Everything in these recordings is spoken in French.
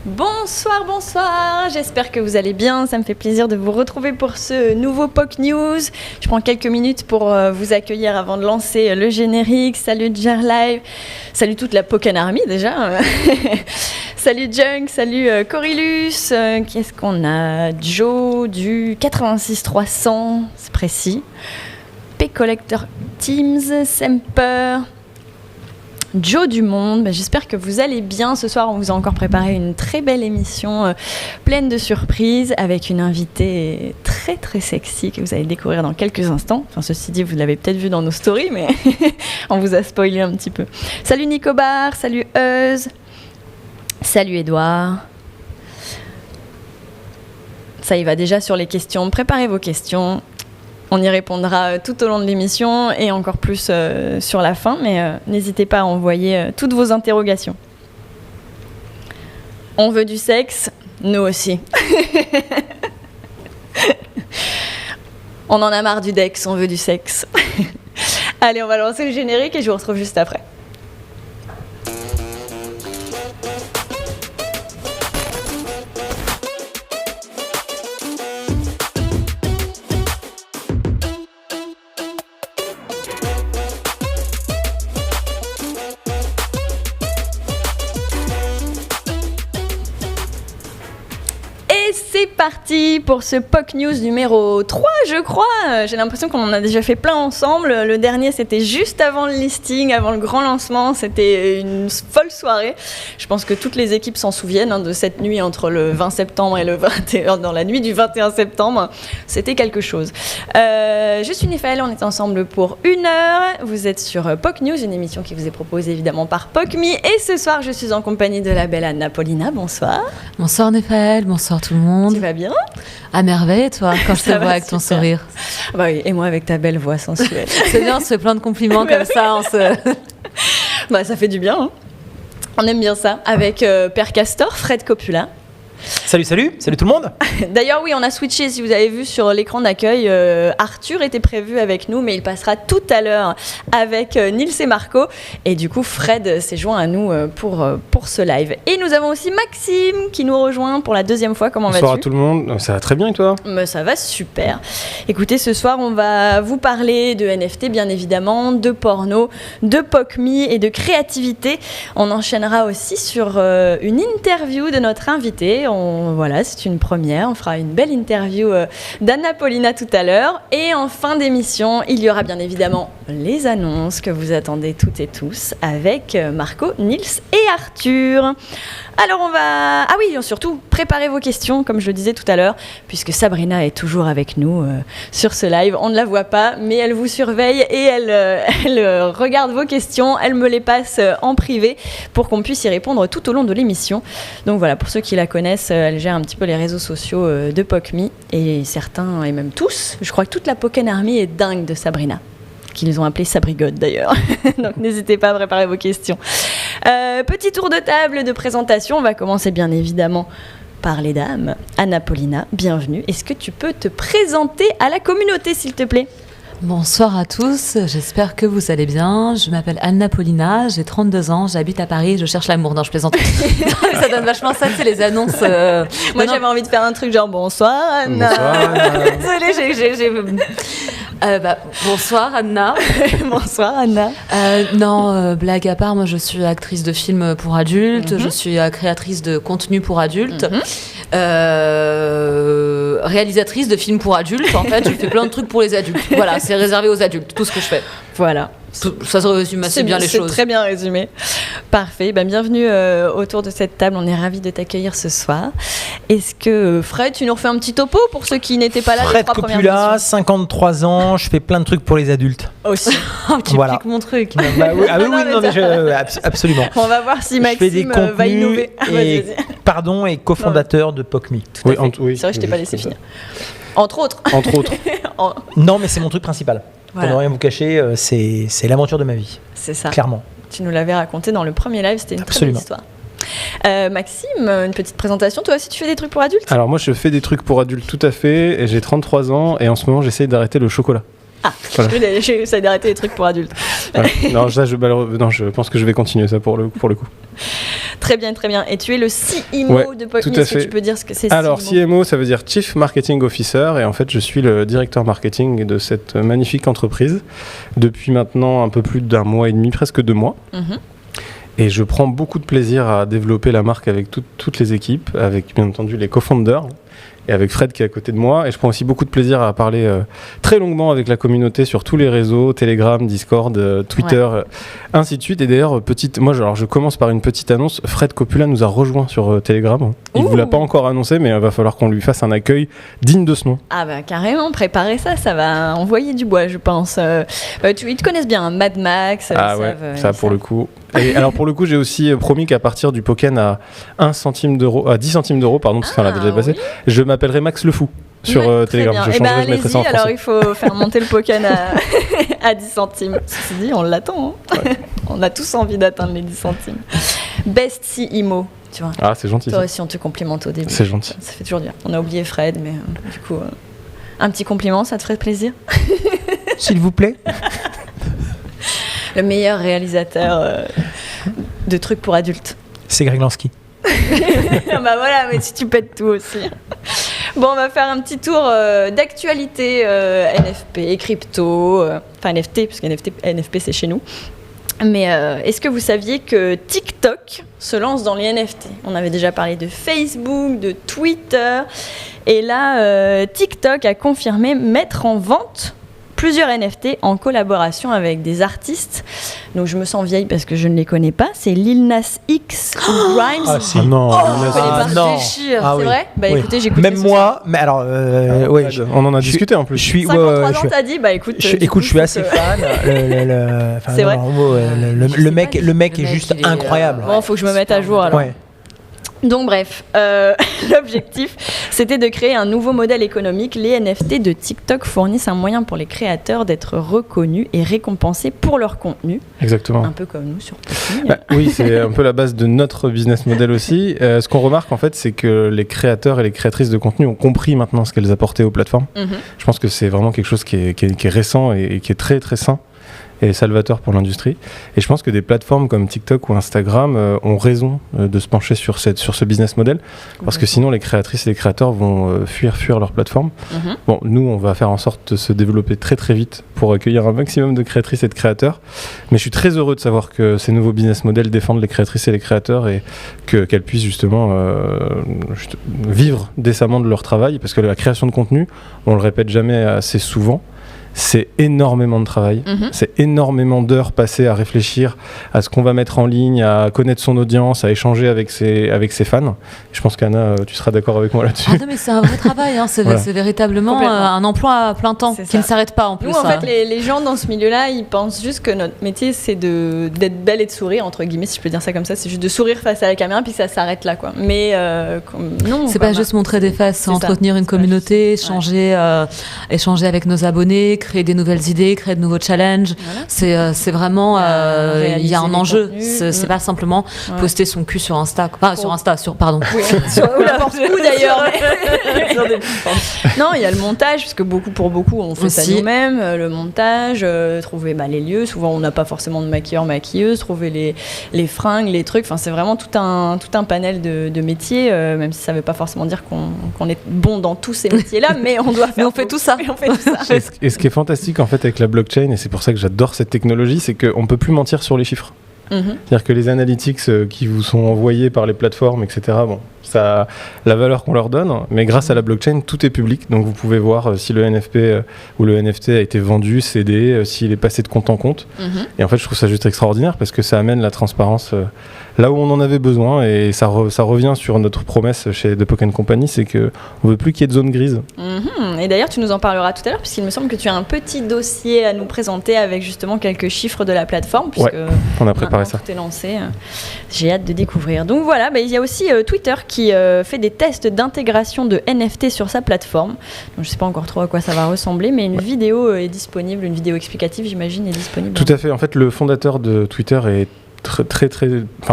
Bonsoir, bonsoir, j'espère que vous allez bien, ça me fait plaisir de vous retrouver pour ce nouveau POC News. Je prends quelques minutes pour vous accueillir avant de lancer le générique. Salut Jar Live, salut toute la Pokken Army déjà. Salut Junk, salut Corylus, qu'est-ce qu'on a? Joe du 86-300, c'est précis. P-Collector Teams, Semper, Joe du Monde, j'espère que vous allez bien. Ce soir, on vous a encore préparé une très belle émission pleine de surprises avec une invitée très très sexy que vous allez découvrir dans quelques instants. Enfin, ceci dit, vous l'avez peut-être vu dans nos stories, mais on vous a spoilé un petit peu. Salut Nicobar, salut Euse, salut Edouard. Ça y va déjà sur les questions. Préparez vos questions. On y répondra tout au long de l'émission et encore plus sur la fin, mais n'hésitez pas à envoyer toutes vos interrogations. On veut du sexe, nous aussi. On en a marre du Dex, on veut du sexe. Allez, on va lancer le générique et je vous retrouve juste après. C'est parti pour ce POC News numéro 3, je crois. J'ai l'impression qu'on en a déjà fait plein ensemble. Le dernier, c'était juste avant le listing, avant le grand lancement. C'était une folle soirée. Je pense que toutes les équipes s'en souviennent de cette nuit entre le 20 septembre et le 21, dans la nuit du 21 septembre. C'était quelque chose. Je suis Néphal, on est ensemble pour 1 heure. Vous êtes sur POC News, une émission qui vous est proposée évidemment par POCMI. Et ce soir, je suis en compagnie de la belle Anna Paulina. Bonsoir. Bonsoir Néphal, bonsoir tout le monde. Tu vas bien? À merveille, toi, quand je te vois avec ton sourire. Bah oui, et moi avec ta belle voix sensuelle. C'est bien, on se fait plein de compliments comme ça. Bah, ça fait du bien. Hein. On aime bien ça. Avec Père Castor, Fred Copula. Salut tout le monde. D'ailleurs, oui, on a switché, si vous avez vu sur l'écran d'accueil, Arthur était prévu avec nous, mais il passera tout à l'heure avec Nils et Marco. Et du coup, Fred s'est joint à nous pour ce live. Et nous avons aussi Maxime qui nous rejoint pour la deuxième fois. Comment vas-tu ? Bonsoir à tout le monde, ça va très bien et toi ? Ça va super. Écoutez, ce soir, on va vous parler de NFT, bien évidemment, de porno, de POCMI et de créativité. On enchaînera aussi sur une interview de notre invité. Voilà, c'est une première. On fera une belle interview d'Anna Paulina tout à l'heure. Et en fin d'émission, il y aura bien évidemment les annonces que vous attendez toutes et tous avec Marco, Nils et Arthur. Alors on va... Ah oui, surtout, préparez vos questions, comme je le disais tout à l'heure, puisque Sabrina est toujours avec nous sur ce live. On ne la voit pas, mais elle vous surveille et elle regarde vos questions. Elle me les passe en privé pour qu'on puisse y répondre tout au long de l'émission. Donc voilà, pour ceux qui la connaissent, elle gère un petit peu les réseaux sociaux de POCMI. Et certains, et même tous, je crois que toute la Pokken Army est dingue de Sabrina. Qu'ils ont appelé Sabrigode d'ailleurs. Donc n'hésitez pas à préparer vos questions. Petit tour de table de présentation. On va commencer bien évidemment par les dames. Anna Paulina, bienvenue. Est-ce que tu peux te présenter à la communauté, s'il te plaît ? Bonsoir à tous, j'espère que vous allez bien. Je m'appelle Anna Paulina, j'ai 32 ans, j'habite à Paris, je cherche l'amour. Non, je plaisante. Ça donne vachement ça, c'est les annonces. Moi, j'avais envie de faire un truc genre bonsoir Anna. Bonsoir Anna. Désolée, bonsoir Anna. Bonsoir Anna. Blague à part, moi je suis actrice de films pour adultes, je suis créatrice de contenu pour adultes, réalisatrice de films pour adultes. En fait, je fais plein de trucs pour les adultes. Voilà, c'est réservé aux adultes, tout ce que je fais. Voilà. Ça se résume assez bien les choses. C'est très bien résumé. Parfait. Bienvenue autour de cette table. On est ravis de t'accueillir ce soir. Est-ce que Fred, tu nous refais un petit topo pour ceux qui n'étaient pas là les 3 premières émissions ? Fred Copula, 53 ans, je fais plein de trucs pour les adultes. Aussi. Tu piques mon truc. Absolument. On va voir si Maxime va innover. Et cofondateur de POCMI. C'est vrai, je t'ai pas laissé finir. Entre autres. Non, mais c'est mon truc principal. Voilà. Pour ne rien vous cacher, c'est l'aventure de ma vie. C'est ça. Clairement. Tu nous l'avais raconté dans le premier live, c'était une très belle histoire. Maxime, une petite présentation. Toi aussi, tu fais des trucs pour adultes ? Alors moi, je fais des trucs pour adultes, tout à fait. Et j'ai 33 ans et en ce moment, j'essaie d'arrêter le chocolat. Ah, Voilà. j'essaie d'arrêter les trucs pour adultes. Ouais. Non, je pense que je vais continuer ça pour le coup. Très bien, très bien. Et tu es le CMO Ouais, de POC.me. tout à Est-ce que fait. tu peux dire ce que c'est Alors, CMO? CMO, ça veut dire Chief Marketing Officer, et en fait, je suis le directeur marketing de cette magnifique entreprise depuis maintenant un peu plus d'un mois et demi, presque 2 mois. Mhm. Et je prends beaucoup de plaisir à développer la marque avec toutes les équipes, avec bien entendu les co-founders et avec Fred qui est à côté de moi. Et je prends aussi beaucoup de plaisir à parler très longuement avec la communauté sur tous les réseaux, Telegram, Discord, Twitter, ainsi de suite. Et d'ailleurs, je commence par une petite annonce. Fred Coppola nous a rejoint sur Telegram. Il ne vous l'a pas encore annoncé, mais il va falloir qu'on lui fasse un accueil digne de ce nom. Ah bah carrément, préparez ça, ça va envoyer du bois, je pense. Ils te connaissent bien, hein, Mad Max. Ah ouais, ça pour le coup. Et alors pour le coup, j'ai aussi promis qu'à partir du Pokken à 10 centimes d'euros, pardon, parce qu'on l'a déjà passé, je m'appellerai Max le Fou sur Telegram. Je changerai, je mettrai ça en français. Alors il faut faire monter le Pokken à 10 centimes. Ceci dit, on l'attend. Hein. Ouais. On a tous envie d'atteindre les 10 centimes. Best CMO, tu vois. Ah, c'est gentil. Toi Ça. aussi, on te complimente au début. C'est gentil. Ça fait toujours bien. On a oublié Fred, mais du coup, un petit compliment, ça te ferait plaisir? S'il vous plaît. Le meilleur réalisateur de trucs pour adultes. C'est Greg Lansky. Bah voilà, mais tu pètes tout aussi. Bon, on va faire un petit tour d'actualité NFP, crypto, enfin NFT, parce que NFP c'est chez nous. Mais est-ce que vous saviez que TikTok se lance dans les NFT? On avait déjà parlé de Facebook, de Twitter, et là, TikTok a confirmé mettre en vente plusieurs NFT en collaboration avec des artistes. Donc je me sens vieille parce que je ne les connais pas. C'est Lil Nas X ou Grimes. Ah si. Ah non, On connaît pas. non. Déchire, Ah c'est oui. vrai? Bah Oui. écoutez, j'écoute. Même moi, mais alors, ouais, on en a je discuté en plus. Je suis, 53 ans, t'as dit? Bah écoute. écoute, je suis assez fan. Enfin, C'est vrai. Le mec est juste il est, incroyable. Bon, faut que je me mette à jour alors. Ouais. Donc bref, l'objectif, c'était de créer un nouveau modèle économique. Les NFT de TikTok fournissent un moyen pour les créateurs d'être reconnus et récompensés pour leur contenu. Exactement. Un peu comme nous sur Pocky. Bah, oui, c'est un peu la base de notre business model aussi. Ce qu'on remarque en fait, c'est que les créateurs et les créatrices de contenu ont compris maintenant ce qu'elles apportaient aux plateformes. Je pense que c'est vraiment quelque chose qui est récent et qui est très très sain et salvateur pour l'industrie. Et je pense que des plateformes comme TikTok ou Instagram ont raison de se pencher sur ce business model, parce que sinon les créatrices et les créateurs vont fuir leur plateforme. Bon, nous, on va faire en sorte de se développer très très vite pour accueillir un maximum de créatrices et de créateurs. Mais je suis très heureux de savoir que ces nouveaux business models défendent les créatrices et les créateurs et qu'elles puissent justement vivre décemment de leur travail, parce que la création de contenu, on le répète jamais assez souvent, c'est énormément de travail, c'est énormément d'heures passées à réfléchir à ce qu'on va mettre en ligne, à connaître son audience, à échanger avec ses fans. Je pense qu'Anna, tu seras d'accord avec moi là-dessus. Ah non, mais c'est un vrai travail, hein. C'est véritablement un emploi à plein temps C'est qui ça. ne s'arrête pas en plus. Nous, en fait, les gens dans ce milieu-là, ils pensent juste que notre métier, c'est d'être belle et de sourire, entre guillemets, si je peux dire ça comme ça. C'est juste de sourire face à la caméra, puis ça s'arrête là, quoi. Mais non. C'est pas juste montrer des faces, c'est entretenir une communauté, échanger avec nos abonnés, créer des nouvelles idées, créer de nouveaux challenges. Voilà. C'est vraiment, il y a un enjeu. C'est pas simplement poster son cul sur Insta. Enfin, pardon. Oui, ou n'importe où d'ailleurs. Non, il y a le montage, parce que pour beaucoup, on fait ça nous-mêmes. Le montage, trouver les lieux. Souvent, on n'a pas forcément de maquilleur, maquilleuse. Trouver les fringues, les trucs. Enfin, c'est vraiment tout un panel de métiers, même si ça ne veut pas forcément dire qu'on est bon dans tous ces métiers-là, mais on doit faire. Mais on fait tout ça. Et ce qui est fantastique en fait avec la blockchain, et c'est pour ça que j'adore cette technologie, c'est qu'on ne peut plus mentir sur les chiffres. C'est-à-dire que les analytics qui vous sont envoyés par les plateformes, etc., bon, ça a la valeur qu'on leur donne, mais grâce à la blockchain, tout est public. Donc vous pouvez voir si le NFP ou le NFT a été vendu, cédé, s'il est passé de compte en compte. Et en fait, je trouve ça juste extraordinaire parce que ça amène la transparence là où on en avait besoin, et ça revient sur notre promesse chez The Pokken Company, c'est qu'on ne veut plus qu'il y ait de zone grise. Et d'ailleurs, tu nous en parleras tout à l'heure, puisqu'il me semble que tu as un petit dossier à nous présenter avec justement quelques chiffres de la plateforme. Puisque on a préparé ça. Tout est lancé. J'ai hâte de découvrir. Donc voilà, il y a aussi Twitter qui fait des tests d'intégration de NFT sur sa plateforme. Donc, je ne sais pas encore trop à quoi ça va ressembler, mais une vidéo est disponible, une vidéo explicative, j'imagine, est disponible. Tout à fait. En fait, le fondateur de Twitter est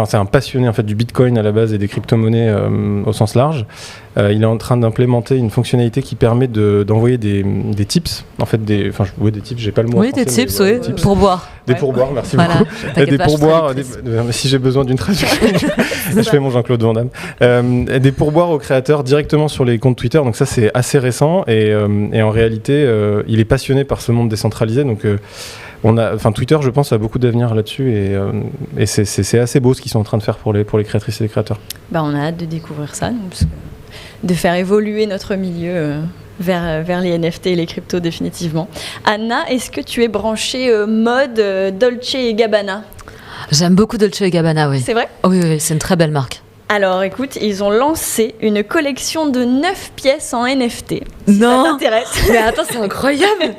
c'est un passionné en fait du Bitcoin à la base et des crypto-monnaies au sens large. Il est en train d'implémenter une fonctionnalité qui permet d'envoyer des tips. En fait, des tips, j'ai pas le mot. Oui, des tips, oui, pourboire. Des pourboires, merci beaucoup. Des pourboires, si j'ai besoin d'une traduction, je fais mon Jean-Claude Van Damme. Des pourboires aux créateurs directement sur les comptes Twitter. Donc ça, c'est assez récent et en réalité, il est passionné par ce monde décentralisé. Donc Twitter, je pense, a beaucoup d'avenir là-dessus et c'est assez beau ce qu'ils sont en train de faire pour les créatrices et les créateurs. On a hâte de découvrir ça, de faire évoluer notre milieu vers les NFT et les cryptos définitivement. Anna, est-ce que tu es branchée mode Dolce & Gabbana ? J'aime beaucoup Dolce & Gabbana, oui. C'est vrai ? Oui, c'est une très belle marque. Alors écoute, ils ont lancé une collection de 9 pièces en NFT. Non. Ça t'intéresse ? Mais attends, c'est incroyable.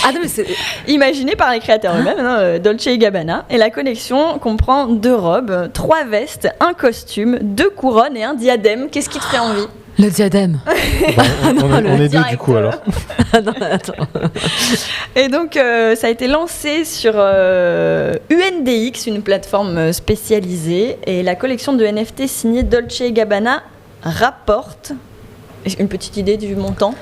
Ah non, mais c'est... Imaginé par les créateurs eux-mêmes, Dolce & Gabbana. Et la collection comprend 2 robes, 3 vestes, un costume, 2 couronnes et un diadème. Qu'est-ce qui te fait envie ? Le diadème. On est deux du coup alors. Non, attends. Et donc ça a été lancé sur UNDX, une plateforme spécialisée. Et la collection de NFT signée Dolce & Gabbana rapporte une petite idée du montant.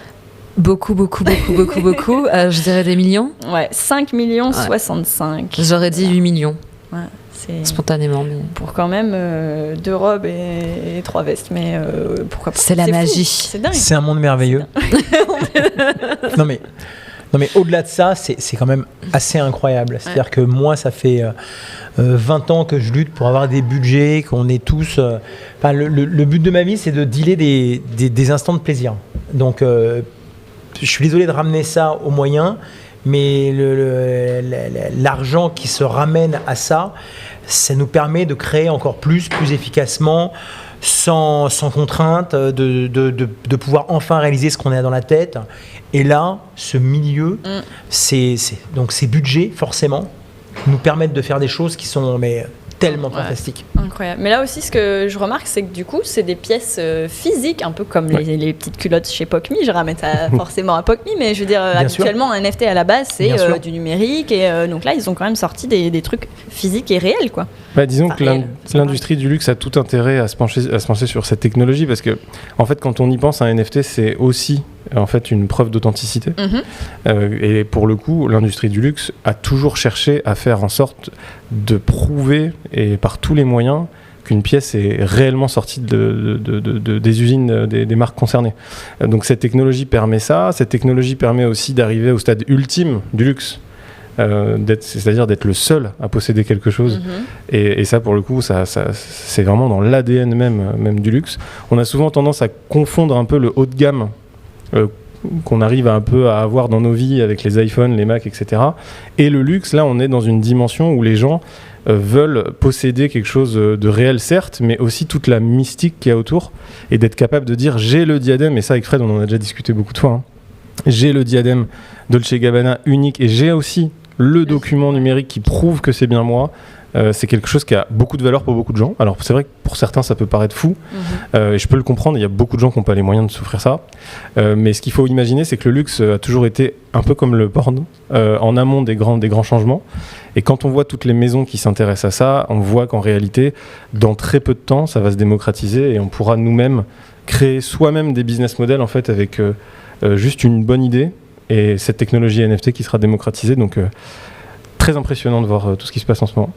Beaucoup. Je dirais des millions. Ouais, 5 millions 65. J'aurais dit 8 millions. Ouais. Spontanément. Mais... Pour quand même 2 robes et 3 vestes. Mais pourquoi pas ? C'est la magie. C'est dingue. C'est un monde merveilleux. non mais au-delà de ça, c'est quand même assez incroyable. C'est-à-dire que moi, ça fait 20 ans que je lutte pour avoir des budgets, qu'on est tous... le but de ma vie, c'est de dealer des instants de plaisir. Donc, je suis désolé de ramener ça aux moyens, mais l'argent qui se ramène à ça, ça nous permet de créer encore plus efficacement, sans contrainte, de pouvoir enfin réaliser ce qu'on a dans la tête. Et là, ce milieu, donc ces budgets, forcément, nous permettent de faire des choses qui sont tellement fantastique. Incroyable. Mais là aussi, ce que je remarque, c'est que du coup, c'est des pièces physiques, un peu comme les petites culottes chez POC.ME. Je ramène ça forcément à POC.ME, mais je veux dire, actuellement, un NFT à la base, c'est du numérique. Et donc là, ils ont quand même sorti des trucs physiques et réels, quoi. Disons que l'industrie du luxe a tout intérêt à se pencher sur cette technologie, parce que, en fait, quand on y pense, un NFT, c'est aussi en fait une preuve d'authenticité. Et pour le coup, l'industrie du luxe a toujours cherché à faire en sorte de prouver, et par tous les moyens, qu'une pièce est réellement sortie des usines, des marques concernées. Donc cette technologie permet ça. Cette technologie permet aussi d'arriver au stade ultime du luxe. C'est-à-dire d'être le seul à posséder quelque chose. Et ça, pour le coup, ça, c'est vraiment dans l'ADN même du luxe. On a souvent tendance à confondre un peu le haut de gamme qu'on arrive un peu à avoir dans nos vies avec les iPhones, les Macs, etc. Et le luxe, là, on est dans une dimension où les gens veulent posséder quelque chose de réel, certes, mais aussi toute la mystique qu'il y a autour, et d'être capable de dire « j'ai le diadème », et ça, avec Fred, on en a déjà discuté beaucoup de fois, j'ai le diadème Dolce & Gabbana unique, et j'ai aussi le document numérique qui prouve que c'est bien moi. C'est quelque chose qui a beaucoup de valeur pour beaucoup de gens. Alors c'est vrai que pour certains ça peut paraître fou, et je peux le comprendre, il y a beaucoup de gens qui n'ont pas les moyens de s'offrir ça, mais ce qu'il faut imaginer, c'est que le luxe a toujours été un peu comme le porno, en amont des grands changements, et quand on voit toutes les maisons qui s'intéressent à ça, on voit qu'en réalité dans très peu de temps ça va se démocratiser, et on pourra nous-mêmes créer soi-même des business models en fait avec juste une bonne idée, et cette technologie NFT qui sera démocratisée. Donc très impressionnant de voir tout ce qui se passe en ce moment.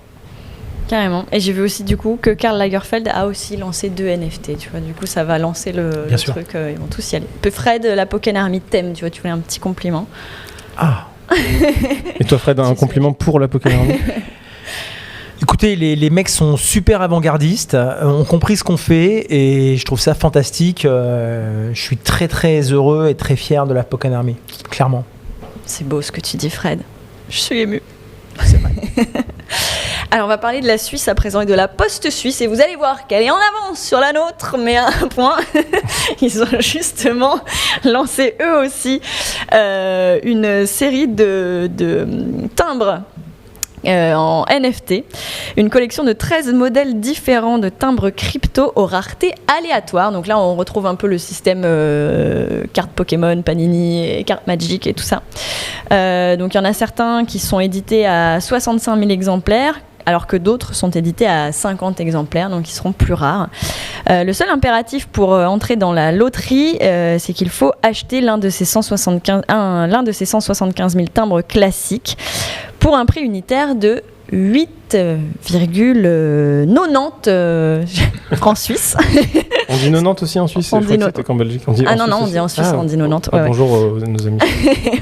Carrément. Et j'ai vu aussi du coup que Karl Lagerfeld a aussi lancé 2 NFT, tu vois. Du coup, ça va lancer le truc. Ils vont tous y aller. Fred, la Pokémon Army t'aime, tu vois. Tu voulais un petit compliment. Ah. Et toi, Fred, un compliment pour la Pokémon Army? Écoutez, les mecs sont super avant-gardistes, ont compris ce qu'on fait, et je trouve ça fantastique. Je suis très très heureux et très fier de la Pokémon Army, clairement. C'est beau ce que tu dis, Fred. Je suis émue. C'est vrai. Alors on va parler de la Suisse à présent et de la Poste suisse, et vous allez voir qu'elle est en avance sur la nôtre, mais à un point. Ils ont justement lancé eux aussi une série de timbres en NFT, une collection de 13 modèles différents de timbres crypto aux raretés aléatoires. Donc là on retrouve un peu le système cartes Pokémon, Panini et cartes Magic et tout ça. Donc il y en a certains qui sont édités à 65 000 exemplaires, alors que d'autres sont édités à 50 exemplaires, donc ils seront plus rares. Le seul impératif pour entrer dans la loterie, c'est qu'il faut acheter l'un de ces 175 000 timbres classiques pour un prix unitaire de 8,90 francs suisses. On dit 90 aussi en Suisse? On dit c'était qu'en Belgique. On dit non, on dit en Suisse, on dit 90. Ouais. Bonjour nos amis.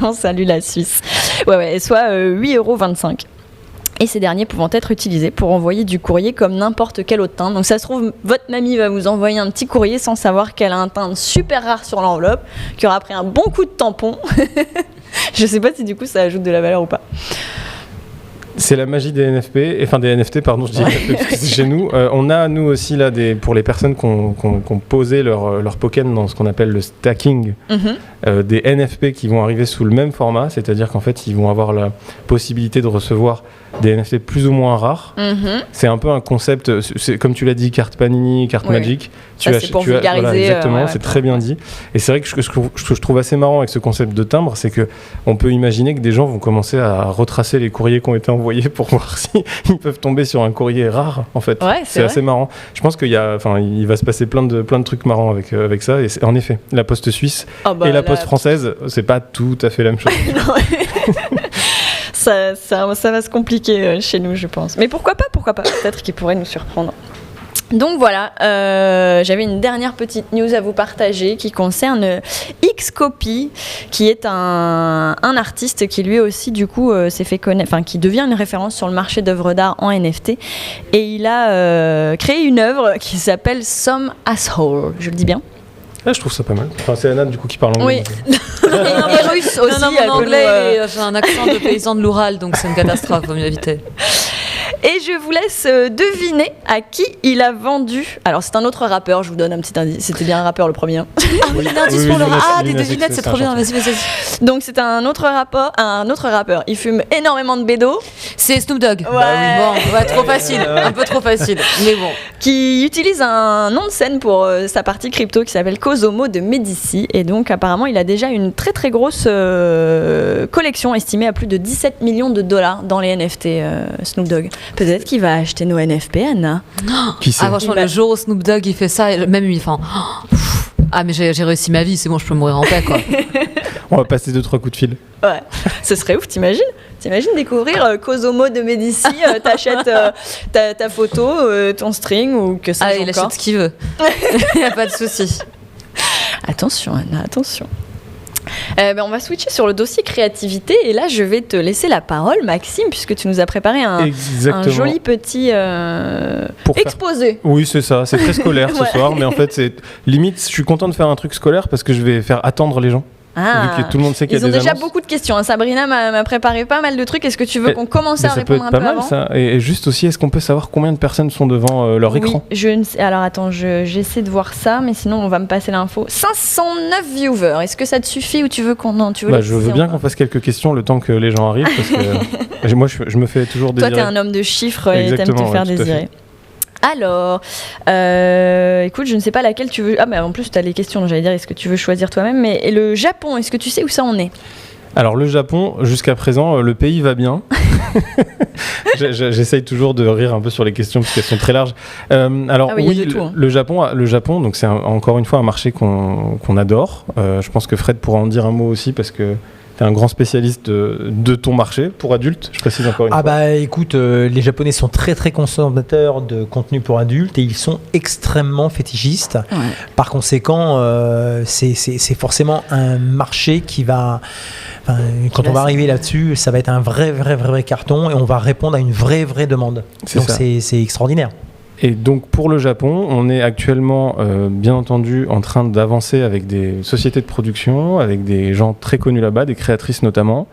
On salue la Suisse. Soit 8,25 €. Et ces derniers pouvant être utilisés pour envoyer du courrier comme n'importe quel autre timbre. Donc ça se trouve, votre mamie va vous envoyer un petit courrier sans savoir qu'elle a un timbre super rare sur l'enveloppe, qui aura pris un bon coup de tampon. Je sais pas si du coup ça ajoute de la valeur ou pas. C'est la magie des NFT, pardon, je dis parce que c'est chez nous. On a, nous aussi, là, pour les personnes qui ont posé leur token dans ce qu'on appelle le stacking, des NFT qui vont arriver sous le même format, c'est-à-dire qu'en fait, ils vont avoir la possibilité de recevoir des NFT plus ou moins rares. C'est un peu un concept, c'est, comme tu l'as dit, carte Panini, carte Magic. C'est pour vulgariser. Voilà, exactement, c'est très bien dit. Et c'est vrai que ce que je trouve assez marrant avec ce concept de timbre, c'est qu'on peut imaginer que des gens vont commencer à retracer les courriers qui ont été envoyés pour voir s'ils peuvent tomber sur un courrier rare, en fait. Ouais, c'est assez marrant. Je pense il va se passer plein de trucs marrants avec ça. Et en effet, la Poste suisse et la Poste française, c'est pas tout à fait la même chose. Ça va se compliquer chez nous, je pense. Mais pourquoi pas peut-être qu'il pourrait nous surprendre. Donc voilà, j'avais une dernière petite news à vous partager qui concerne Xcopy, qui est un artiste qui lui aussi du coup s'est fait connaître, qui devient une référence sur le marché d'œuvres d'art en NFT, et il a créé une œuvre qui s'appelle Some Asshole. Je le dis bien? Ah, je trouve ça pas mal. C'est Anna du coup qui parle anglais. Oui. Et russe aussi. Non, mon anglais, j'ai un accent de paysan de l'Oural, donc c'est une catastrophe, faut mieux éviter. Et je vous laisse deviner à qui il a vendu. Alors c'est un autre rappeur, je vous donne un petit indice. C'était bien un rappeur le premier. Oui, l'indice pour le des devinettes, c'est trop bien. Vas-y. Donc c'est un autre rappeur. Il fume énormément de bédo. C'est Snoop Dogg. Ouais. Trop facile, un peu trop facile. Mais bon. Qui utilise un nom de scène pour sa partie crypto qui s'appelle Cosomo de Medici. Et donc apparemment il a déjà une très très grosse collection estimée à plus de 17 millions de dollars dans les NFT, Snoop Dogg. Peut-être qu'il va acheter nos NFT, Anna. Qui sait? Franchement, le jour où Snoop Dogg il fait ça, même lui, mais j'ai réussi ma vie, c'est bon, je peux mourir en paix, quoi. On va passer 2-3 coups de fil. Ouais, ce serait ouf, t'imines découvrir Cosomo de Medici, t'achètes ta photo, ton string ou que ça. Il achète ce qu'il veut. Il n'y a pas de souci. Attention, Anna, attention. On va switcher sur le dossier créativité et là je vais te laisser la parole, Maxime, puisque tu nous as préparé un joli petit exposé. Oui, c'est ça, c'est très scolaire ce soir, mais en fait c'est limite, je suis content de faire un truc scolaire parce que je vais faire attendre les gens. Vu que tout le monde sait qu'il y a des annonces. Ils ont déjà beaucoup de questions. Sabrina m'a préparé pas mal de trucs. Est-ce que tu veux qu'on commence à répondre un peu avant ? Ça peut être pas mal, ça. Et juste aussi, est-ce qu'on peut savoir combien de personnes sont devant leur écran ? Alors attends, j'essaie de voir ça, mais sinon on va me passer l'info. 509 viewers. Est-ce que ça te suffit ou tu veux qu'on je veux bien qu'on fasse quelques questions le temps que les gens arrivent, parce que moi je me fais toujours désirer. Toi t'es un homme de chiffres et t'aimes te faire désirer. Alors, écoute, je ne sais pas laquelle tu veux. Ah, mais en plus, tu as les questions, j'allais dire, est-ce que tu veux choisir toi-même ? Mais le Japon, est-ce que tu sais où ça en est ? Alors, le Japon, jusqu'à présent, le pays va bien. J'essaye toujours de rire un peu sur les questions parce qu'elles sont très larges. Le Japon, donc c'est encore une fois un marché qu'on adore. Je pense que Fred pourra en dire un mot aussi parce que t'es un grand spécialiste de ton marché pour adultes, je précise encore une fois. Écoute, les Japonais sont très très consommateurs de contenu pour adultes et ils sont extrêmement fétichistes. Ouais. Par conséquent, c'est forcément un marché qui va... Quand on va arriver là-dessus, ça va être un vrai carton et on va répondre à une vraie demande. Donc c'est extraordinaire. Et donc pour le Japon, on est actuellement bien entendu en train d'avancer avec des sociétés de production, avec des gens très connus là-bas, des créatrices notamment.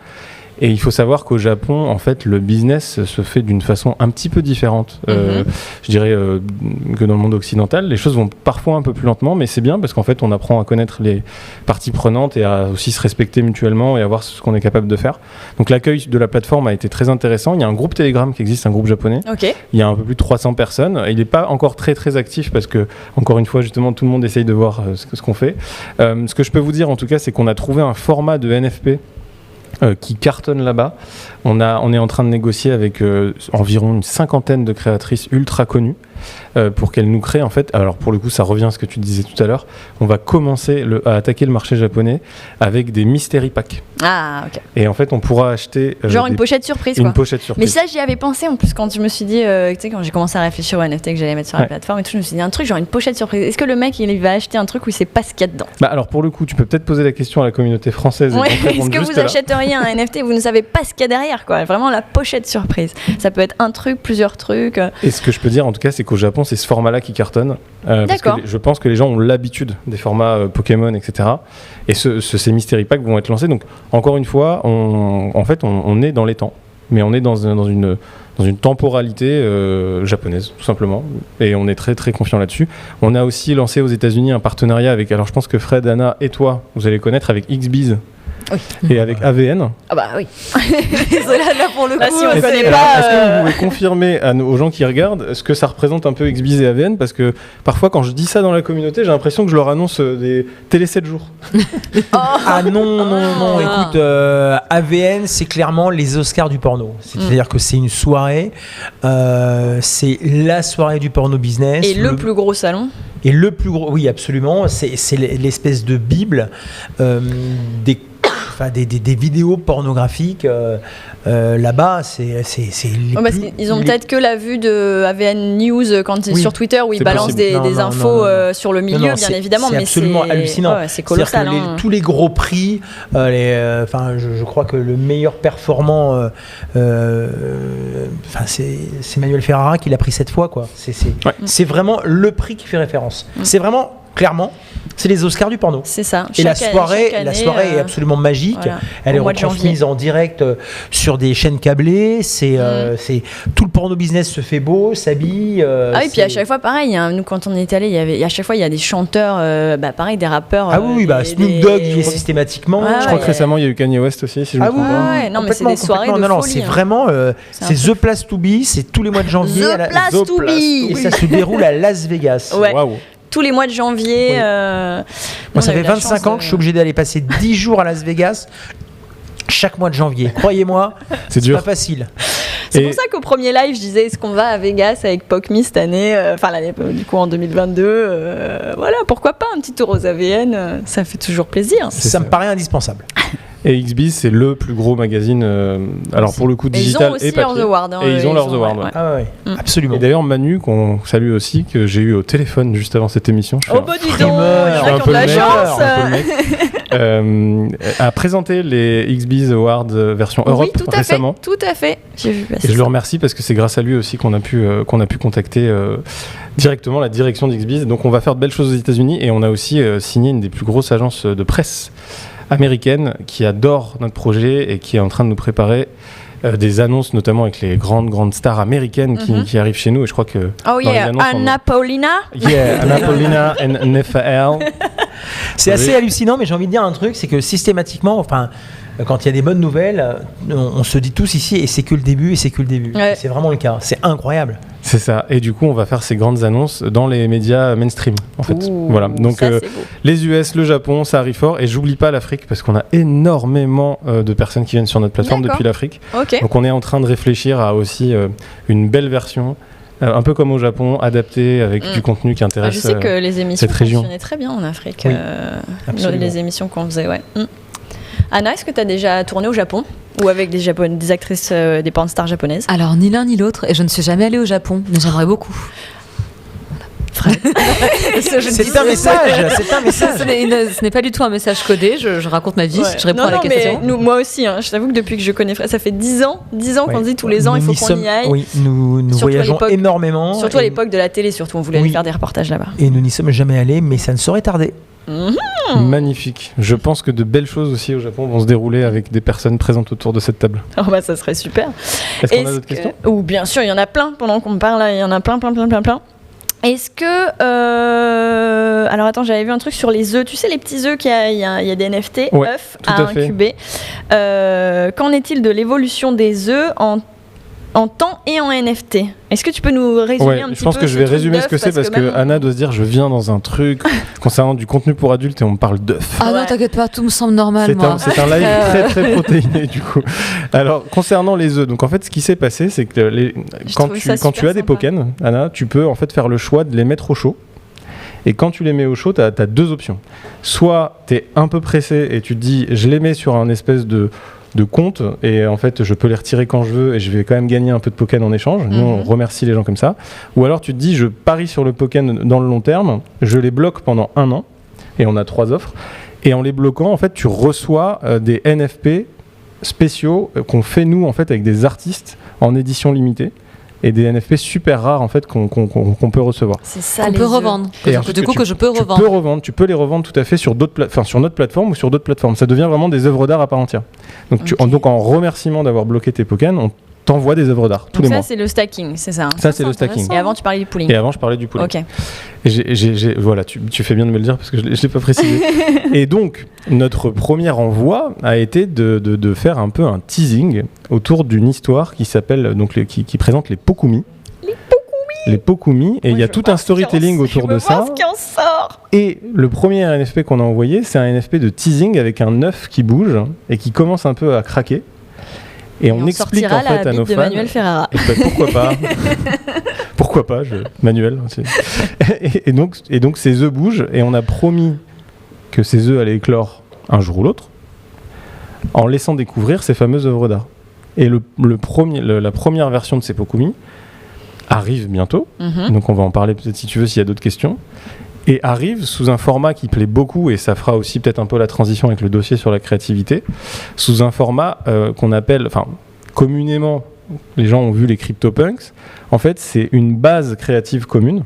Et il faut savoir qu'au Japon, en fait, le business se fait d'une façon un petit peu différente. Je dirais que dans le monde occidental, les choses vont parfois un peu plus lentement, mais c'est bien parce qu'en fait, on apprend à connaître les parties prenantes et à aussi se respecter mutuellement et à voir ce qu'on est capable de faire. Donc l'accueil de la plateforme a été très intéressant. Il y a un groupe Telegram qui existe, un groupe japonais. Okay. Il y a un peu plus de 300 personnes. Il n'est pas encore très actif parce que, encore une fois, justement, tout le monde essaye de voir ce qu'on fait. Ce que je peux vous dire, en tout cas, c'est qu'on a trouvé un format de NFP qui cartonnent là-bas. On est en train de négocier avec environ une 50aine de créatrices ultra connues pour qu'elles nous créent en fait. Alors pour le coup, ça revient à ce que tu disais tout à l'heure. On va commencer à attaquer le marché japonais avec des mystery packs. Ah, ok. Et en fait, on pourra acheter genre une pochette surprise. Une pochette surprise. Mais ça, j'y avais pensé en plus quand je me suis dit, tu sais, quand j'ai commencé à réfléchir aux NFT que j'allais mettre sur la plateforme et tout, je me suis dit un truc genre une pochette surprise. Est-ce que le mec il va acheter un truc où il sait pas ce qu'il y a dedans? Bah alors pour le coup, tu peux peut-être poser la question à la communauté française. Ouais, est-ce que vous achèteriez un NFT et vous ne savez pas ce qu'il y a derrière, quoi? Vraiment la pochette surprise. Ça peut être un truc, plusieurs trucs. Et ce que je peux dire en tout cas, c'est qu'au Japon, c'est ce format-là qui cartonne. Parce que je pense que les gens ont l'habitude des formats Pokémon, etc. Et ces mystery packs vont être lancés. Donc encore une fois, on est dans les temps, mais on est dans une temporalité japonaise, tout simplement. Et on est très très confiant là-dessus. On a aussi lancé aux États-Unis un partenariat avec, alors je pense que Fred, Anna et toi, vous allez connaître, avec XBiz. Oui. Et avec AVN. Ah bah oui. là pour le coup, si on est-ce connaît pas. Est-ce que vous pouvez confirmer aux gens qui regardent ce que ça représente un peu XBiz et AVN? Parce que parfois, quand je dis ça dans la communauté, j'ai l'impression que je leur annonce des télé 7 jours. Ah non. Écoute, AVN, c'est clairement les Oscars du porno. C'est-à-dire que c'est une soirée, c'est la soirée du porno business. Et le plus gros salon. Et le plus gros, oui, absolument. C'est l'espèce de bible des vidéos pornographiques là-bas, ils ont peut-être que la vue de AVN News quand sur Twitter où ils balancent des infos sur le milieu, bien évidemment, c'est absolument hallucinant. C'est colossal. Tous les gros prix, je crois que le meilleur performant, c'est Manuel Ferrara qui l'a pris 7 fois, quoi. C'est vraiment le prix qui fait référence. C'est vraiment clairement, c'est les Oscars du porno. C'est ça. Et la soirée est absolument magique. Voilà. Elle est retransmise en direct sur des chaînes câblées. C'est tout le porno business se fait beau, s'habille. Et puis à chaque fois, pareil. Nous, quand on est allé, à chaque fois, il y a des chanteurs, pareil, des rappeurs. Snoop Dogg y est systématiquement. Je crois que récemment, il y a eu Kanye West aussi, si je me trompe pas. Non, mais c'est des soirées de folie. C'est vraiment, c'est The Place to Be. C'est tous les mois de janvier. The Place to Be. Et ça se déroule à Las Vegas. Waouh. Tous les mois de janvier. Oui. Moi, ça fait 25 ans que je suis obligé d'aller passer 10 jours à Las Vegas chaque mois de janvier. Croyez-moi, c'est pas facile. C'est pour ça qu'au premier live, je disais, est-ce qu'on va à Vegas avec POC.ME cette année, l'année du coup en 2022. Voilà, pourquoi pas un petit tour aux AVN, ça fait toujours plaisir. Ça me paraît indispensable. Et XBiz, c'est le plus gros magazine, alors pour le coup digital et papier. Ils ont leurs awards. Ouais. Ah ouais, absolument. Et d'ailleurs Manu, qu'on salue aussi, que j'ai eu au téléphone juste avant cette émission. Dis donc, il y en a qui ont de la chance. A présenté les XBiz Awards version Europe récemment. Tout à fait. J'ai vu passer. Et je le remercie parce que c'est grâce à lui aussi qu'on a pu contacter directement la direction d'XBiz. Donc on va faire de belles choses aux États-Unis et on a aussi signé une des plus grosses agences de presse américaine qui adore notre projet et qui est en train de nous préparer des annonces, notamment avec les grandes stars américaines qui arrivent chez nous. Et je crois que Anna Paulina. Anna Paulina et Nephael. C'est assez hallucinant, mais j'ai envie de dire un truc, c'est que systématiquement, quand il y a des bonnes nouvelles, on se dit tous ici, et c'est que le début, Ouais. C'est vraiment le cas. C'est incroyable. C'est ça. Et du coup, on va faire ces grandes annonces dans les médias mainstream, en fait. Voilà. Donc, les US, le Japon, ça arrive fort. Et j'oublie pas l'Afrique, parce qu'on a énormément de personnes qui viennent sur notre plateforme depuis l'Afrique. Okay. Donc, on est en train de réfléchir à aussi une belle version. Un peu comme au Japon, adapté avec du contenu qui intéresse cette région. Je sais que les émissions fonctionnaient très bien en Afrique. Oui, les émissions qu'on faisait, Anna, est-ce que tu as déjà tourné au Japon ou avec des actrices, des porn stars japonaises? Alors, ni l'un ni l'autre, et je ne suis jamais allée au Japon, mais j'aimerais beaucoup. C'est un message. Ce n'est pas du tout un message codé. Je raconte ma vie. Je réponds à la question. Mais moi aussi. Je t'avoue que depuis que je connais Fred, ça fait 10 ans qu'on dit tous les ans, il faut qu'on y aille. Oui, nous voyageons énormément. Surtout à l'époque de la télé, surtout on voulait aller faire des reportages là-bas. Et nous n'y sommes jamais allés, mais ça ne saurait tarder. Magnifique. Je pense que de belles choses aussi au Japon vont se dérouler avec des personnes présentes autour de cette table. Ça serait super. Est-ce qu'on a d'autres questions? Ou bien sûr, il y en a plein pendant qu'on parle. Il y en a plein. Est-ce que... alors attends, j'avais vu un truc sur les œufs. Tu sais, les petits œufs qu'il y a des NFT, œufs à incuber. Qu'en est-il de l'évolution des œufs en temps et en NFT. Est-ce que tu peux nous résumer un petit peu? Je pense que je vais résumer ce que c'est parce que Anna doit se dire je viens dans un truc concernant du contenu pour adultes et on me parle d'œufs. Ah non, t'inquiète pas, tout me semble normal. C'est un live très protéiné du coup. Alors concernant les œufs, donc en fait ce qui s'est passé c'est que quand tu as des Pokémon, Anna, tu peux en fait faire le choix de les mettre au chaud. Et quand tu les mets au chaud, tu as deux options. Soit tu es un peu pressé et tu te dis je les mets sur un espèce de compte et en fait je peux les retirer quand je veux et je vais quand même gagner un peu de Pokémon en échange. Nous on remercie les gens comme ça. Ou alors tu te dis je parie sur le Pokémon dans le long terme, je les bloque pendant 1 an et on a 3 offres. Et en les bloquant en fait tu reçois des NFP spéciaux qu'on fait nous en fait avec des artistes en édition limitée. Et des NFP super rares en fait qu'on peut recevoir. C'est ça, qu'on peut revendre. Et du coup que je peux revendre. Tu peux les revendre tout à fait sur sur notre plateforme ou sur d'autres plateformes. Ça devient vraiment des œuvres d'art à part entière. Donc, donc en remerciement d'avoir bloqué tes Pokémon, on t'envoie des œuvres d'art tous les mois. Ça c'est le stacking, c'est ça. Ça c'est le stacking. Et avant tu parlais du pooling. Et avant je parlais du pooling. Ok. Et voilà, tu fais bien de me le dire parce que je l'ai pas précisé. Et donc notre premier envoi a été de faire un peu un teasing autour d'une histoire qui s'appelle qui présente les Pokumi. Les Pokumi, et il y a tout un storytelling autour de ça. Et le premier NFP qu'on a envoyé, c'est un NFP de teasing avec un œuf qui bouge et qui commence un peu à craquer. Et on explique en fait à nos fans. Manuel Ferrara. Pourquoi pas? Pourquoi pas? Manuel. Et donc ces œufs bougent et on a promis que ces œufs allaient éclore un jour ou l'autre en laissant découvrir ces fameuses œuvres d'art. Et la première version de ces Pokumi arrive bientôt. Donc on va en parler peut-être si tu veux s'il y a d'autres questions. Et arrive sous un format qui plaît beaucoup, et ça fera aussi peut-être un peu la transition avec le dossier sur la créativité, sous un format qu'on appelle, communément, les gens ont vu les CryptoPunks, en fait c'est une base créative commune,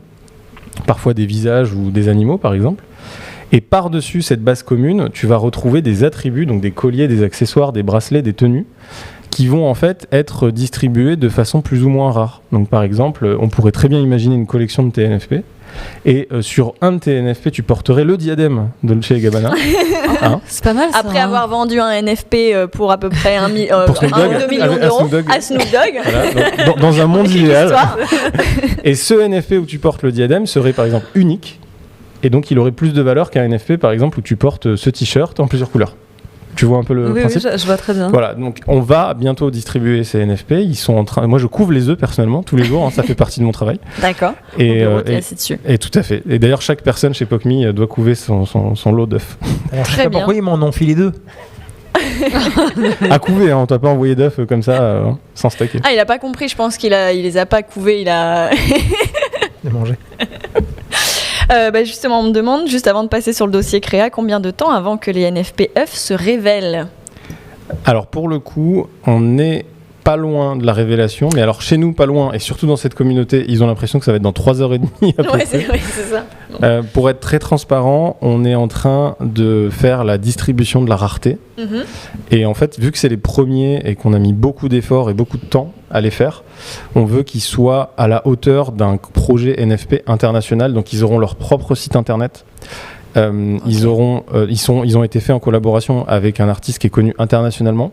parfois des visages ou des animaux par exemple, et par-dessus cette base commune, tu vas retrouver des attributs, donc des colliers, des accessoires, des bracelets, des tenues, qui vont en fait être distribués de façon plus ou moins rare. Donc par exemple, on pourrait très bien imaginer une collection de tes NFP, et sur un de tes NFP, tu porterais le diadème de Dolce & Gabbana. C'est pas mal ça. Après avoir vendu un NFP pour à peu près 1 ou 2 millions d'euros à Snoop Dogg. Voilà, dans un monde idéal. Et ce NFP où tu portes le diadème serait par exemple unique, et donc il aurait plus de valeur qu'un NFP par exemple où tu portes ce t-shirt en plusieurs couleurs. Tu vois un peu le principe? Oui, je vois très bien. Voilà, donc on va bientôt distribuer ces NFP. Ils sont en train. Moi, je couvre les œufs personnellement tous les jours. Ça fait partie de mon travail. D'accord. Et dessus. Et tout à fait. Et d'ailleurs, chaque personne chez POCMI doit couver son lot d'œufs. Alors, je sais pas pourquoi ils m'en ont filé 2. À couver, on t'a pas envoyé d'œufs comme ça sans stacker. Ah, il a pas compris. Je pense qu'il les a pas couvés. Il a mangé. Justement, on me demande, juste avant de passer sur le dossier créa, combien de temps avant que les NFP œufs se révèlent? Alors pour le coup, on n'est pas loin de la révélation, mais alors chez nous, pas loin, et surtout dans cette communauté, ils ont l'impression que ça va être dans 3h30 à peu près. C'est ça. Pour être très transparent, on est en train de faire la distribution de la rareté. Et en fait, vu que c'est les premiers et qu'on a mis beaucoup d'efforts et beaucoup de temps à les faire, on veut qu'ils soient à la hauteur d'un projet NFP international. Donc ils auront leur propre site internet. Ils ont été faits en collaboration avec un artiste qui est connu internationalement.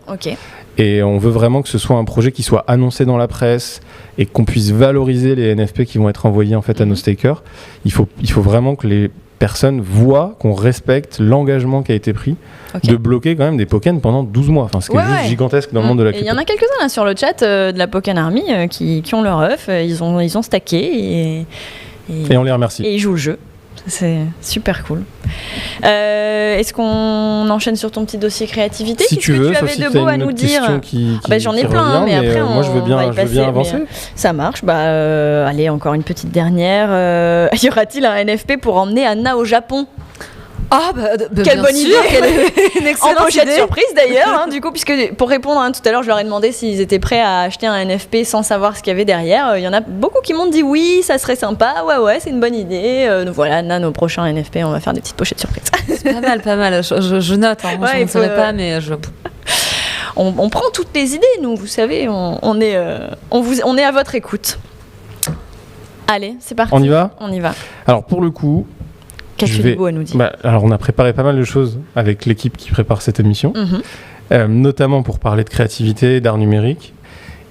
Et on veut vraiment que ce soit un projet qui soit annoncé dans la presse et qu'on puisse valoriser les NFP qui vont être envoyés en fait à nos stakers. Il faut vraiment que les personnes voient qu'on respecte l'engagement qui a été pris de bloquer quand même des Pokémon pendant 12 mois. Enfin, ce qui est juste gigantesque dans le monde de la crypto. Il y en a quelques-uns là, sur le chat de la Pokémon Army qui ont leur œuf, ils ont stacké et on les remercie. Et ils jouent le jeu. C'est super cool. Est-ce qu'on enchaîne sur ton petit dossier créativité? Si tu veux, tu avais de beau à nous dire? J'en ai plein, mais après moi je veux bien avancer. Ça marche. Allez, encore une petite dernière. Y aura-t-il un NFP pour emmener Anna au Japon? Quelle bonne idée, une excellente idée. Surprise d'ailleurs, du coup, puisque pour répondre tout à l'heure, je leur ai demandé s'ils étaient prêts à acheter un NFP sans savoir ce qu'il y avait derrière. Il y en a beaucoup qui m'ont dit oui, ça serait sympa, ouais, c'est une bonne idée. Voilà, Anna, nos prochains NFP, on va faire des petites pochettes surprises. C'est pas mal. Je note, je ne savais pas, mais je... On prend toutes les idées, nous, vous savez, on est à votre écoute. Allez, c'est parti. On y va. Alors pour le coup, qu'as-tu de beau à nous dire? Alors on a préparé pas mal de choses avec l'équipe qui prépare cette émission, notamment pour parler de créativité, d'art numérique.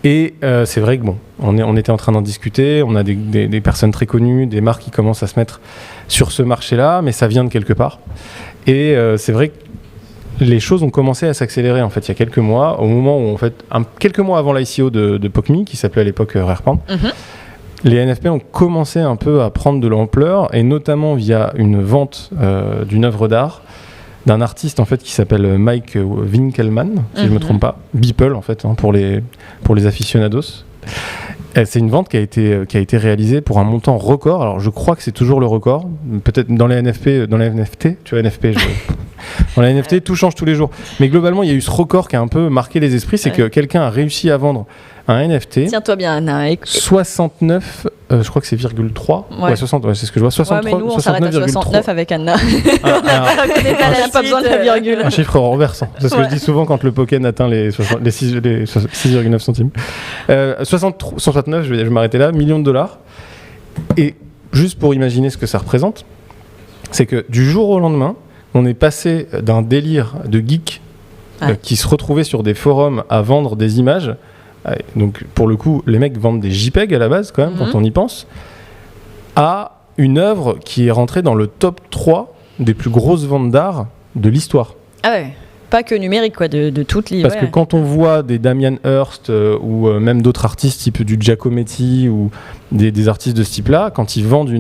Et c'est vrai que on était en train d'en discuter, on a des personnes très connues, des marques qui commencent à se mettre sur ce marché-là, mais ça vient de quelque part. Et c'est vrai que les choses ont commencé à s'accélérer en fait il y a quelques mois, au moment où quelques mois avant l'ICO de POCMI, qui s'appelait à l'époque Rarepand, les NFP ont commencé un peu à prendre de l'ampleur, et notamment via une vente d'une œuvre d'art d'un artiste en fait qui s'appelle Mike Winkelmann, si je ne me trompe pas, Beeple en fait, pour les aficionados. C'est une vente qui a été réalisée pour un montant record. Alors je crois que c'est toujours le record. Peut-être dans les NFT, tu vois NFT, dans les NFT, tout change tous les jours. Mais globalement, il y a eu ce record qui a un peu marqué les esprits, c'est que quelqu'un a réussi à vendre un NFT. Tiens-toi bien, Anna. 69, je crois que c'est 0,3. Ouais, 60, c'est ce que je vois. 63, mais nous, on s'arrête à 69 avec Anna. Elle n'a pas besoin de la virgule. Un chiffre renversant. C'est ce que je dis souvent quand le Pokken atteint les 6,9 centimes. 69, je vais m'arrêter là, millions de dollars. Et juste pour imaginer ce que ça représente, c'est que du jour au lendemain, on est passé d'un délire de geeks qui se retrouvaient sur des forums à vendre des images. Donc pour le coup, les mecs vendent des JPEG à la base quand même, quand on y pense, à une œuvre qui est rentrée dans le top 3 des plus grosses ventes d'art de l'histoire. Ah ouais, pas que numérique quoi, de toutes les... Parce que quand on voit des Damien Hirst ou même d'autres artistes type du Giacometti ou des artistes de ce type-là, quand ils vendent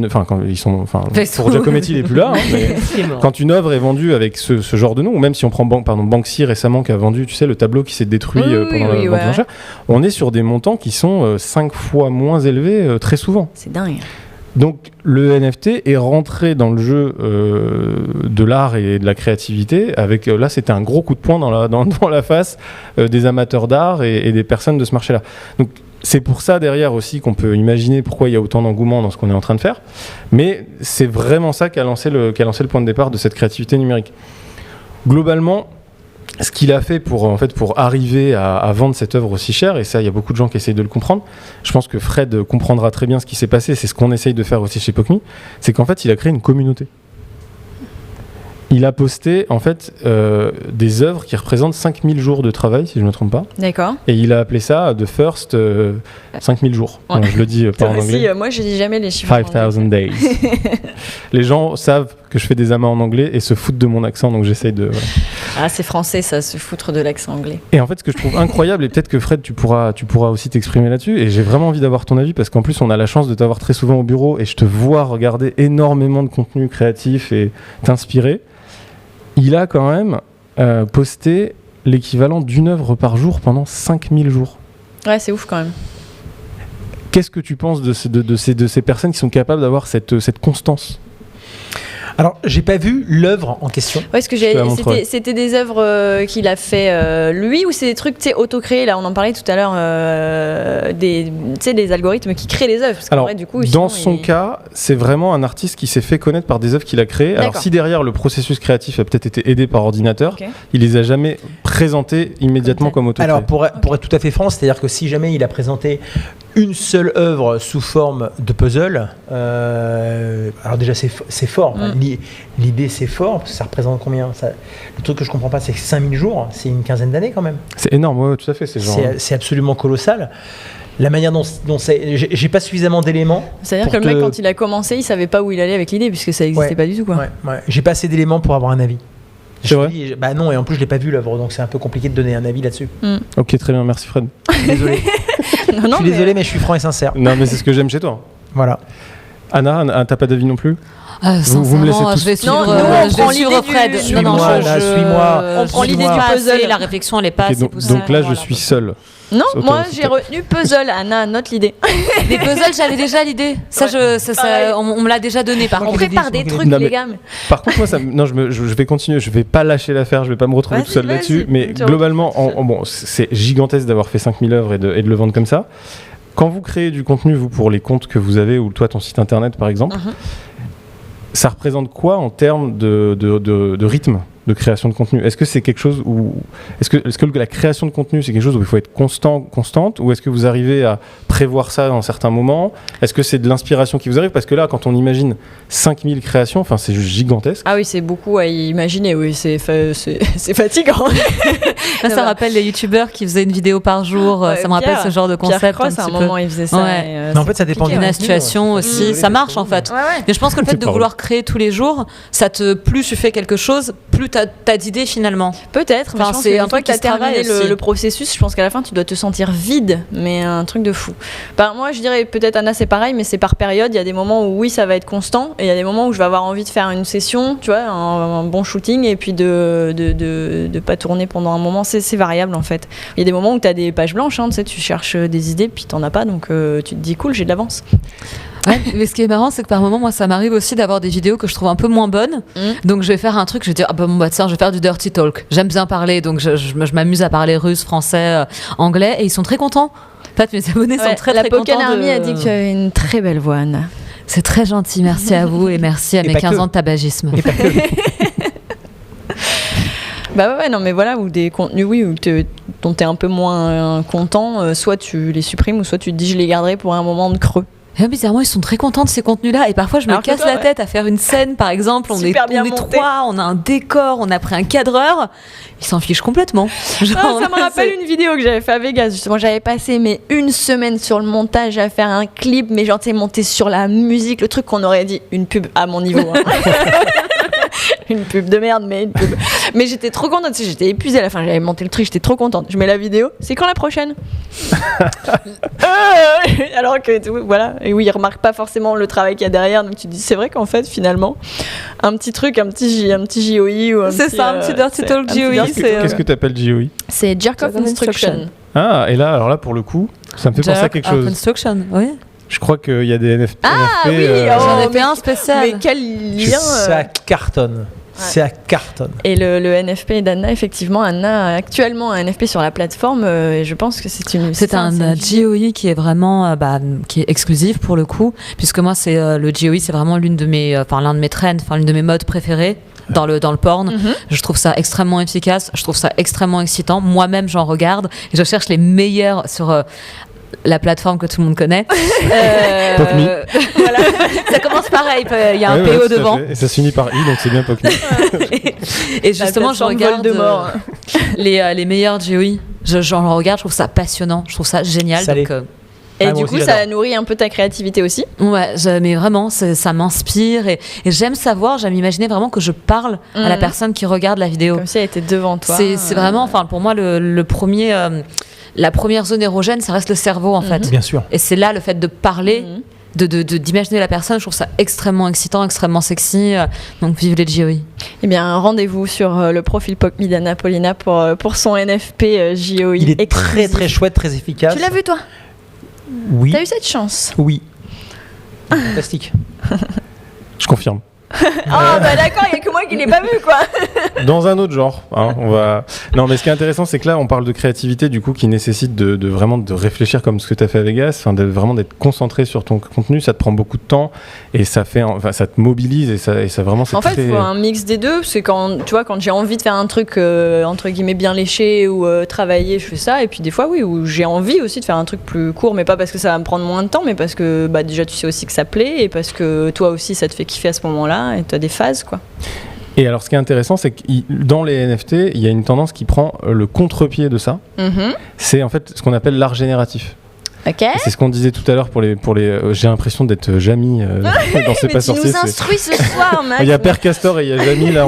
pour Giacometti il est plus là, mais quand une œuvre est vendue avec ce genre de nom, ou même si on prend Banksy récemment qui a vendu, tu sais, le tableau qui s'est détruit pendant la vente aux enchères, on est sur des montants qui sont 5 fois moins élevés très souvent. C'est dingue. Donc le NFT est rentré dans le jeu de l'art et de la créativité avec, là c'était un gros coup de poing dans la face des amateurs d'art et des personnes de ce marché-là. Donc c'est pour ça derrière aussi qu'on peut imaginer pourquoi il y a autant d'engouement dans ce qu'on est en train de faire, mais c'est vraiment ça qui a lancé le point de départ de cette créativité numérique. Globalement, ce qu'il a fait pour arriver à vendre cette œuvre aussi chère, et ça il y a beaucoup de gens qui essayent de le comprendre, je pense que Fred comprendra très bien ce qui s'est passé, c'est ce qu'on essaye de faire aussi chez POCMI, c'est qu'en fait il a créé une communauté. Il a posté en fait des œuvres qui représentent 5000 jours de travail, si je ne me trompe pas. D'accord. Et il a appelé ça The First 5000 jours. Ouais. Je le dis pas en anglais. Moi, je dis jamais les chiffres. 5000 days. Les gens savent que je fais des amas en anglais et se foutent de mon accent, donc j'essaye de... Voilà. Ah, c'est français ça, se foutre de l'accent anglais. Et en fait, ce que je trouve incroyable, et peut-être que Fred, tu pourras aussi t'exprimer là-dessus, et j'ai vraiment envie d'avoir ton avis, parce qu'en plus, on a la chance de t'avoir très souvent au bureau, et je te vois regarder énormément de contenu créatif et t'inspirer. Il a quand même posté l'équivalent d'une œuvre par jour pendant 5000 jours. Ouais, c'est ouf quand même. Qu'est-ce que tu penses de ces personnes qui sont capables d'avoir cette constance ? Alors, j'ai pas vu l'œuvre en question. Ouais, ce que c'était des œuvres qu'il a fait lui, ou c'est des trucs, tu sais, auto-créés. Là, on en parlait tout à l'heure, des algorithmes qui créent les œuvres. Parce alors, vrai, du coup, dans son cas, c'est vraiment un artiste qui s'est fait connaître par des œuvres qu'il a créées. D'accord. Alors, si derrière le processus créatif a peut-être été aidé par ordinateur, il les a jamais présentées immédiatement comme auto-créés. Alors, pour être tout à fait franc, c'est-à-dire que si jamais il a présenté une seule œuvre sous forme de puzzle, alors déjà c'est fort. L'idée c'est fort, ça représente combien ça, le truc que je comprends pas, c'est 5000 jours, c'est une quinzaine d'années quand même. C'est énorme, ouais, tout à fait. C'est absolument colossal. La manière dont c'est, j'ai pas suffisamment d'éléments. C'est-à-dire que le mec, quand il a commencé, il savait pas où il allait avec l'idée, puisque ça n'existait pas du tout, quoi. Ouais. J'ai pas assez d'éléments pour avoir un avis. C'est vrai ? Bah non, et en plus je l'ai pas vu l'œuvre, donc c'est un peu compliqué de donner un avis là-dessus. Ok, très bien, merci Fred. Désolé. Je suis désolé, mais je suis franc et sincère. Non, mais c'est ce que j'aime chez toi. Voilà. Anna, t'as pas d'avis non plus ? Vous me laissez tous. Je vais suivre Fred. Suis-moi. On prend l'idée du puzzle. La réflexion, elle est pas assez poussée. Donc là, je suis seul. Non, moi j'ai retenu puzzle. Anna, note l'idée. Les puzzles, j'avais déjà l'idée. Ça, on me l'a déjà donné. On prépare des trucs, les gars. Par contre, moi, je vais continuer. Je vais pas lâcher l'affaire. Je vais pas me retrouver tout seul là-dessus. Mais globalement, c'est gigantesque d'avoir fait 5000 œuvres et de le vendre comme ça. Quand vous créez du contenu, vous, pour les comptes que vous avez, ou toi, ton site internet, par exemple, ça représente quoi en termes de rythme de création de contenu ? Est-ce que c'est quelque chose où... Est-ce que la création de contenu, c'est quelque chose où il faut être constante, ou est-ce que vous arrivez à prévoir ça dans certains moments? Est-ce que c'est de l'inspiration qui vous arrive? Parce que là, quand on imagine 5000 créations, c'est juste gigantesque. Ah oui, c'est beaucoup à imaginer, oui, c'est fatigant. Ça rappelle les youtubeurs qui faisaient une vidéo par jour, ça me rappelle ce genre de concept. Pierre Cross, à un moment, il faisait ça. Mais en fait, ça dépend de la situation aussi. Ça marche, en fait. Mais je pense que le fait de vouloir créer tous les jours, plus tu fais quelque chose, plus t'as d'idées finalement. Peut-être, mais je pense qu'une fois que t'as terminé le processus, je pense qu'à la fin, tu dois te sentir vide, mais un truc de fou. Moi, je dirais peut-être, Anna, c'est pareil, mais c'est par période. Il y a des moments où oui, ça va être constant, et il y a des moments où je vais avoir envie de faire une session, tu vois, un bon shooting, et puis de pas tourner pendant un moment. C'est variable, en fait. Il y a des moments où tu as des pages blanches, tu sais, tu cherches des idées, puis t'en as pas, donc tu te dis cool, j'ai de l'avance. Ouais, mais ce qui est marrant, c'est que par moment, moi, ça m'arrive aussi d'avoir des vidéos que je trouve un peu moins bonnes. Donc, je vais faire un truc, je vais dire, tiens, je vais faire du dirty talk. J'aime bien parler, donc je m'amuse à parler russe, français, anglais, et ils sont très contents. En fait, mes abonnés sont très contents. La Pokken Army a dit que tu avais une très belle voix, Anna. C'est très gentil, merci à vous, et merci à mes 15 ans de tabagisme. Non, mais voilà, ou des contenus, oui, dont t'es un peu moins content, soit tu les supprimes, ou soit tu te dis, je les garderai pour un moment de creux. Et bizarrement, ils sont très contents de ces contenus-là. Et parfois, je me casse la tête à faire une scène, par exemple. On est trois, on a un décor, on a pris un cadreur. Ils s'en fichent complètement. Ça me rappelle une vidéo que j'avais fait à Vegas. Justement, j'avais passé une semaine sur le montage à faire un clip, mais genre, tu sais, monté sur la musique, le truc qu'on aurait dit une pub à mon niveau. Une pub de merde, mais une pub. Mais j'étais trop contente, tu sais, j'étais épuisée à la fin, j'avais monté le truc, j'étais trop contente. Je mets la vidéo, c'est quand la prochaine? Alors que, voilà, et oui, ils remarquent pas forcément le travail qu'il y a derrière, donc tu te dis, c'est vrai qu'en fait, finalement, un petit truc, un petit GOE ou un c'est petit... ça, un petit dirty talk GOE. Qu'est-ce que tu appelles GOE? C'est Jerk Off Instruction. Ah, et là, alors là, pour le coup, ça me fait penser à quelque chose. Jerk Off Instruction, oui. Je crois qu'il y a des NFT. Oui, j'en ai fait un spécial. Mais quel lien Ça cartonne. Ça cartonne. Et le NFP d'Anna, effectivement, Anna a actuellement un NFP sur la plateforme et je pense que c'est un GOE qui est vraiment qui est exclusif pour le coup, puisque moi le GOE c'est vraiment l'un de mes trends, l'une de mes modes préférées dans le porn. Je trouve ça extrêmement efficace, je trouve ça extrêmement excitant. Moi-même j'en regarde et je cherche les meilleurs sur la plateforme que tout le monde connaît. Voilà. Ça commence pareil, il y a un PO devant. Et ça se finit par I, donc c'est bien POCMI. Et justement, je regarde les meilleurs GOE. J'en regarde, je trouve ça passionnant, je trouve ça génial. Et du coup, ça nourrit un peu ta créativité aussi. Ouais, mais vraiment, ça m'inspire et j'aime imaginer vraiment que je parle à la personne qui regarde la vidéo. Comme si elle était devant toi. C'est vraiment, pour moi, le premier... la première zone érogène, ça reste le cerveau, en fait. Bien sûr. Et c'est là, le fait de parler, d'imaginer la personne, je trouve ça extrêmement excitant, extrêmement sexy. Donc, vive les GOE. Eh bien, rendez-vous sur le profil POCMI d'Anna Paulina pour son NFP GOE. Il est très, très chouette, très efficace. Tu l'as vu, toi? Oui. T'as eu cette chance? Oui. Fantastique. Je confirme. D'accord, il n'y a que moi qui ne l'ai pas vu, quoi. Dans un autre genre, Non, mais ce qui est intéressant, c'est que là, on parle de créativité, du coup, qui nécessite de vraiment de réfléchir comme ce que tu as fait à Vegas, vraiment d'être concentré sur ton contenu. Ça te prend beaucoup de temps et ça te mobilise et ça vraiment, c'est fait, il faut un mix des deux. C'est quand j'ai envie de faire un truc entre guillemets bien léché ou travailler, je fais ça. Et puis des fois, oui, où j'ai envie aussi de faire un truc plus court, mais pas parce que ça va me prendre moins de temps, mais parce que déjà tu sais aussi que ça plaît et parce que toi aussi ça te fait kiffer à ce moment-là. Et tu as des phases, quoi. Et alors, ce qui est intéressant, c'est que dans les NFT, il y a une tendance qui prend le contre-pied de ça. C'est en fait ce qu'on appelle l'art génératif. Okay. C'est ce qu'on disait tout à l'heure pour les j'ai l'impression d'être Jamy dans C'est pas sorcier. Tu nous instruis ce soir, Max. Il y a Père Castor et il y a Jamy, là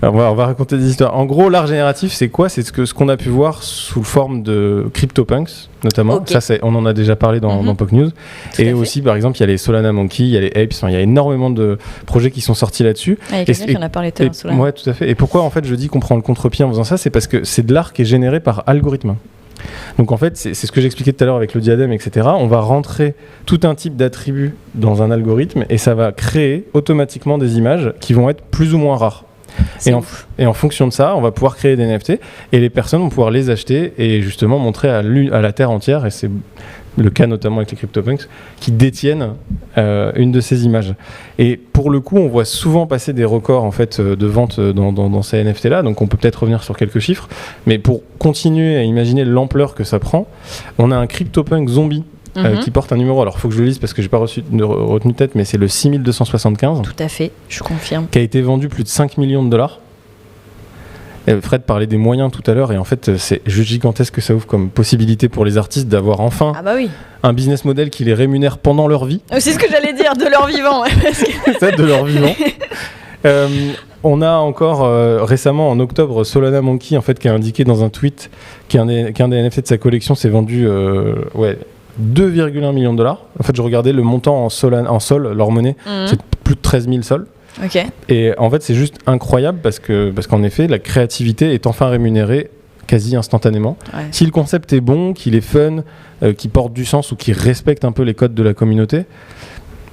on va raconter des histoires. En gros, l'art génératif, c'est quoi? C'est ce qu'on a pu voir sous forme de CryptoPunks notamment. Okay. Ça, on en a déjà parlé dans POC News. Et aussi, par exemple, il y a les Solana Monkey, il y a les Apes, il y a énormément de projets qui sont sortis là-dessus. Il y a quelqu'un qui en a parlé tout à l'heure, Solana. Ouais, tout à fait. Et pourquoi en fait je dis qu'on prend le contre-pied en faisant ça? C'est parce que c'est de l'art qui est généré par algorithme. Donc en fait, c'est ce que j'expliquais tout à l'heure avec le diadème, etc. On va rentrer tout un type d'attributs dans un algorithme et ça va créer automatiquement des images qui vont être plus ou moins rares. Et en fonction de ça, on va pouvoir créer des NFT et les personnes vont pouvoir les acheter et justement montrer à la Terre entière, et c'est le cas notamment avec les CryptoPunks, qui détiennent une de ces images. Et pour le coup, on voit souvent passer des records en fait, de vente dans ces NFT-là, donc on peut peut-être revenir sur quelques chiffres, mais pour continuer à imaginer l'ampleur que ça prend, on a un CryptoPunk zombie qui porte un numéro. Alors, il faut que je le lise parce que je n'ai pas retenu de tête, mais c'est le 6275. Tout à fait, je confirme. Qui a été vendu plus de 5 millions de dollars. Et Fred parlait des moyens tout à l'heure, et en fait, c'est juste gigantesque que ça ouvre comme possibilité pour les artistes d'avoir enfin un business model qui les rémunère pendant leur vie. C'est ce que j'allais dire, de leur vivant. C'est ça, de leur vivant. On a encore récemment en octobre Solana Monkey en fait qui a indiqué dans un tweet qu'un des NFT de sa collection s'est vendu 2,1 millions de dollars. En fait, je regardais le montant en sol, leur monnaie, c'est plus de 13 000 sols. Okay. Et en fait, c'est juste incroyable parce qu'en effet, la créativité est enfin rémunérée quasi instantanément. Ouais. Si le concept est bon, qu'il est fun, qu'il porte du sens ou qu'il respecte un peu les codes de la communauté,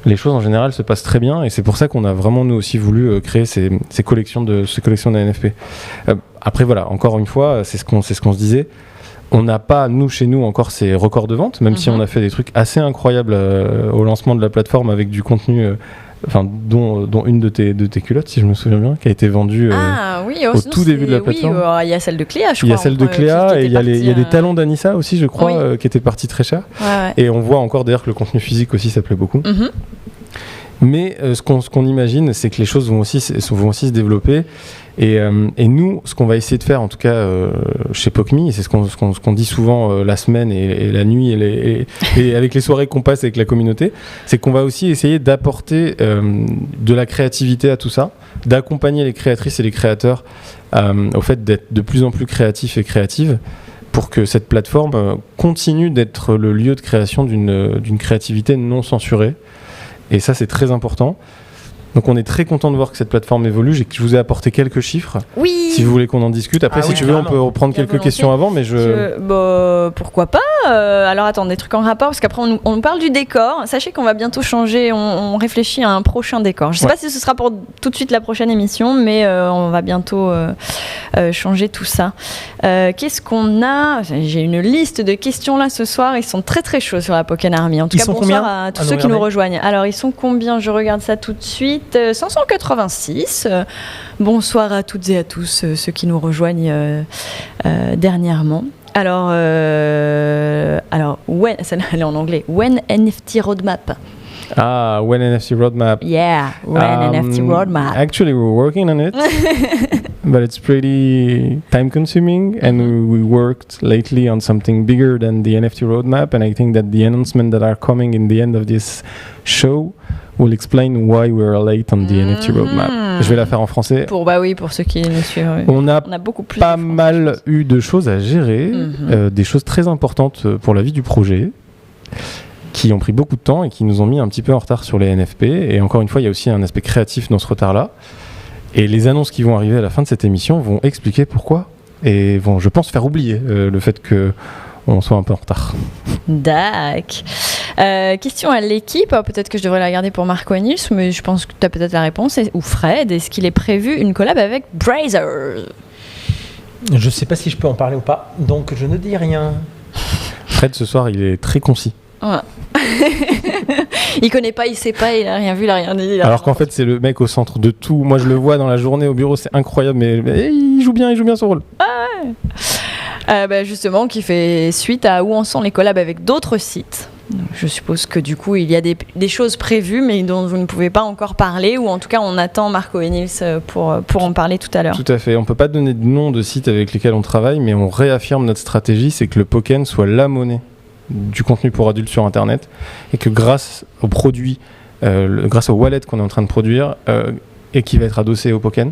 les choses en général se passent très bien, et c'est pour ça qu'on a vraiment nous aussi voulu créer ces collections de NFT. Après voilà, encore une fois, c'est ce qu'on se disait. On n'a pas, chez nous, encore ces records de vente, même si on a fait des trucs assez incroyables au lancement de la plateforme avec du contenu, dont une de tes culottes, si je me souviens bien, qui a été vendue au tout début de la plateforme. Oui, il y a celle de Cléa, je crois. Il y a celle de Cléa, et il y a des talons d'Anissa aussi, je crois, qui étaient partis très cher. Ouais. Et on voit encore d'ailleurs que le contenu physique aussi, ça plaît beaucoup. Mais ce qu'on imagine, c'est que les choses vont aussi se développer. Et nous, ce qu'on va essayer de faire, en tout cas chez POCMI, et c'est ce qu'on dit souvent la semaine et la nuit, et avec les soirées qu'on passe avec la communauté, c'est qu'on va aussi essayer d'apporter de la créativité à tout ça, d'accompagner les créatrices et les créateurs au fait d'être de plus en plus créatifs et créatives, pour que cette plateforme continue d'être le lieu de création d'une créativité non censurée. Et ça, c'est très important. Donc on est très content de voir que cette plateforme évolue. Je vous ai apporté quelques chiffres. Oui. Si vous voulez qu'on en discute. Après, si tu veux, on peut reprendre quelques questions avant. Mais pourquoi pas alors attends, des trucs en rapport, parce qu'après on parle du décor. Sachez qu'on va bientôt changer, on réfléchit à un prochain décor. Je sais pas si ce sera pour tout de suite la prochaine émission, mais on va bientôt changer tout ça. Qu'est-ce qu'on a ? J'ai une liste de questions là ce soir. Ils sont très très chauds sur la Pokken Army. En tout cas, bonsoir à tous ceux qui nous rejoignent. Alors ils sont combien ? Je regarde ça tout de suite. 586. Bonsoir à toutes et à tous ceux qui nous rejoignent dernièrement. Alors, celle-là, elle est en anglais. When NFT Roadmap. When NFT Roadmap. Yeah, when NFT Roadmap. Actually, we're working on it, but it's pretty time-consuming, and we worked lately on something bigger than the NFT Roadmap, and I think that the announcements that are coming in the end of this show will explain why we're late on the NFT Roadmap. Je vais la faire en français. Pour ceux qui nous suivent. On a beaucoup plus pas mal eu de choses à gérer, des choses très importantes pour la vie du projet, qui ont pris beaucoup de temps et qui nous ont mis un petit peu en retard sur les NFP. Et encore une fois, il y a aussi un aspect créatif dans ce retard-là. Et les annonces qui vont arriver à la fin de cette émission vont expliquer pourquoi et vont, je pense, faire oublier le fait qu'on soit un peu en retard. Dac. Question à l'équipe, peut-être que je devrais la garder pour Marco et Nils, mais je pense que tu as peut-être la réponse, ou Fred. Est-ce qu'il est prévu une collab avec Brazer ? Je sais pas si je peux en parler ou pas, donc je ne dis rien. Fred, ce soir, il est très concis. Ouais. Il connaît pas, il sait pas, il a rien vu, il a rien dit. Alors qu'en fait, c'est le mec au centre de tout. Moi, je le vois dans la journée au bureau, c'est incroyable, mais il joue bien son rôle. Justement, qui fait suite à où en sont les collabs avec d'autres sites. Donc, je suppose que du coup, il y a des choses prévues, mais dont vous ne pouvez pas encore parler, ou en tout cas, on attend Marco et Nils pour en parler tout à l'heure. Tout à fait. On peut pas donner de nom de sites avec lesquels on travaille, mais on réaffirme notre stratégie, c'est que le Pokken soit la monnaie du contenu pour adultes sur Internet, et que grâce aux produits, grâce au wallet qu'on est en train de produire, et qui va être adossé au Pokken,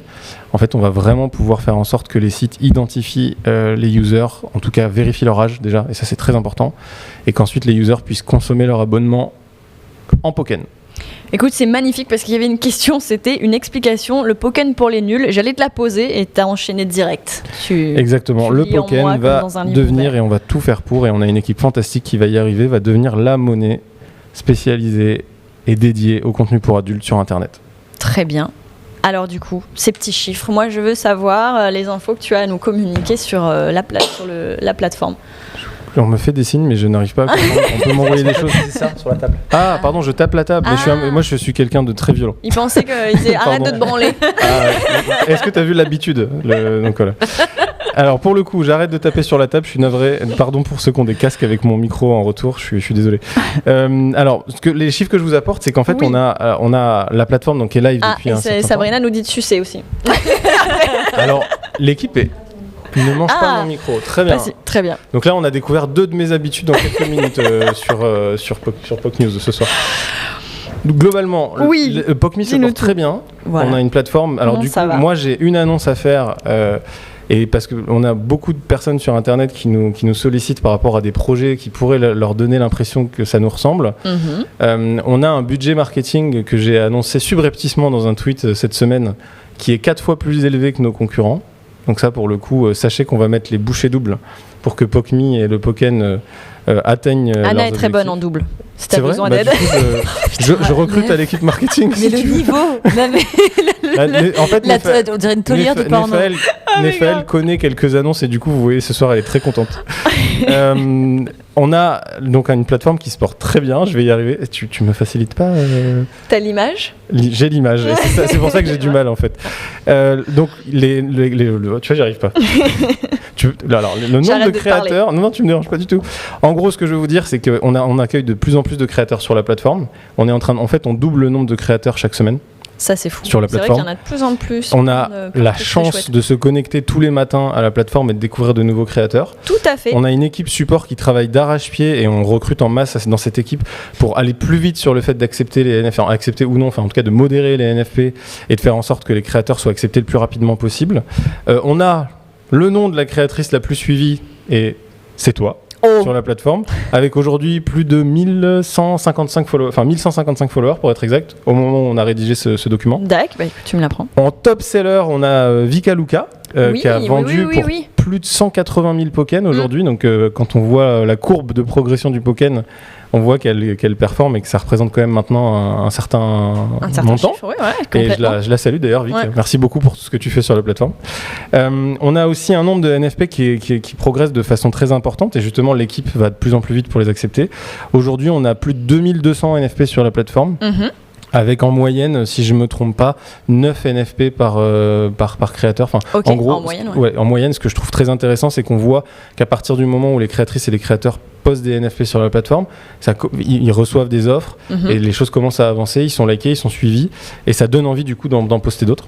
en fait, on va vraiment pouvoir faire en sorte que les sites identifient les users, en tout cas vérifient leur âge déjà, et ça c'est très important, et qu'ensuite les users puissent consommer leur abonnement en Pokken. Écoute, c'est magnifique parce qu'il y avait une question, c'était une explication, le Pokken pour les nuls. J'allais te la poser et t'as enchaîné direct. Exactement, le Pokken va devenir, et on va tout faire pour, et on a une équipe fantastique qui va y arriver, va devenir la monnaie spécialisée et dédiée au contenu pour adultes sur Internet. Très bien. Alors du coup, ces petits chiffres, moi je veux savoir les infos que tu as à nous communiquer sur la plateforme. On me fait des signes, mais je n'arrive pas à comprendre. On peut m'envoyer des choses. C'est ça, sur la table. Ah, pardon, je tape la table. Mais moi, je suis quelqu'un de très violent. Il pensait qu'il disait arrête de te branler. Est-ce que tu as vu l'habitude donc voilà. Alors pour le coup, j'arrête de taper sur la table, je suis navré. Pardon pour ceux qui ont des casques avec mon micro en retour, je suis désolé. Alors, les chiffres que je vous apporte, c'est qu'en fait, on a la plateforme donc, qui est live depuis un certain temps. Sabrina nous dit de sucer aussi. Alors, l'équipe ne mange pas mon micro. Très bien. Très bien. Donc là, on a découvert 2 de mes habitudes en quelques minutes sur POC News ce soir. Donc, globalement, POC Me se porte très bien. Voilà. On a une plateforme. Alors du coup, moi, j'ai une annonce à faire. Et parce qu'on a beaucoup de personnes sur Internet qui nous sollicitent par rapport à des projets qui pourraient leur donner l'impression que ça nous ressemble. On a un budget marketing que j'ai annoncé subrepticement dans un tweet cette semaine qui est 4 fois plus élevé que nos concurrents. Donc ça, pour le coup, sachez qu'on va mettre les bouchées doubles pour que POC Me et le Pokken atteignent Anna est très bonne en double. Si tu as besoin d'aide. Je recrute à l'équipe marketing. Mais le niveau en fait, on dirait une taulière du porno. Néfaël connaît quelques annonces et du coup, vous voyez, ce soir, elle est très contente. On a donc une plateforme qui se porte très bien, je vais y arriver. Tu me facilites pas T'as l'image ? J'ai l'image, c'est pour ça que j'ai du mal en fait. Donc, tu vois, j'y arrive pas. Alors, le nombre de créateurs... Non, tu me déranges pas du tout. En gros, ce que je veux vous dire, c'est qu'on accueille de plus en plus de créateurs sur la plateforme. En fait, on double le nombre de créateurs chaque semaine. Ça, c'est fou. Sur la plateforme. C'est vrai qu'il y en a de plus en plus. On a la chance de se connecter tous les matins à la plateforme et de découvrir de nouveaux créateurs. Tout à fait. On a une équipe support qui travaille d'arrache-pied et on recrute en masse dans cette équipe pour aller plus vite sur le fait d'accepter les NFP, accepter ou non, enfin en tout cas de modérer les NFP et de faire en sorte que les créateurs soient acceptés le plus rapidement possible. On a le nom de la créatrice la plus suivie et c'est toi. Sur la plateforme, avec aujourd'hui plus de 1155 followers pour être exact, au moment où on a rédigé ce document. D'accord, tu me l'apprends. En top seller, on a Vika Luka, qui a vendu pour plus de 180 000 Pokken aujourd'hui. Donc quand on voit la courbe de progression du Pokken, on voit qu'elle performe et que ça représente quand même maintenant un certain montant. Chiffre, et je la salue d'ailleurs, Vic. Ouais. Merci beaucoup pour tout ce que tu fais sur la plateforme. On a aussi un nombre de NFP qui progresse de façon très importante et justement l'équipe va de plus en plus vite pour les accepter. Aujourd'hui, on a plus de 2200 NFP sur la plateforme. Avec en moyenne, si je ne me trompe pas, 9 NFP par créateur. Enfin, en gros, en moyenne, ce que je trouve très intéressant, c'est qu'on voit qu'à partir du moment où les créatrices et les créateurs postent des NFP sur la plateforme, ils reçoivent des offres et les choses commencent à avancer, ils sont likés, ils sont suivis et ça donne envie du coup d'en poster d'autres.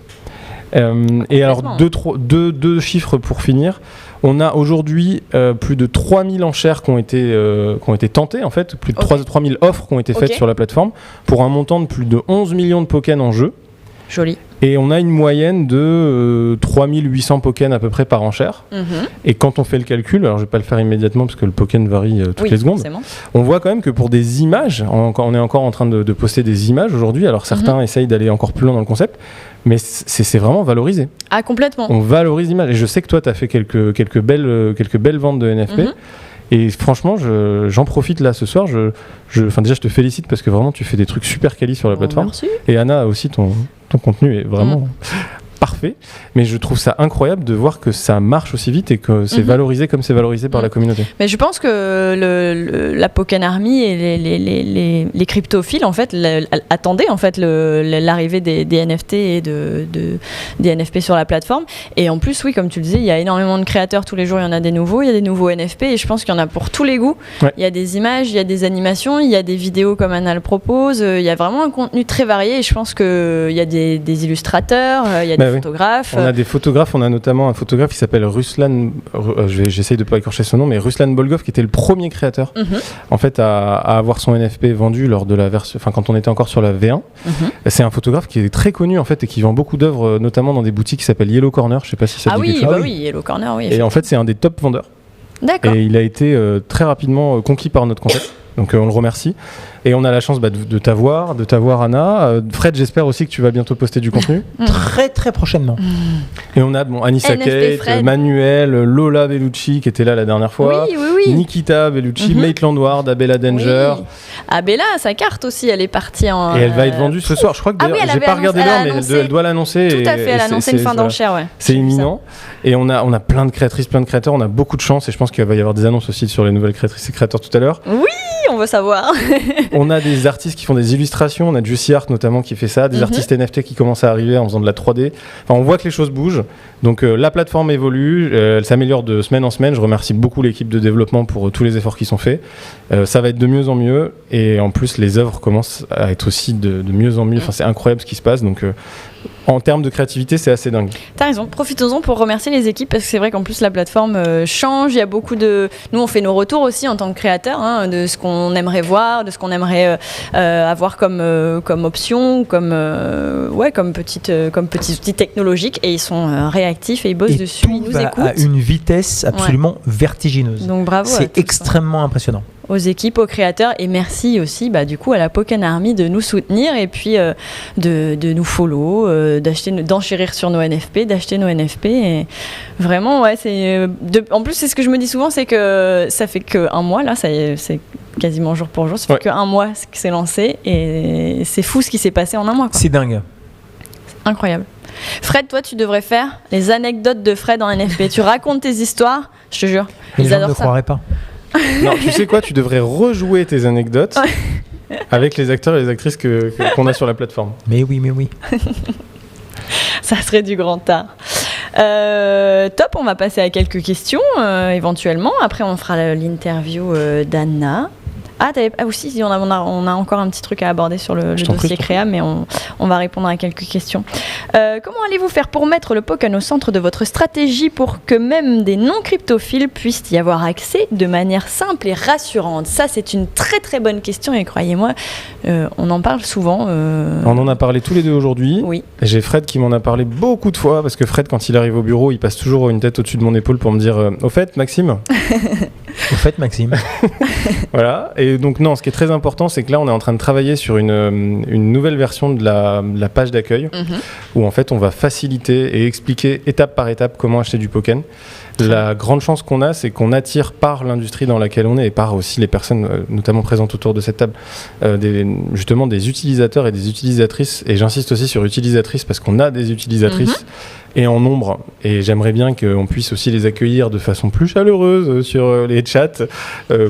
Et alors, deux chiffres pour finir. On a aujourd'hui plus de 3000 enchères qui ont été tentées, en fait, plus de 3000 offres qui ont été faites sur la plateforme, pour un montant de plus de 11 millions de Pokken en jeu. Joli. Et on a une moyenne de 3800 Pokken à peu près par enchère. Et quand on fait le calcul, alors je ne vais pas le faire immédiatement parce que le Pokken varie toutes les secondes, on voit quand même que pour des images, on est encore en train de poster des images aujourd'hui, alors certains essayent d'aller encore plus loin dans le concept, mais c'est vraiment valorisé. Ah, complètement. On valorise l'image. Et je sais que toi, tu as fait quelques belles ventes de NFP. Et franchement, j'en profite là ce soir. Déjà, je te félicite parce que vraiment, tu fais des trucs super quali sur la plateforme. Merci. Et Anna aussi, ton contenu est vraiment parfait. Mais je trouve ça incroyable de voir que ça marche aussi vite et que c'est valorisé comme c'est valorisé par la communauté. Mais je pense que la Pokken Army et les cryptophiles en fait attendaient en fait l'arrivée des NFT et des NFP sur la plateforme. Et en plus, oui, comme tu le disais, il y a énormément de créateurs tous les jours. Il y en a des nouveaux, il y a des nouveaux NFP et je pense qu'il y en a pour tous les goûts. Ouais. Il y a des images, il y a des animations, il y a des vidéos comme Anna le propose. Il y a vraiment un contenu très varié et je pense qu'il y a des illustrateurs, il y a des photographes. On a des photographes, on a notamment un photographe qui s'appelle Ruslan, j'essaye de ne pas écorcher son nom, mais Ruslan Bolgov qui était le premier créateur en fait à avoir son NFP vendu lors de la version, enfin quand on était encore sur la V1. C'est un photographe qui est très connu en fait et qui vend beaucoup d'œuvres, notamment dans des boutiques qui s'appellent Yellow Corner. Je sais pas si ça te dit quelque chose. Oui, Yellow Corner, oui. Et en fait, c'est un des top vendeurs. D'accord. Et il a été très rapidement conquis par notre concept. Donc on le remercie. Et on a la chance de t'avoir Anna. Fred, j'espère aussi que tu vas bientôt poster du contenu. Très très prochainement. Et on a Anissa Kate, Manuel, Lola Bellucci qui était là la dernière fois, Nikita Bellucci, Maitland Ward, Abella Danger. Abella, sa carte aussi, elle est partie en... Et elle va être vendue ce soir. Je crois que j'ai pas regardé l'heure, mais elle doit l'annoncer. Tout à fait, elle a annoncé une fin d'enchère. Ouais. C'est imminent. Et on a plein de créatrices, plein de créateurs. On a beaucoup de chance et je pense qu'il va y avoir des annonces aussi sur les nouvelles créatrices et créateurs tout à l'heure. Oui, on veut savoir. On a des artistes qui font des illustrations, on a Juicy Art notamment qui fait ça, des artistes NFT qui commencent à arriver en faisant de la 3D. Enfin, on voit que les choses bougent. Donc la plateforme évolue, elle s'améliore de semaine en semaine. Je remercie beaucoup l'équipe de développement pour tous les efforts qui sont faits. Ça va être de mieux en mieux et en plus les œuvres commencent à être aussi de mieux en mieux. Enfin, c'est incroyable ce qui se passe. Donc en termes de créativité, c'est assez dingue. T'as raison, profitons-en pour remercier les équipes parce que c'est vrai qu'en plus la plateforme change, il y a beaucoup de... Nous on fait nos retours aussi en tant que créateurs, de ce qu'on aimerait voir, de ce qu'on aimerait avoir comme option, comme petits outils technologiques et ils sont réactifs et ils bossent dessus, ils nous écoutent. À une vitesse absolument vertigineuse. Donc bravo. C'est extrêmement impressionnant. Aux équipes, aux créateurs et merci aussi du coup à la Pokken Army de nous soutenir et puis de nous follow, d'enchérir sur nos NFP, d'acheter nos NFP et vraiment en plus c'est ce que je me dis souvent, c'est que ça fait qu'un mois là, c'est quasiment jour pour jour, ça fait qu'un mois que c'est lancé et c'est fou ce qui s'est passé en un mois quoi. C'est dingue. C'est incroyable. Fred, toi tu devrais faire les anecdotes de Fred en NFP. Tu racontes tes histoires, je te jure. Les gens ne croiraient pas. Non, tu sais quoi, tu devrais rejouer tes anecdotes avec les acteurs et les actrices qu'on a sur la plateforme. Mais oui. Ça serait du grand art. Top, on va passer à quelques questions éventuellement. Après, on fera l'interview d'Anna. Aussi, on a encore un petit truc à aborder sur le dossier créa, mais on va répondre à quelques questions. Comment allez-vous faire pour mettre le Pokken au centre de votre stratégie pour que même des non-cryptophiles puissent y avoir accès de manière simple et rassurante? Ça, c'est une très très bonne question et croyez-moi, on en parle souvent. On en a parlé tous les deux aujourd'hui. Oui. J'ai Fred qui m'en a parlé beaucoup de fois parce que Fred, quand il arrive au bureau, il passe toujours une tête au-dessus de mon épaule pour me dire au fait, Maxime. Voilà. Et donc non, ce qui est très important, c'est que là, on est en train de travailler sur une nouvelle version de la page d'accueil où en fait, on va faciliter et expliquer étape par étape comment acheter du Pokken. La grande chance qu'on a, c'est qu'on attire par l'industrie dans laquelle on est et par aussi les personnes notamment présentes autour de cette table, justement des utilisateurs et des utilisatrices. Et j'insiste aussi sur utilisatrices parce qu'on a des utilisatrices et en nombre. Et j'aimerais bien qu'on puisse aussi les accueillir de façon plus chaleureuse sur les chats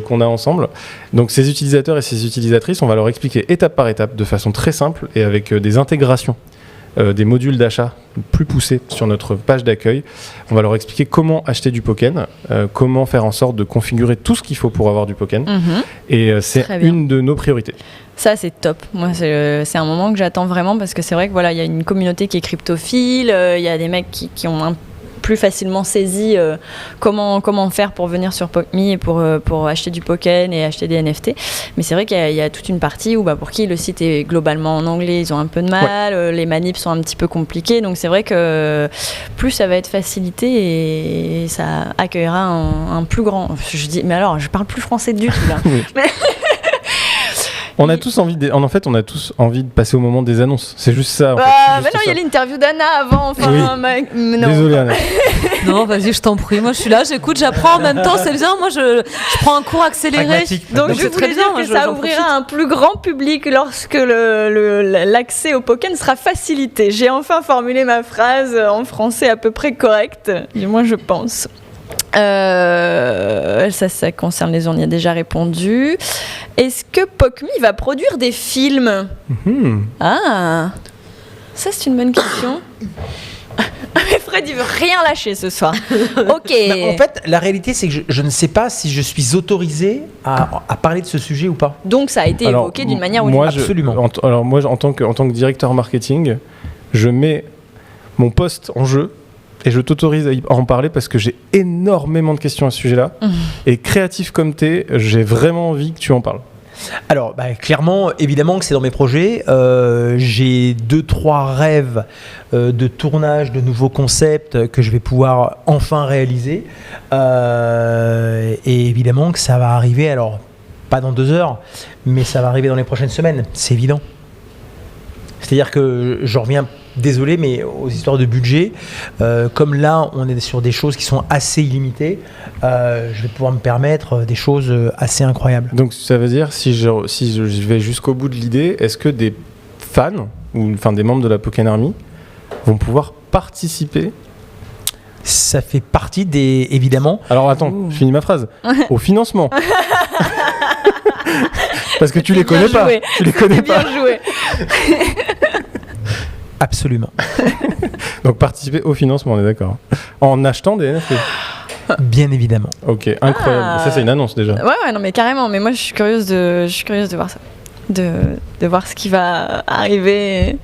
qu'on a ensemble. Donc ces utilisateurs et ces utilisatrices, on va leur expliquer étape par étape de façon très simple et avec des intégrations. Des modules d'achat plus poussés sur notre page d'accueil. On va leur expliquer comment acheter du Pokken, comment faire en sorte de configurer tout ce qu'il faut pour avoir du Pokken. Et c'est une de nos priorités. Ça, c'est top. Moi, c'est un moment que j'attends vraiment parce que c'est vrai que voilà, il y a une communauté qui est cryptophile, il y a des mecs qui ont plus facilement saisi comment faire pour venir sur PokMe et pour acheter du Pokken et acheter des NFT. Mais c'est vrai qu'il y a toute une partie où pour qui le site est globalement en anglais, ils ont un peu de mal, les manips sont un petit peu compliquées. Donc c'est vrai que plus ça va être facilité et ça accueillera un plus grand... Mais alors, je parle plus français du tout là. On a tous envie de passer au moment des annonces. C'est juste ça. Mais non, il y a l'interview d'Anna avant. Non. Désolé Anna. Non, vas-y, je t'en prie. Moi, je suis là, j'écoute, j'apprends en même temps. C'est bien. Moi, je prends un cours accéléré. Donc je voulais dire que ça ouvrira un plus grand public lorsque l'accès au Pokken sera facilité. J'ai enfin formulé ma phrase en français à peu près correcte. Du moins, je pense. Ça concerne les on y a déjà répondu. Est-ce que PokMe va produire des films? Ah, ça c'est une bonne question. Mais Fred il veut rien lâcher ce soir. Ok. En fait, la réalité c'est que je ne sais pas si je suis autorisé à parler de ce sujet ou pas. Donc ça a été évoqué d'une manière ou d'une autre. Absolument. Alors moi, en tant que directeur marketing, je mets mon poste en jeu. Et je t'autorise à en parler parce que j'ai énormément de questions à ce sujet-là. Et créatif comme t'es, j'ai vraiment envie que tu en parles. Alors, clairement, évidemment que c'est dans mes projets. J'ai 2-3 rêves de tournage de nouveaux concepts que je vais pouvoir enfin réaliser. Et évidemment que ça va arriver, alors pas dans 2 heures, mais ça va arriver dans les prochaines semaines, c'est évident. C'est-à-dire que je reviens... Désolé, mais aux histoires de budget, comme là, on est sur des choses qui sont assez illimitées, je vais pouvoir me permettre des choses assez incroyables. Donc, ça veut dire, si je vais jusqu'au bout de l'idée, est-ce que des fans, ou enfin des membres de la Pokken Army, vont pouvoir participer? Ça fait partie évidemment... Alors attends, je finis ma phrase. Au financement. Parce que tu les connais pas. Tu les connais pas. Bien joué. Absolument. Donc participer au financement, on est d'accord. En achetant des NFT. Bien évidemment. Ok, incroyable. Ça, c'est une annonce déjà. Ouais, non, mais carrément. Mais moi, je suis curieuse de voir ça. De voir ce qui va arriver.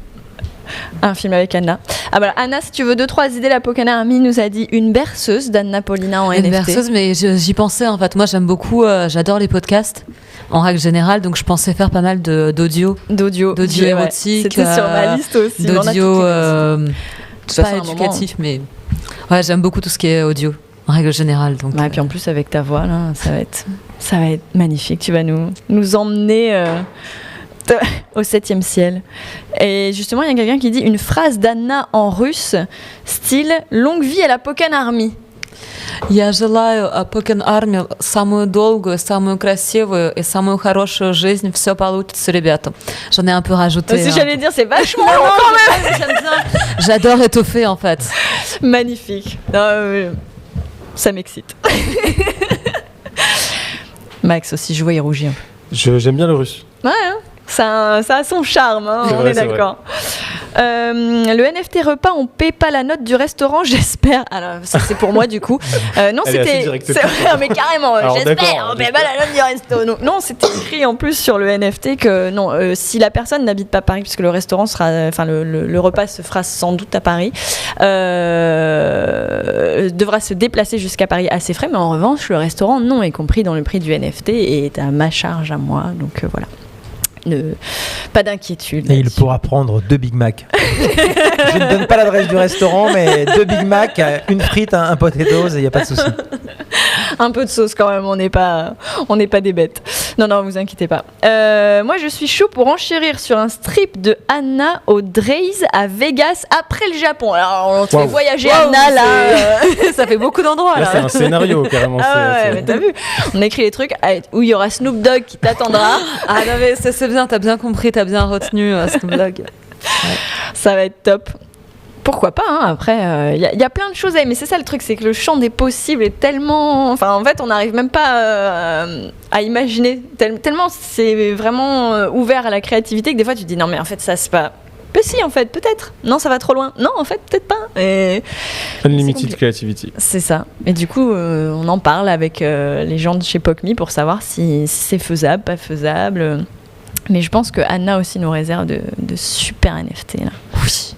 Un film avec Anna. Ah voilà, Anna, si tu veux 2-3 idées, la Pokémon Army nous a dit une berceuse d'Anna Paulina en NFT. Une berceuse, mais j'y pensais en fait. Moi, j'aime beaucoup, j'adore les podcasts en règle générale, donc je pensais faire pas mal d'audio érotique. C'était sur ma liste aussi. D'audio, pas éducatif, mais ouais, j'aime beaucoup tout ce qui est audio en règle générale. Donc, et puis en plus avec ta voix, là, ça va être magnifique. Tu vas nous emmener. Au 7e ciel. Et justement, il y a quelqu'un qui dit une phrase d'Anna en russe, style longue vie à la Pokémon Army. Я желаю Pokémon Army самую долгую, самую красивую et самую хорошую жизнь. Все получится, ребята. J'en ai un peu rajouté. Si j'allais dire, c'est vachement long quand même. J'aime bien. J'adore étoffer en fait. Magnifique. Ça m'excite. Max aussi, je vois, il rougit un peu. J'aime bien le russe. Ouais, hein. Ça a son charme, hein, on est d'accord. Le NFT repas, on paie pas la note du restaurant, j'espère. Alors, ça c'est pour moi du coup. Non, c'était. Mais carrément, alors, j'espère, on paie pas la note du resto. Non, c'était écrit en plus sur le NFT que non, si la personne n'habite pas Paris, puisque le restaurant sera. Enfin, le repas se fera sans doute à Paris, devra se déplacer jusqu'à Paris à ses frais, mais en revanche, le restaurant, non, est compris dans le prix du NFT et est à ma charge à moi. Donc voilà. Pas d'inquiétude. Et il pourra prendre 2 Big Mac. Je ne donne pas l'adresse du restaurant, mais 2 Big Mac, une frite, un potatoes, il n'y a pas de souci. Un peu de sauce quand même, on n'est pas des bêtes. Non, vous inquiétez pas. Moi, je suis chaud pour enchérir sur un strip de Anna au Dreis à Vegas après le Japon. Alors, on te fait voyager Anna là. Ça fait beaucoup d'endroits. Là, c'est un scénario carrément. Mais t'as vu, on écrit les trucs où il y aura Snoop Dogg qui t'attendra. Ah non, mais c'est bien, t'as bien compris, t'as bien retenu Snoop Dogg. Ouais. Ça va être top. Pourquoi pas, hein. Après, il y a plein de choses à aimer. Mais c'est ça le truc, c'est que le champ des possibles est tellement... Enfin, en fait, on n'arrive même pas à imaginer. Tellement c'est vraiment ouvert à la créativité que des fois, tu te dis non, mais en fait, ça, c'est pas... Mais si, en fait, peut-être. Non, ça va trop loin. Non, en fait, peut-être pas. Et Unlimited creativity. C'est ça. Et du coup, on en parle avec les gens de chez POCMI pour savoir si c'est faisable, pas faisable. Mais je pense que Anna aussi nous réserve de super NFT, là. Oui.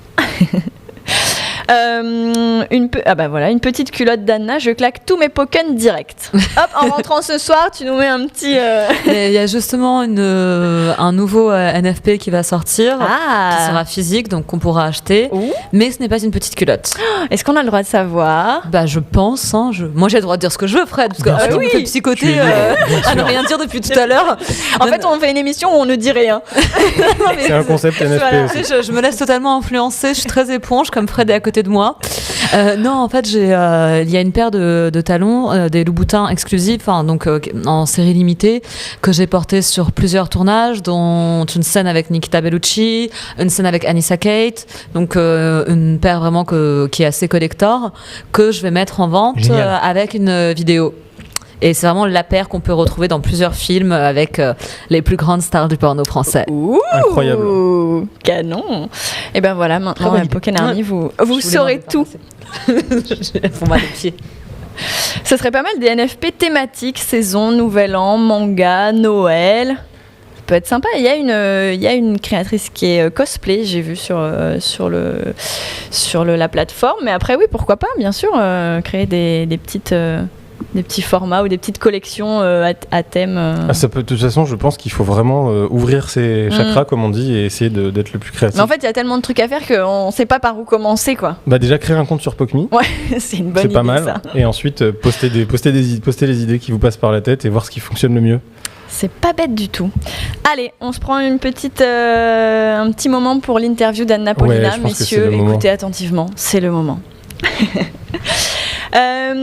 Une petite culotte d'Anna, je claque tous mes Pokémon direct. Hop, en rentrant ce soir, tu nous mets un petit... Il y a justement un nouveau NFP qui va sortir, qui sera physique, donc qu'on pourra acheter. Mais ce n'est pas une petite culotte. Est-ce qu'on a le droit de savoir ? Je pense. Hein, moi, j'ai le droit de dire ce que je veux, Fred, parce qu'en fait, on me fait psychoter à ne rien dire depuis tout à l'heure. En fait, on fait une émission où on ne dit rien. C'est un concept NFP aussi. Je me laisse totalement influencer, je suis très éponge, comme Fred est à côté de moi. Non, en fait, il y a une paire de talons, des Louboutins exclusifs, donc en série limitée, que j'ai porté sur plusieurs tournages, dont une scène avec Nikita Bellucci, une scène avec Anissa Kate, donc une paire vraiment qui est assez collector, que je vais mettre en vente avec une vidéo. Et c'est vraiment la paire qu'on peut retrouver dans plusieurs films avec les plus grandes stars du porno français. Incroyable. Canon. Et ben voilà, maintenant, Pokémon Army, vous saurez tout. Pour mal les pieds. Ce serait pas mal des NFP thématiques, saison, nouvel an, manga, Noël. Ça peut être sympa. Il y a une créatrice qui est cosplay, j'ai vu sur la plateforme. Mais après, oui, pourquoi pas, bien sûr, créer des petits formats ou des petites collections à thème. De toute façon, je pense qu'il faut vraiment ouvrir ses chakras, comme on dit, et essayer d'être le plus créatif. Mais en fait, il y a tellement de trucs à faire qu'on ne sait pas par où commencer, quoi. Déjà, créer un compte sur POCMI. Ouais, c'est une bonne idée, c'est pas mal. Ça. Et ensuite, poster les idées qui vous passent par la tête et voir ce qui fonctionne le mieux. C'est pas bête du tout. Allez, on se prend un petit moment pour l'interview d'Anna Paulina. Messieurs, écoutez attentivement, c'est le moment.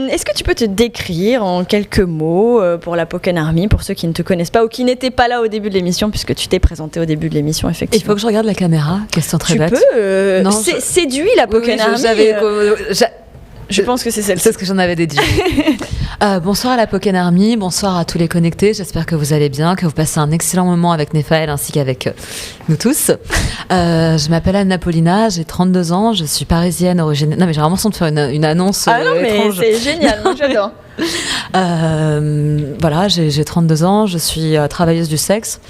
Est-ce que tu peux te décrire en quelques mots pour la Pokémon Army, pour ceux qui ne te connaissent pas ou qui n'étaient pas là au début de l'émission, puisque tu t'es présenté au début de l'émission, effectivement. Il faut que je regarde la caméra, question très bête. Tu peux séduit la Pokémon Army. Je pense que c'est celle-ci. C'est ce que j'en avais déduit. Bonsoir à la Poken Army, bonsoir à tous les connectés, j'espère que vous allez bien, que vous passez un excellent moment avec Nephaël ainsi qu'avec nous tous. Je m'appelle Anna Paulina, j'ai 32 ans, je suis parisienne originaire... Non mais j'ai vraiment l'impression de faire une annonce étrange. Mais c'est génial, moi j'adore. Voilà, j'ai 32 ans, je suis travailleuse du sexe,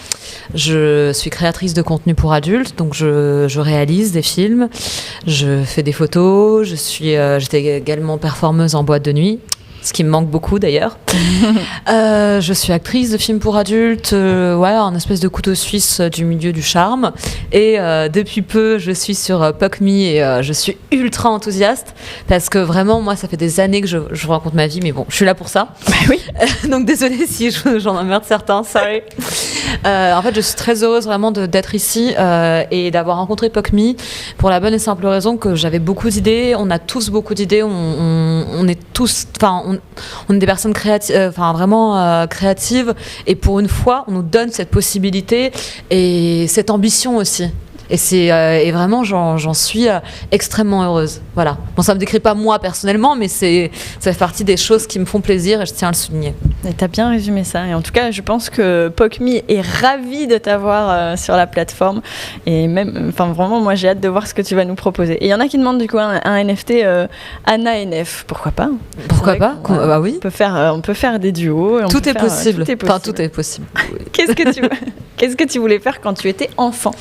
je suis créatrice de contenu pour adultes, donc je réalise des films, je fais des photos, j'étais également performeuse en boîte de nuit, ce qui me manque beaucoup d'ailleurs. Je suis actrice de films pour adultes, un espèce de couteau suisse du milieu du charme. Et depuis peu, je suis sur POC.me et je suis ultra enthousiaste parce que vraiment, moi, ça fait des années que je vous raconte ma vie, mais bon, je suis là pour ça. Bah oui. Donc désolée si j'en emmerde certains, sorry. En fait, je suis très heureuse vraiment d'être ici et d'avoir rencontré POC.me pour la bonne et simple raison que j'avais beaucoup d'idées. On a tous beaucoup d'idées. On est tous, on est des personnes créatives, vraiment créatives. Et pour une fois, on nous donne cette possibilité et cette ambition aussi. Et vraiment, j'en suis extrêmement heureuse. Voilà. Bon, ça me décrit pas moi personnellement, mais ça fait partie des choses qui me font plaisir et je tiens à le souligner. Et t'as bien résumé ça. Et en tout cas, je pense que POC.me est ravi de t'avoir sur la plateforme. Et même, vraiment, moi, j'ai hâte de voir ce que tu vas nous proposer. Et il y en a qui demandent du coup un NFT Anna NF. Pourquoi pas? Pourquoi pas? Bah oui. On peut faire des duos. Tout est possible. Tout est possible. Qu'est-ce que tu voulais faire quand tu étais enfant?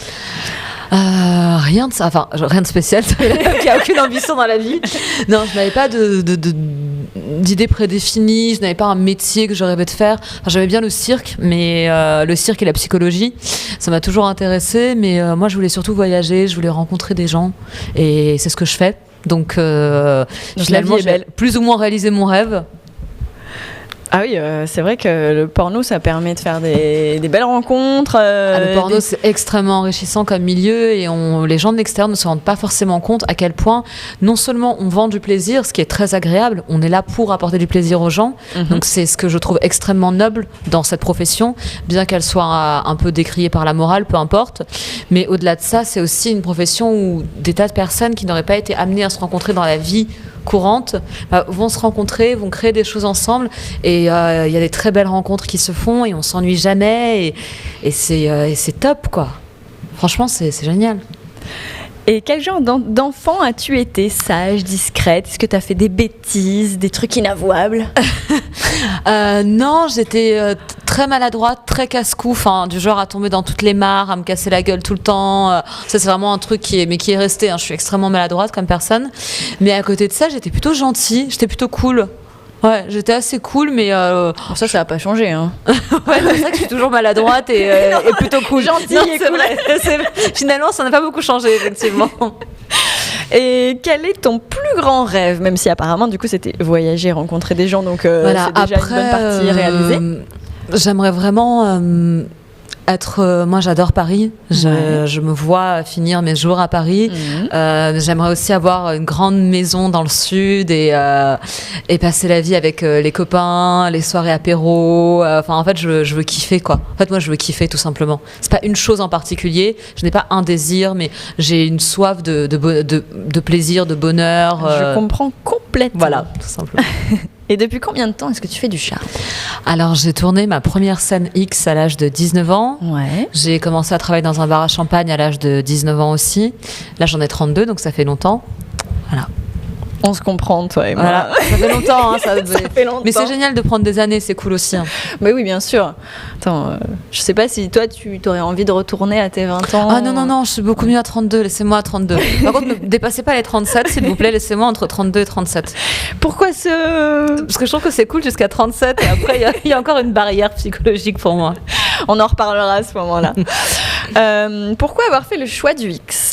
Rien de spécial. Il n'y a aucune ambition dans la vie. Non, je n'avais pas d'idées prédéfinies. Je n'avais pas un métier que je rêvais de faire. J'avais bien le cirque, mais le cirque et la psychologie, ça m'a toujours intéressée. Mais moi, je voulais surtout voyager. Je voulais rencontrer des gens, et c'est ce que je fais. Donc finalement, j'ai plus ou moins réalisé mon rêve. Ah oui, c'est vrai que le porno, ça permet de faire des belles rencontres. Le porno, c'est extrêmement enrichissant comme milieu et les gens de l'extérieur ne se rendent pas forcément compte à quel point, non seulement on vend du plaisir, ce qui est très agréable, on est là pour apporter du plaisir aux gens. Donc c'est ce que je trouve extrêmement noble dans cette profession, bien qu'elle soit un peu décriée par la morale, peu importe. Mais au-delà de ça, c'est aussi une profession où des tas de personnes qui n'auraient pas été amenées à se rencontrer dans la vie courante vont se rencontrer, vont créer des choses ensemble et il y a des très belles rencontres qui se font et on s'ennuie jamais et c'est top quoi. Franchement c'est génial. Et quel genre d'enfant as-tu été? Sage, discrète? Est-ce que tu as fait des bêtises, des trucs inavouables? Non, j'étais très maladroite, très casse-cou, du genre à tomber dans toutes les mares, à me casser la gueule tout le temps. Ça, c'est vraiment un truc qui est resté. Je suis extrêmement maladroite comme personne. Mais à côté de ça, j'étais plutôt gentille, j'étais plutôt cool. Ouais, j'étais assez cool, mais... Ça n'a pas changé. Hein. Ouais, c'est ça que je suis toujours maladroite et plutôt cool. Gentille et cool. Vrai. Finalement, ça n'a pas beaucoup changé, effectivement. Et quel est ton plus grand rêve? Même si apparemment, du coup, c'était voyager, rencontrer des gens, donc voilà, c'est déjà une bonne partie réalisée. J'aimerais vraiment... moi j'adore Paris, je me vois finir mes jours à Paris. J'aimerais aussi avoir une grande maison dans le sud et passer la vie avec les copains, les soirées apéro. En fait je veux kiffer quoi. En fait moi je veux kiffer tout simplement. C'est pas une chose en particulier, je n'ai pas un désir mais j'ai une soif de plaisir, de bonheur. Je comprends complètement. Voilà, tout simplement. Et depuis combien de temps est-ce que tu fais du charme? Alors, j'ai tourné ma première scène X à l'âge de 19 ans. Ouais. J'ai commencé à travailler dans un bar à champagne à l'âge de 19 ans aussi. Là, j'en ai 32, donc ça fait longtemps. Voilà. On se comprend, toi et moi. Voilà. Ça fait longtemps. Hein, ça fait longtemps. Mais c'est génial de prendre des années, c'est cool aussi. Hein. Mais oui, bien sûr. Attends, je sais pas si toi, tu aurais envie de retourner à tes 20 ans. Ah non, je suis beaucoup mieux à 32, laissez-moi à 32. Par contre, ne dépassez pas les 37, s'il vous plaît, laissez-moi entre 32 et 37. Pourquoi Parce que je trouve que c'est cool jusqu'à 37 et après, il y a encore une barrière psychologique pour moi. On en reparlera à ce moment-là. Pourquoi avoir fait le choix du X ?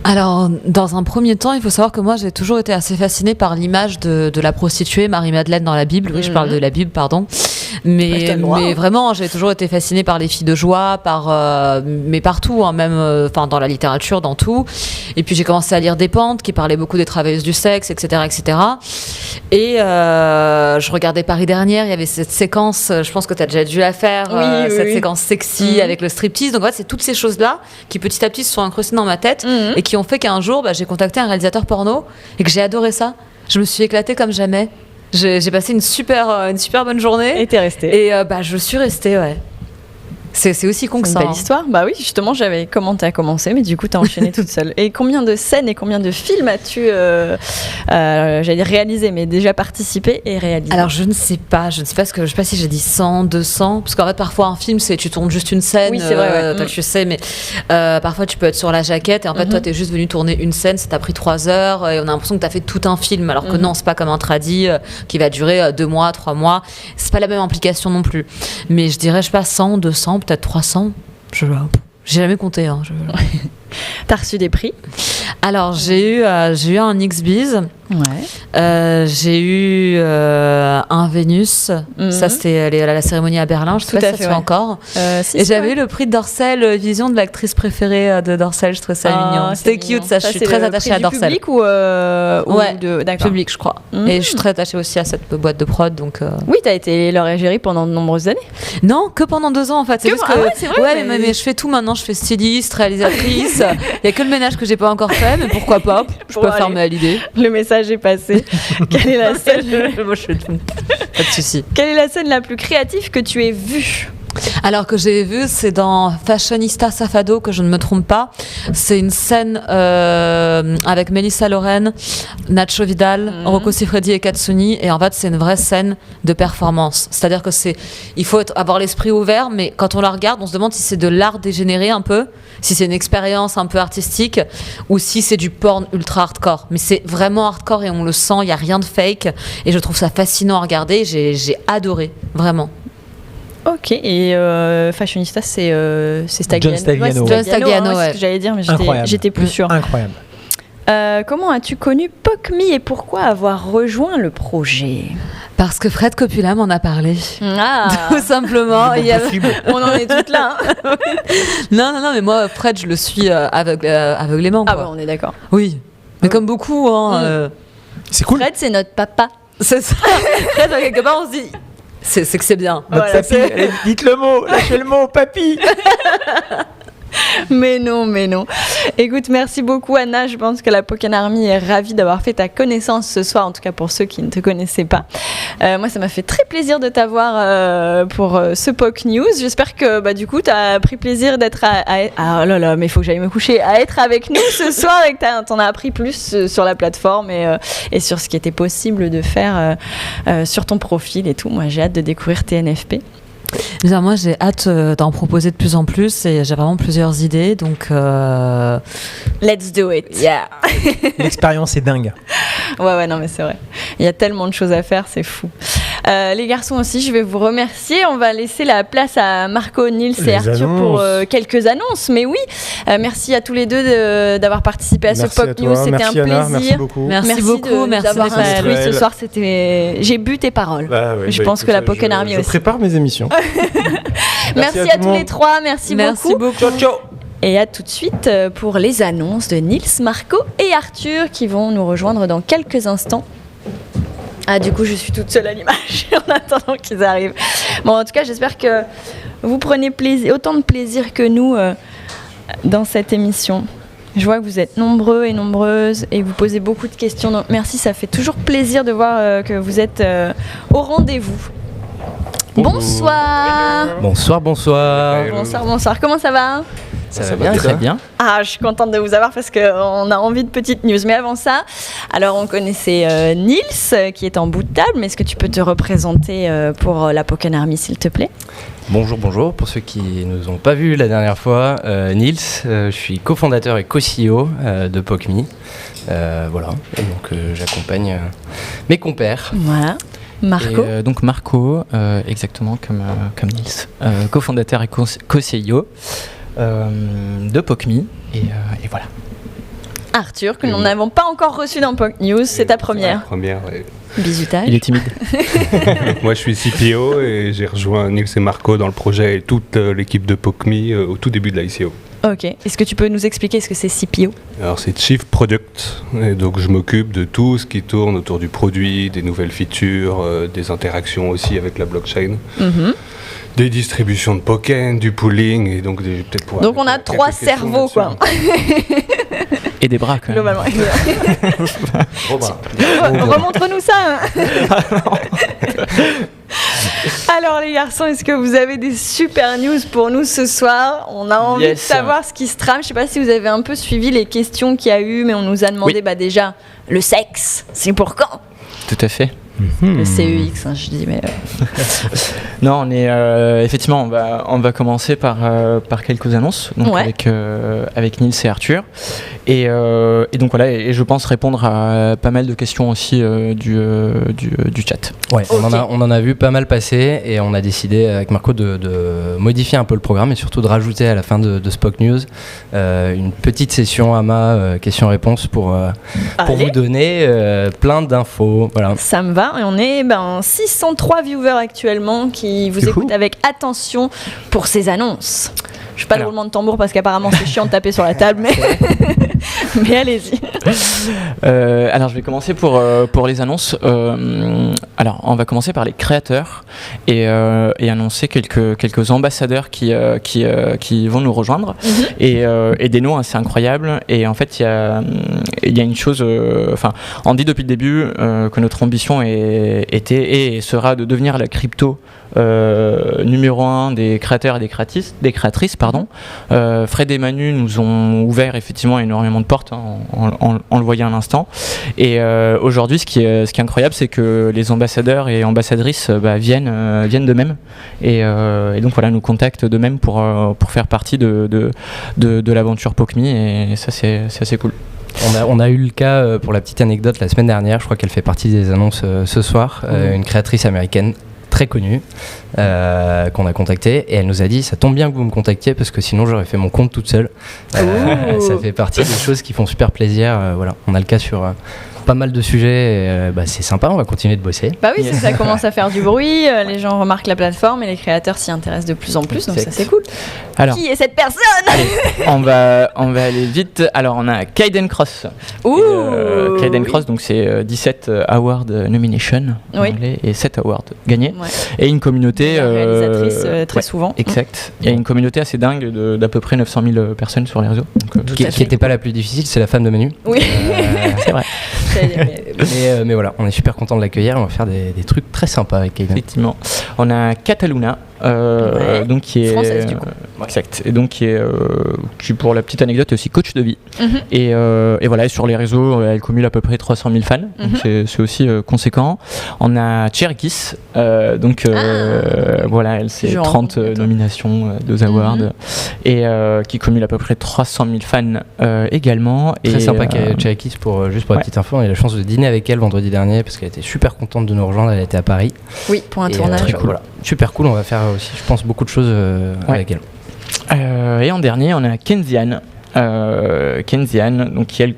Alors, dans un premier temps, il faut savoir que moi, j'ai toujours été assez fascinée par l'image de la prostituée Marie-Madeleine dans la Bible. Oui, je parle de la Bible, pardon. Mais vraiment, j'ai toujours été fascinée par les filles de joie, mais partout, hein, même dans la littérature, dans tout. Et puis, j'ai commencé à lire des Pentes qui parlaient beaucoup des travailleuses du sexe, etc., etc. Et je regardais Paris dernière, il y avait cette séquence, je pense que tu as déjà dû la faire, cette séquence sexy avec le striptease. Donc, en fait, c'est toutes ces choses-là qui, petit à petit, se sont incrustées dans ma tête et qui ont fait qu'un jour, j'ai contacté un réalisateur porno et que j'ai adoré ça. Je me suis éclatée comme jamais. J'ai passé une super bonne journée. Et t'es restée. Et je suis restée, ouais. C'est aussi con que ça. C'est une belle histoire. Bah oui, justement, j'avais commenté à commencer, mais du coup, t'as enchaîné toute seule. Et combien de scènes et combien de films as-tu, j'allais dire réalisé, mais déjà participé et réalisé? Alors, je ne sais pas je sais pas si j'ai dit 100, 200, parce qu'en fait, parfois, un film, tu tournes juste une scène. Oui, c'est vrai, ouais. Toi, tu sais, mais parfois, tu peux être sur la jaquette, et en fait, toi, t'es juste venu tourner une scène, ça t'a pris 3 heures, et on a l'impression que t'as fait tout un film, alors que non, c'est pas comme un tradi qui va durer 2 mois, 3 mois. C'est pas la même implication non plus. Mais je dirais, je sais pas, 100, 200, peut-être 300. J'ai jamais compté. T'as reçu des prix? Alors, j'ai eu un XBiz. Ouais. J'ai eu un Vénus. Ça, c'était la cérémonie à Berlin. Je sais pas si ça se fait encore. Et j'avais eu le prix de Dorsel, vision de l'actrice préférée de Dorsel. Je trouvais ça mignon. C'était cute, ça. Je suis très attachée à Dorsel. Public ou public, je crois. Et je suis très attachée aussi à cette boîte de prod. Donc, Oui, t'as été leur égérie pendant de nombreuses années. Non, que pendant 2 ans en fait. C'est juste que c'est vrai, mais je fais tout maintenant. Je fais styliste, réalisatrice. Il y a que le ménage que j'ai pas encore fait, mais pourquoi pas? Je peux fermer à l'idée. Le message est passé. Quelle est la scène Moi, je fais tout. Pas de souci. Quelle est la scène la plus créative que tu aies vue? Alors que j'ai vu, c'est dans Fashionista Safado, que je ne me trompe pas. C'est une scène avec Melissa Loren, Nacho Vidal, Rocco Siffredi et Katsuni. Et en fait, c'est une vraie scène de performance. C'est-à-dire que il faut avoir l'esprit ouvert, mais quand on la regarde, on se demande si c'est de l'art dégénéré un peu, si c'est une expérience un peu artistique, ou si c'est du porn ultra hardcore. Mais c'est vraiment hardcore et on le sent, il n'y a rien de fake. Et je trouve ça fascinant à regarder. J'ai adoré, vraiment. Ok, et Fashionista, c'est Stagliano. John Stagliano. John Stagliano, ouais. c'est ce que j'allais dire, mais j'étais plus sûre. Incroyable. Comment as-tu connu POC.ME et pourquoi avoir rejoint le projet? Parce que Fred Coppola m'en a parlé. Ah. Tout simplement. On en est toutes là. Hein. Non, mais moi, Fred, je le suis aveuglément. Ah ouais, on est d'accord. Oui, mais comme beaucoup. C'est cool. Fred, c'est notre papa. C'est ça. Fred, quelque part, on se dit... C'est que c'est bien. Notre papy, allez, dites le mot, lâchez le mot, papy. Mais non. Écoute, merci beaucoup Anna. Je pense que la Poken Army est ravie d'avoir fait ta connaissance ce soir, en tout cas pour ceux qui ne te connaissaient pas. Moi, ça m'a fait très plaisir de t'avoir pour ce POC News. J'espère que du coup, tu as pris plaisir d'être oh là là, mais il faut que j'aille me coucher, à être avec nous ce soir et que t'en as appris plus sur la plateforme et sur ce qui était possible de faire sur ton profil et tout. Moi, j'ai hâte de découvrir tes NFP. Bien, moi, j'ai hâte d'en proposer de plus en plus et j'ai vraiment plusieurs idées, donc... Let's do it. Yeah. L'expérience est dingue. Ouais, non, mais c'est vrai. Il y a tellement de choses à faire, c'est fou. Les garçons aussi, je vais vous remercier. On va laisser la place à Marco, Nils et Arthur pour quelques annonces. Mais oui, merci à tous les deux d'avoir participé à ce POC News. C'était un plaisir. Anna, merci beaucoup. Merci beaucoup. Merci d'avoir instruit ce soir. J'ai bu tes paroles. Je pense que la Poken Army aussi. Je prépare mes émissions. Merci à tous les trois. Merci beaucoup. Ciao. Et à tout de suite pour les annonces de Nils, Marco et Arthur qui vont nous rejoindre dans quelques instants. Ah, du coup, je suis toute seule à l'image en attendant qu'ils arrivent. Bon, en tout cas, j'espère que vous prenez autant de plaisir que nous dans cette émission. Je vois que vous êtes nombreux et nombreuses et vous posez beaucoup de questions. Donc, merci, ça fait toujours plaisir de voir que vous êtes au rendez-vous. Bonsoir. Bonsoir. Comment ça va ? Ça va bien, très bien. Ah, je suis contente de vous avoir parce qu'on a envie de petites news. Mais avant ça, alors on connaissait Nils qui est en bout de table. Mais est-ce que tu peux te représenter pour la Poken Army, s'il te plaît ? Bonjour. Pour ceux qui ne nous ont pas vus la dernière fois, Nils, je suis cofondateur et co-CEO de POC.ME. Voilà, et donc j'accompagne mes compères. Voilà. Marco. Et, donc Marco, exactement comme Nils, cofondateur et co-CEO de POC.ME et voilà. Arthur, que nous n'avons pas encore reçu dans POC News, c'est ta première. Première, ouais. Bisutage. Il est timide. Moi, je suis CPO et j'ai rejoint Nils et Marco dans le projet et toute l'équipe de POC.ME au tout début de l'ICO. Ok. Est-ce que tu peux nous expliquer ce que c'est CPO ? Alors, c'est Chief Product. Et donc, je m'occupe de tout ce qui tourne autour du produit, des nouvelles features, des interactions aussi avec la blockchain. Des distributions de Pokken, du pooling, et donc peut-être pouvoir... Donc on a 3 cerveaux, quoi. Et des bras, quand même. Globalement. Robin. Remontre-nous ça. Alors les garçons, est-ce que vous avez des super news pour nous ce soir? On a envie de savoir ce qui se trame. Je sais pas si vous avez un peu suivi les questions qu'il y a eu, mais on nous a demandé déjà le sexe, c'est pour quand? Tout à fait. Le CEX, je dis, mais... Non, on est effectivement, on va commencer par quelques annonces, donc avec Nils et Arthur, et donc voilà, et je pense répondre à pas mal de questions aussi du chat. Ouais, on en a vu pas mal passer, et on a décidé avec Marco de modifier un peu le programme et surtout de rajouter à la fin de Spock News une petite session AMA questions-réponses pour vous donner plein d'infos. Voilà. Ça me va. Et on est 603 viewers actuellement qui vous écoutent avec attention pour ces annonces. Je fais pas de roulement de tambour parce qu'apparemment c'est chiant de taper sur la table, mais allez-y. Alors je vais commencer pour les annonces. Alors on va commencer par les créateurs et annoncer quelques ambassadeurs qui vont nous rejoindre et des noms assez incroyables. Et en fait il y a une chose. On dit depuis le début que notre ambition était et sera de devenir la crypto numéro 1 des créateurs et des créatrices. Fred et Manu nous ont ouvert effectivement énormément de portes, on le voyait à l'instant. Et aujourd'hui, ce qui est incroyable, c'est que les ambassadeurs et ambassadrices viennent d'eux-mêmes et donc voilà, nous contactent d'eux-mêmes pour faire partie de l'aventure PockMe, et ça c'est assez cool. On a eu le cas, pour la petite anecdote, la semaine dernière, je crois qu'elle fait partie des annonces ce soir, une créatrice américaine très connue qu'on a contactée, et elle nous a dit ça tombe bien que vous me contactiez parce que sinon j'aurais fait mon compte toute seule. Ça fait partie des choses qui font super plaisir. Voilà, on a le cas sur pas mal de sujets, et, c'est sympa, on va continuer de bosser. Bah oui, ça commence à faire du bruit, les gens remarquent la plateforme et les créateurs s'y intéressent de plus en plus, donc ça c'est cool. Alors, qui est cette personne? Allez, on va aller vite. Alors on a Kaiden Cross. Kaiden Cross, donc c'est 17 Award Nomination en anglais, et 7 Awards gagnés. Ouais. Et une communauté... réalisatrice très souvent. Exact. Il y a une communauté assez dingue d'à peu près 900 000 personnes sur les réseaux. Donc, qui n'était pas la plus difficile, c'est la femme de Manu. Oui. C'est vrai. Mais voilà, on est super content de l'accueillir. On va faire des trucs très sympas avec Kaiden. Effectivement. On a Cataluna, donc qui est française du coup. Exact. Et donc qui pour la petite anecdote est aussi coach de vie. Et voilà, et sur les réseaux, elle cumule à peu près 300 000 fans. Donc c'est aussi conséquent. On a Cherkis, donc voilà, elle c'est 30 nominations, 2 awards, et qui cumule à peu près 300 000 fans également. Très sympa Cherkis, juste pour la petite info. On a eu la chance de dîner avec elle vendredi dernier parce qu'elle était super contente de nous rejoindre. Elle était à Paris. Oui, pour un tournage. Très cool. Voilà. Super cool. On va faire aussi, je pense, beaucoup de choses avec elle. Et en dernier, on a Kenzian. Kenzian, donc qui elle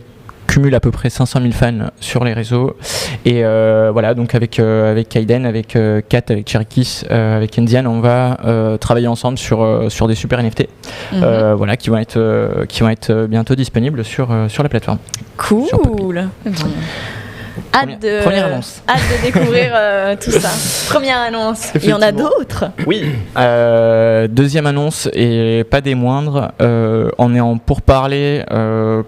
cumule à peu près 500 000 fans sur les réseaux. Et voilà, donc avec Kaiden, avec Kat, avec Cherkis, avec Kenzian, on va travailler ensemble sur des super NFT, voilà, qui vont être bientôt disponibles sur la plateforme. Cool. Première annonce. Hâte de découvrir tout ça. Première annonce. Il y en a d'autres. Oui. Deuxième annonce, et pas des moindres. On est en pourparlers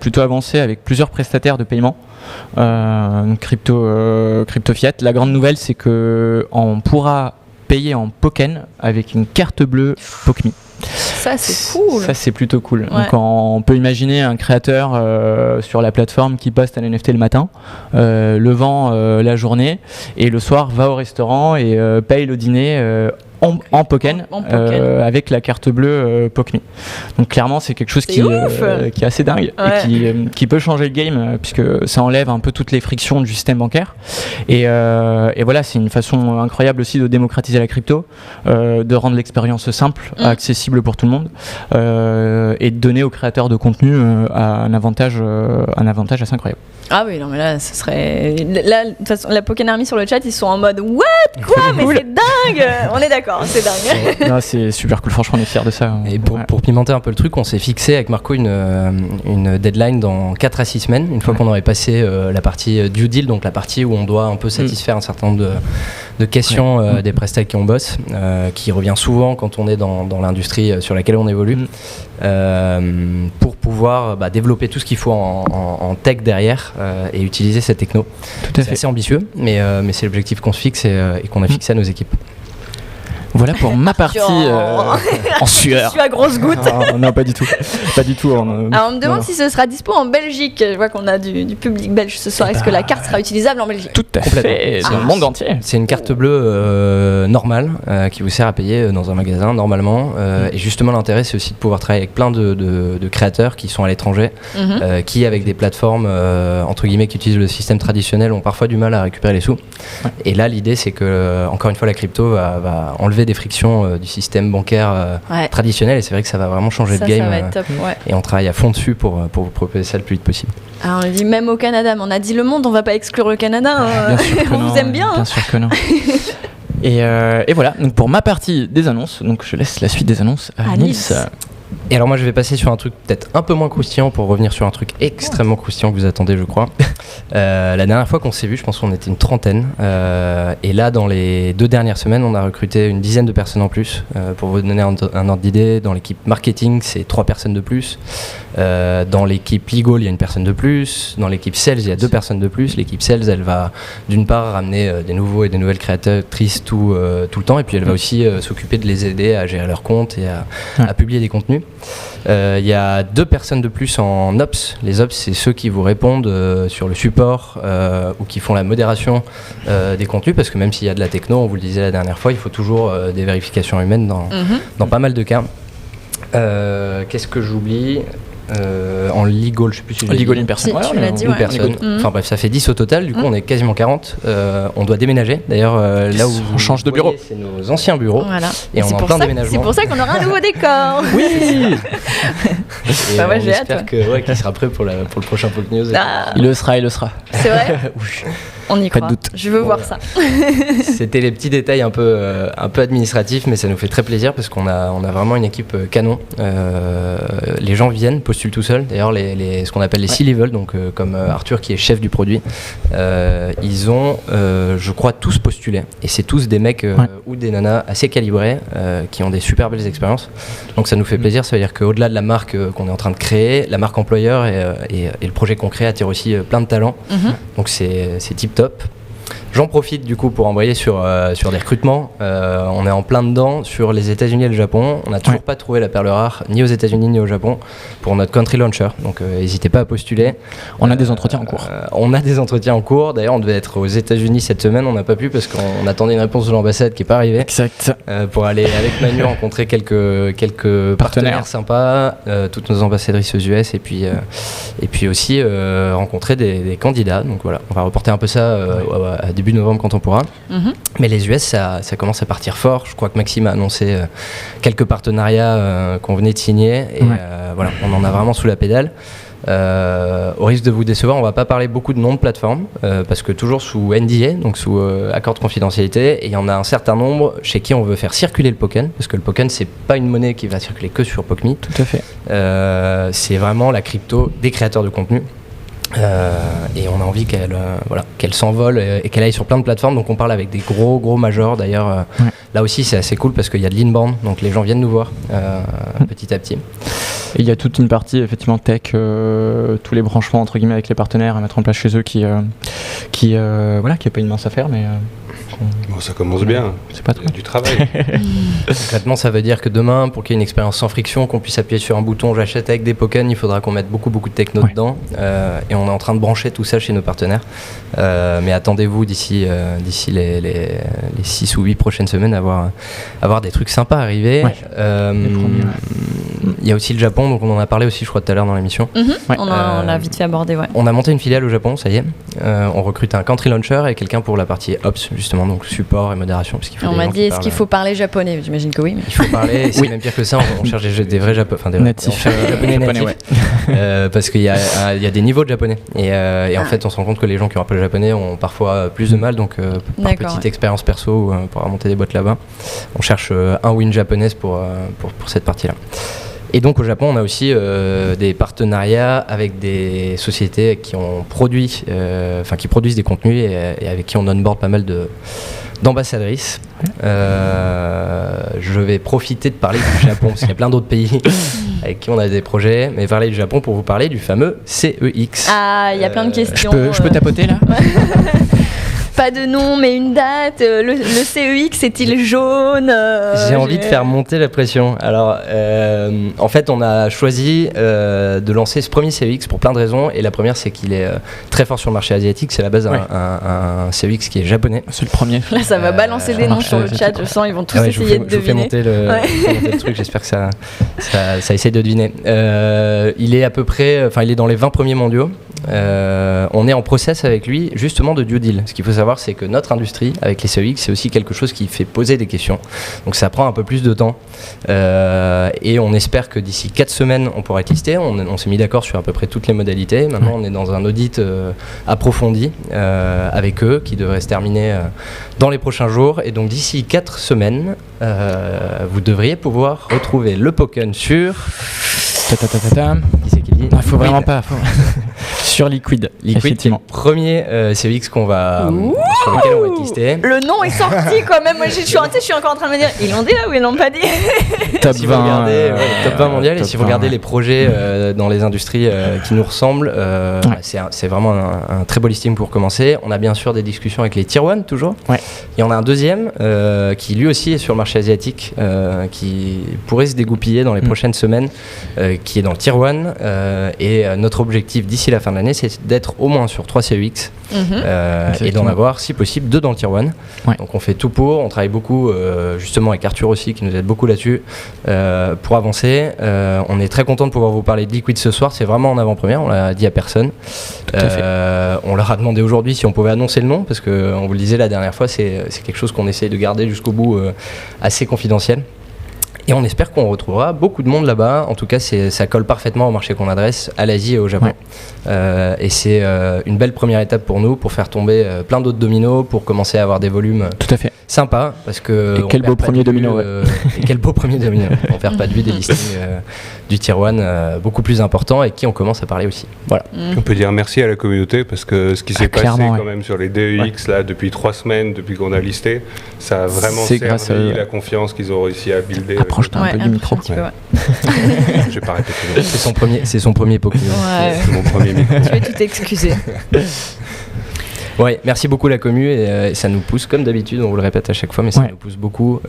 plutôt avancé avec plusieurs prestataires de paiement. Crypto fiat. La grande nouvelle, c'est qu'on pourra payer en Pokken avec une carte bleue PockMe. Ça c'est cool. Ça c'est plutôt cool. Ouais. Donc on peut imaginer un créateur sur la plateforme qui poste un NFT le matin, le vend la journée, et le soir va au restaurant et paye le dîner en Pokken, avec la carte bleue PockMe. Donc clairement c'est quelque chose qui est assez dingue, et qui peut changer le game, puisque ça enlève un peu toutes les frictions du système bancaire, et voilà, c'est une façon incroyable aussi de démocratiser la crypto, de rendre l'expérience simple, accessible pour tout le monde, et de donner aux créateurs de contenu un avantage assez incroyable. Ah oui, non mais là, ce serait... Là, de toute façon, la Pokken Army sur le chat, ils sont en mode « What ? Quoi ? Mais c'est dingue !» On est d'accord, c'est dingue. Non, c'est super cool, franchement, on est fiers de ça. Et pour pimenter un peu le truc, on s'est fixé avec Marco une deadline dans 4 à 6 semaines, une fois qu'on aurait passé la partie due deal, donc la partie où on doit un peu satisfaire un certain nombre questions des prestats qui on bosse, qui revient souvent quand on est dans l'industrie sur laquelle on évolue, pour pouvoir développer tout ce qu'il faut en tech derrière et utiliser cette techno. C'est assez ambitieux, mais c'est l'objectif qu'on se fixe et qu'on a fixé à nos équipes. Voilà pour ma partie en sueur. Tu as grosse goutte. Non, pas du tout. Pas du tout. Alors, on me demande si ce sera dispo en Belgique. Je vois qu'on a du public belge ce soir. Est-ce que la carte sera utilisable en Belgique? Tout à fait, dans le monde entier. C'est une carte bleue normale qui vous sert à payer dans un magasin normalement. Et justement, l'intérêt, c'est aussi de pouvoir travailler avec plein de créateurs qui sont à l'étranger, qui, avec des plateformes entre guillemets qui utilisent le système traditionnel, ont parfois du mal à récupérer les sous. Et là, l'idée, c'est que, encore une fois, la crypto va enlever des frictions du système bancaire traditionnel, et c'est vrai que ça va vraiment changer le game. Ça va être top, et on travaille à fond dessus pour vous proposer ça le plus vite possible. Alors on dit même au Canada, mais on a dit le monde, on va pas exclure le Canada. On vous aime bien. Bien sûr que non. Et voilà, donc pour ma partie des annonces, donc je laisse la suite des annonces à Nils. Et alors moi je vais passer sur un truc peut-être un peu moins croustillant pour revenir sur un truc extrêmement croustillant que vous attendez, je crois. La dernière fois qu'on s'est vu, je pense qu'on était une trentaine, et là dans les 2 dernières semaines on a recruté une dizaine de personnes en plus. Pour vous donner un ordre d'idée, dans l'équipe marketing c'est 3 personnes de plus, dans l'équipe legal il y a une personne de plus, dans l'équipe sales il y a 2 personnes de plus. L'équipe sales elle va d'une part ramener des nouveaux et des nouvelles créatrices tout le temps, et puis elle va aussi s'occuper de les aider à gérer leurs comptes et à publier des contenus. Il y a 2 personnes de plus en Ops. Les Ops, c'est ceux qui vous répondent sur le support ou qui font la modération des contenus, parce que même s'il y a de la techno, on vous le disait la dernière fois, il faut toujours des vérifications humaines dans pas mal de cas. Qu'est-ce que j'oublie ? En legal, je sais plus si legal, une personne. Si, tu l'as dit, une personne. Enfin bref, ça fait 10 au total, du coup on est quasiment 40. On doit déménager, d'ailleurs là où on change de bureau. C'est nos anciens bureaux, voilà. Et on est en plein déménagement. C'est pour ça qu'on aura un nouveau décor. Oui. Bah ouais, j'ai hâte. J'espère qu'il sera prêt pour le prochain Pop News. Il le sera. C'est vrai. On y Pas croit. de doute. Je veux voir ça. C'était les petits détails un peu administratifs, mais ça nous fait très plaisir parce qu'on a vraiment une équipe canon. Les gens viennent, postulent tout seuls. D'ailleurs, ce qu'on appelle les C-level, donc comme Arthur qui est chef du produit, ils ont, je crois, tous postulé. Et c'est tous des mecs ou des nanas assez calibrés qui ont des super belles expériences. Donc ça nous fait plaisir. Ça veut dire qu'au-delà de la marque qu'on est en train de créer, la marque employeur et le projet qu'on crée attire aussi plein de talents. Donc c'est tip top. J'en profite du coup pour envoyer sur des recrutements. On est en plein dedans sur les États-Unis et le Japon. On n'a toujours pas trouvé la perle rare ni aux États-Unis ni au Japon pour notre country launcher. Donc n'hésitez pas à postuler. On a des entretiens en cours. On a des entretiens en cours. D'ailleurs, on devait être aux États-Unis cette semaine. On n'a pas pu parce qu'on attendait une réponse de l'ambassade qui n'est pas arrivée. Exact. Pour aller avec Manu rencontrer quelques partenaires sympas, toutes nos ambassadrices aux US et puis aussi rencontrer des candidats. Donc voilà, on va reporter un peu ça à début novembre quand on pourra. Mais les US, ça commence à partir fort. Je crois que Maxime a annoncé quelques partenariats qu'on venait de signer. Et voilà, on en a vraiment sous la pédale. Au risque de vous décevoir, on va pas parler beaucoup de noms de plateformes parce que toujours sous NDA, donc sous accord de confidentialité, et il y en a un certain nombre chez qui on veut faire circuler le Pokken, parce que le Pokken c'est pas une monnaie qui va circuler que sur PokMe. Tout à fait. C'est vraiment la crypto des créateurs de contenu. Et on a envie qu'elle s'envole et qu'elle aille sur plein de plateformes. Donc on parle avec des gros majors d'ailleurs. Là aussi c'est assez cool parce qu'il y a de l'inbound, donc les gens viennent nous voir petit à petit. Et il y a toute une partie effectivement tech, tous les branchements entre guillemets avec les partenaires à mettre en place chez eux qui est pas une mince affaire, mais bon, ça commence bien. C'est pas trop. Du travail. Concrètement, ça veut dire que demain, pour qu'il y ait une expérience sans friction, qu'on puisse appuyer sur un bouton j'achète avec des Pokken, il faudra qu'on mette beaucoup de techno dedans. Et on est en train de brancher tout ça chez nos partenaires. Mais attendez-vous d'ici les 6 ou 8 prochaines semaines à avoir des trucs sympas arriver. Il y a aussi le Japon, donc on en a parlé aussi, je crois, tout à l'heure dans l'émission. On l'a vite fait aborder. On a monté une filiale au Japon, ça y est. On recrute un country launcher et quelqu'un pour la partie Ops, justement, donc support et modération. Parce qu'il faut on m'a dit, est-ce qu'il faut parler japonais? J'imagine que oui. Mais... Il faut parler, c'est même pire que ça, on cherche des vrais japonais. Natifs. Japonais natifs. Parce qu'il y a des niveaux de japonais. Et en fait, on se rend compte que les gens qui ont appris le japonais ont parfois plus de mal. Donc, par petite expérience perso, pour monter des boîtes là-bas, on cherche un win japonaise pour cette partie-là. Et donc au Japon, on a aussi des partenariats avec des sociétés qui ont produit, qui produisent des contenus et avec qui on onboard pas mal de d'ambassadrice. Je vais profiter de parler du Japon, parce qu'il y a plein d'autres pays avec qui on a des projets, mais parler du Japon pour vous parler du fameux CEX. Ah, il y a plein de questions. Je peux tapoter là? Pas de nom, mais une date. Le CEX est-il jaune? J'ai envie de faire monter la pression. Alors, en fait, on a choisi de lancer ce premier CEX pour plein de raisons. Et la première, c'est qu'il est très fort sur le marché asiatique. C'est à la base un CEX qui est japonais. C'est le premier. Là, ça va balancer des noms sur le chat. Je sens ils vont tous essayer de deviner. Je vous fais monter le truc. J'espère que ça essaye de deviner. Il est à peu près, enfin, il est dans les 20 premiers mondiaux. On est en process avec lui justement de due deal. Ce qu'il faut savoir, c'est que notre industrie avec les CEX, c'est aussi quelque chose qui fait poser des questions. Donc ça prend un peu plus de temps et on espère que d'ici 4 semaines, on pourra être listé. On s'est mis d'accord sur à peu près toutes les modalités. Maintenant, on est dans un audit approfondi avec eux qui devrait se terminer dans les prochains jours. Et donc d'ici 4 semaines, vous devriez pouvoir retrouver le Pokken sur... Qui c'est qui dit? Il faut vraiment pas. Sur Liquid, effectivement. Premier CEX sur lequel on va être listé. Le nom est sorti quand même. Moi, je suis encore en train de me dire, ils l'ont dit là ou ils l'ont pas dit? Top si 20, vous regardez, top 20 mondial. top Et si vous regardez 20, les projets dans les industries qui nous ressemblent, c'est vraiment un très beau listing pour commencer. On a bien sûr des discussions avec les Tier 1 toujours. Ouais. Et on a un deuxième qui lui aussi est sur le marché asiatique, qui pourrait se dégoupiller dans les prochaines semaines, qui est dans le Tier 1. Et notre objectif d'ici la fin de l'année, c'est d'être au moins sur 3 CEX et d'en avoir, si possible, 2 dans le Tier 1. Ouais. Donc on fait tout pour, on travaille beaucoup justement avec Arthur aussi qui nous aide beaucoup là-dessus pour avancer. On est très content de pouvoir vous parler de Liquid ce soir, c'est vraiment en avant-première, on l'a dit à personne. On leur a demandé aujourd'hui si on pouvait annoncer le nom, parce qu'on vous le disait la dernière fois, c'est quelque chose qu'on essaye de garder jusqu'au bout assez confidentiel. Et on espère qu'on retrouvera beaucoup de monde là-bas. En tout cas, ça colle parfaitement au marché qu'on adresse, à l'Asie et au Japon. Et c'est une belle première étape pour nous, pour faire tomber plein d'autres dominos, pour commencer à avoir des volumes sympas. Parce que quel beau premier domino. Et quel beau premier domino. On perd pas de vue des listings du Tier 1 beaucoup plus importants et qui on commence à parler aussi. Voilà. On peut dire merci à la communauté parce que ce qui s'est passé quand même sur les DEX là, depuis 3 semaines, depuis qu'on a listé, ça a vraiment servi la confiance qu'ils ont réussi à builder. Approche-toi un peu du micro. Je vais pas répéter. C'est son premier Pokémon. C'est mon premier micro. Je vais tout excuser. Ouais, merci beaucoup la commu et ça nous pousse comme d'habitude, on vous le répète à chaque fois, mais ça nous pousse beaucoup.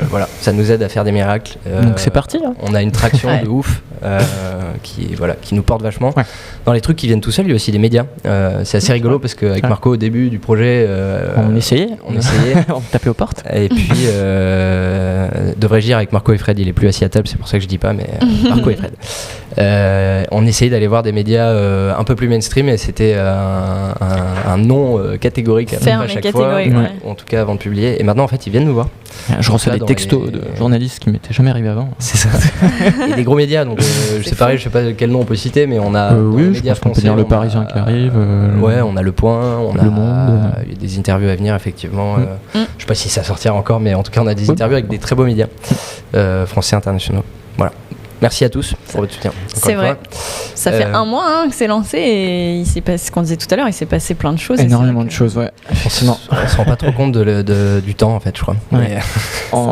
Voilà, ça nous aide à faire des miracles. Donc c'est parti. Hein. On a une traction de ouf qui nous porte vachement. Dans les trucs qui viennent tout seuls, il y a aussi des médias. C'est assez rigolo parce qu'avec Marco au début du projet, on essayait, on tapait aux portes. Et puis devrais-je dire avec Marco et Fred, il est plus assis à table, c'est pour ça que je dis pas, mais Marco et Fred. On essayait d'aller voir des médias un peu plus mainstream et c'était un nom catégorique à chaque fois, en tout cas avant de publier. Et maintenant en fait ils viennent nous voir. Je reçois des textos de journalistes qui m'étaient jamais arrivés avant. C'est ça. Et des gros médias, donc c'est pareil, je sais pas quel nom on peut citer, mais on a les médias français. On peut dire Le Parisien qui arrive. Ouais, on a Le Point, on a Le Monde. Il y a des interviews à venir effectivement. Je sais pas si ça sortira encore, mais en tout cas on a des interviews avec des très beaux médias français internationaux. Voilà. Merci à tous pour votre soutien. C'est vrai. Ça fait un mois que c'est lancé et il s'est passé ce qu'on disait tout à l'heure, il s'est passé plein de choses. Énormément de choses, ouais. Forcément. On se rend pas trop compte du temps en fait, je crois. Ouais.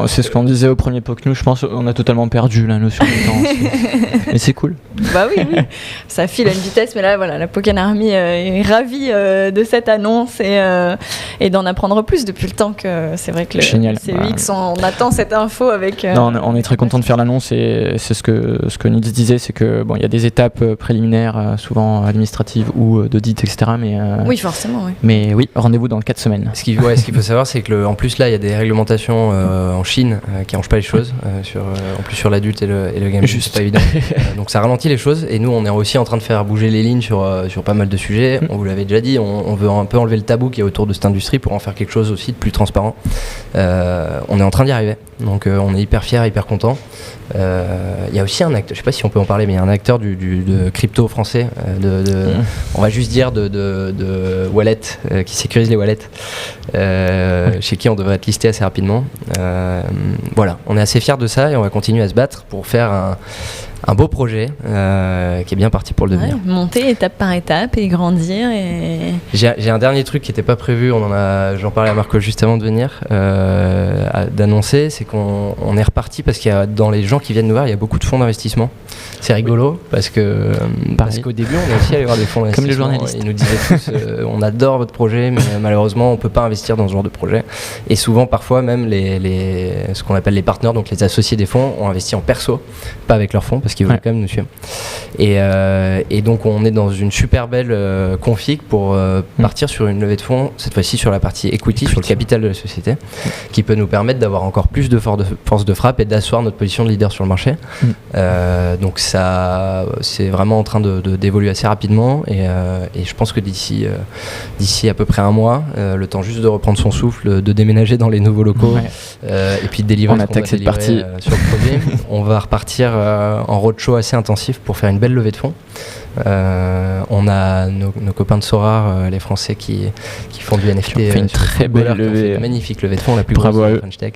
C'est ce qu'on disait au premier Pokémon, je pense qu'on a totalement perdu la notion du temps. Mais c'est cool. Bah oui. Ça file à une vitesse, mais là voilà, la Pokémon Army est ravie de cette annonce et d'en apprendre plus depuis le temps que c'est vrai que le CEX, on attend cette info avec. Non, on est très content de faire l'annonce et c'est ce que Nils disait, c'est que il y a des étapes préliminaires, souvent administratives ou d'audit, etc. Oui, forcément. Oui. Mais oui, rendez-vous dans 4 semaines. Ce qu'il faut savoir, c'est que en plus là, il y a des réglementations en Chine qui arrangent pas les choses, en plus sur l'adulte et le game. C'est pas évident. Donc ça ralentit les choses. Et nous, on est aussi en train de faire bouger les lignes sur pas mal de sujets. On vous l'avait déjà dit, on veut un peu enlever le tabou qui est autour de cette industrie pour en faire quelque chose aussi de plus transparent. On est en train d'y arriver. Donc on est hyper fiers, hyper contents. Il y a aussi un acteur, je sais pas si on peut en parler, mais il y a un acteur de crypto français, on va juste dire de wallet, qui sécurise les wallets, chez qui on devrait être listé assez rapidement. Voilà, on est assez fiers de ça et on va continuer à se battre pour faire un beau projet qui est bien parti pour le devenir. Ouais, monter étape par étape et grandir. J'ai un dernier truc qui n'était pas prévu, j'en parlais à Marco juste avant de venir, d'annoncer, c'est qu'on est reparti parce qu'il y a, dans les gens qui viennent nous voir, il y a beaucoup de fonds d'investissement. C'est rigolo parce qu'au début, on est aussi allé voir des fonds d'investissement. Comme les journalistes. Ils nous disaient tous, on adore votre projet, mais malheureusement, on ne peut pas investir dans ce genre de projet. Et souvent, parfois, même ce qu'on appelle les partenaires, donc les associés des fonds, ont investi en perso, pas avec leurs fonds, parce qu'ils voulaient quand même nous suivre. Et donc, on est dans une super belle config pour partir sur une levée de fonds, cette fois-ci sur la partie equity, sur le capital de la société, qui peut nous permettre d'avoir encore plus de force de frappe et d'asseoir notre position de leader sur le marché. Donc, ça, c'est vraiment en train d'évoluer assez rapidement et je pense que d'ici à peu près un mois, le temps juste de reprendre son souffle, de déménager dans les nouveaux locaux et puis de délivrer cette partie sur le produit, on va repartir en roadshow assez intensif pour faire une belle levée de fonds. On a nos copains de Sorar, les Français qui font du NFT, qui ont fait une très belle levée, une magnifique levée de fonds, la plus grosse de French Tech.